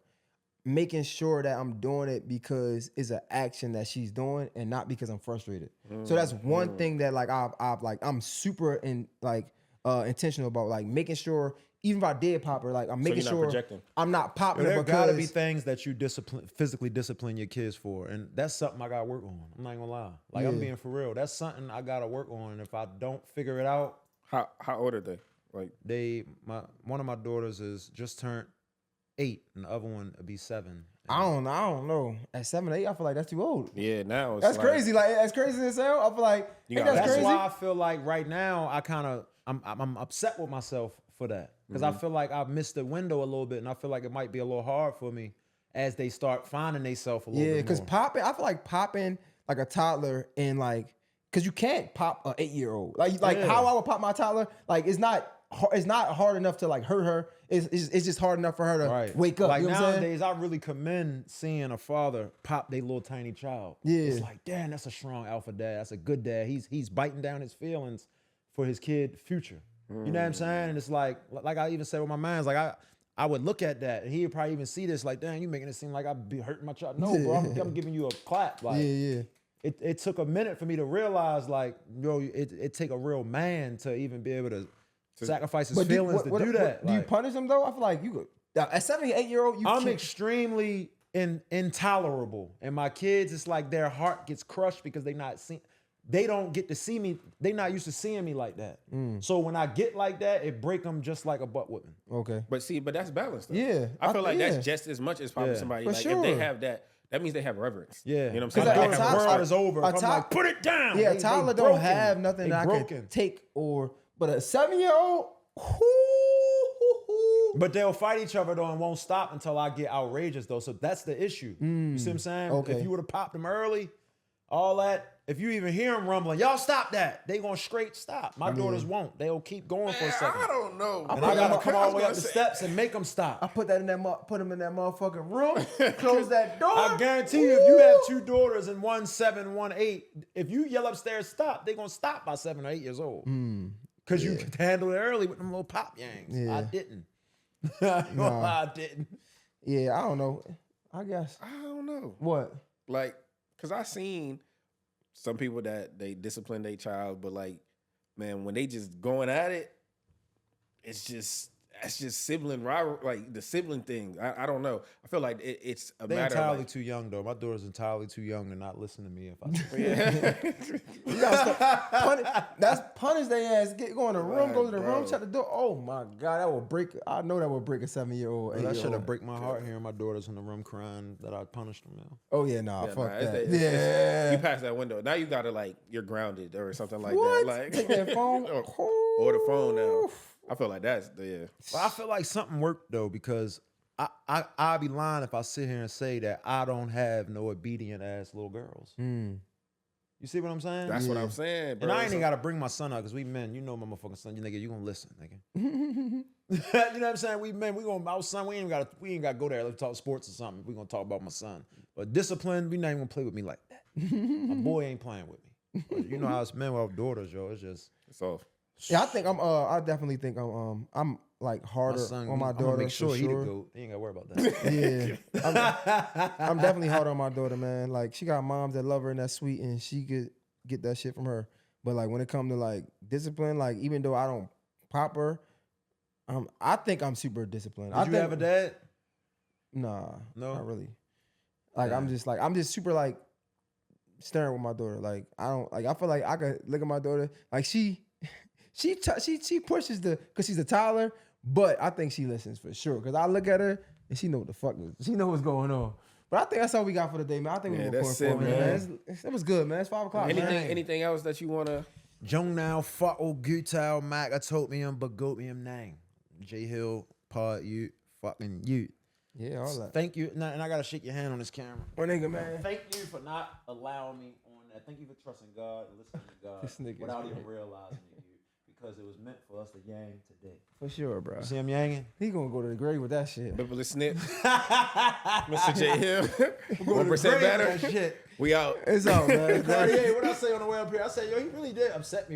making sure that I'm doing it because it's an action that she's doing and not because I'm frustrated. So that's one thing that like I'm super intentional about, like making sure even if I did pop her, like I'm making sure projecting. I'm not popping her There because gotta be things that you physically discipline your kids for, and that's something I gotta work on. I'm not gonna lie, like I'm being for real. That's something I gotta work on, and if I don't figure it out, How old are they? Like one of my daughters is just turned 8, and the other one will be 7. I don't know. At 7, 8, I feel like that's too old. yeah, now it's That's like, crazy. Like as crazy as hell, I feel like You ain't got- that's That's crazy. why I feel like right now I'm upset with myself for that because I feel like I've missed the window a little bit, and I feel like it might be a little hard for me as they start finding themselves a little Yeah, bit because more. popping, I feel like popping like a toddler and like, because you can't pop an 8-year-old. Like Yeah. how I would pop my toddler, like it's not hard enough to like hurt her. It's just hard enough for her to wake up. Like you know what I'm saying? nowadays, I really commend seeing a father pop their little tiny child. Yeah. It's like, damn, that's a strong alpha dad. That's a good dad. He's biting down his feelings for his kid future. You know what I'm saying? And it's like I even said with my man's, like I would look at that and he would probably even see this like, damn, you making it seem like I'd be hurting my child. No, bro, I'm giving you a clap. Like, Yeah. It took a minute for me to realize, like, yo, it take a real man to even be able to sacrifice his feelings to do that. Do you Like, punish them though? I feel like you could. At 7, 8-year-old, you I'm can't. extremely intolerable, and my kids, it's like their heart gets crushed because they don't get to see me. They not used to seeing me like that. So when I get like that, it break them just like a butt whipping. Okay. But that's balanced. Though. Yeah, I feel like yeah. that's just as much as popping Yeah. somebody. For Like sure. if they have that means they have reverence. Yeah, You know what I'm 'Cause saying? I Like, know they the have world respect. is over. a I'm top- like, put it down. Yeah, They Tyler don't broken. have nothing They that I broken. can take but a 7-year-old, But they'll fight each other though and won't stop until I get outrageous though. So that's the issue. You see what I'm saying? Okay. If you would have popped them early, all that, if you even hear them rumbling, y'all stop that. They gonna straight stop. My daughters won't. They'll keep going for a second. I don't know. And I gotta come all the way up the steps and make them stop. I put that in that put them in that motherfucking room, close that door. I guarantee you, if you have 2 daughters and 1 7, 1 8, if you yell upstairs stop, they're gonna stop by 7 or 8 years old. Cause you could handle it early with them little pop yanks. Yeah. I didn't. I didn't. Yeah, I don't know. I guess. I don't know. What? Like, cause I seen some people that they discipline their child, but like, man, when they just going at it, that's just sibling rivalry, like the sibling thing. I don't know. I feel like it's a They're matter entirely of like, too young though. My daughter's entirely too young to not listen to me if I You gotta start that's punish their ass. Go in the room, go to the room, bro. shut the door. Oh my God, that will break. I know that will break a 7-year-old. That 8-year-old. should have break my heart hearing my daughters in the room crying that I punished them. Yo. Oh yeah, nah, Yeah, fuck nah, that. it's- Yeah. you pass that window. Now you gotta like you're grounded or something like What? that. Like Take that phone. or the phone now. I feel like that's yeah. But I feel like something worked though because I'd be lying if I sit here and say that I don't have no obedient ass little girls. You see what I'm saying? That's what I'm saying, bro. And I ain't So- even got to bring my son out because we men, you know my motherfucking son, you nigga, you gonna listen, nigga. You know what I'm saying? We men, we gonna, our son, we ain't got to go there. Let's talk sports or something. We gonna talk about my son. But discipline, we not even gonna play with me like that. My boy ain't playing with me. But you know how it's men with daughters, yo. It's just it's off. Yeah, I think I definitely think I'm like harder my son. on my I'm daughter. gonna make sure for he the goat. He ain't gotta worry about that. Yeah, I'm definitely hard on my daughter, man. Like she got moms that love her and that's sweet, and she could get that shit from her. But like when it comes to like discipline, like even though I don't pop her, I think I'm super disciplined. Did you have a dad? Nah, No? not really. Like I'm just super like staring with my daughter. Like I feel like I could look at my daughter. Like she pushes cause she's a toddler, but I think she listens for sure. Cause I look at her and she know what the fuck she know what's going on. But I think that's all we got for the day, man. I think we're recording for man. It was good, man. It's 5 o'clock. Anything else that you wanna? Jong now, fuck all Gutal, Mac, I told me him, but goat me him name. J Hill, Pod, you, fucking you. Yeah, all that. Thank you. And I gotta shake your hand on this camera. What nigga, man? Thank you for not allowing me on that. Thank you for trusting God and listening to God without even realizing it, because it was meant for us to yang today. For sure, bro. You see him yanging? He gonna go to the grave with that shit. Biblical snip. Mr. J Hill. 1% better. Shit. We out. It's out, man. Cartier, what I say on the way up here? I said, yo, he really did upset me.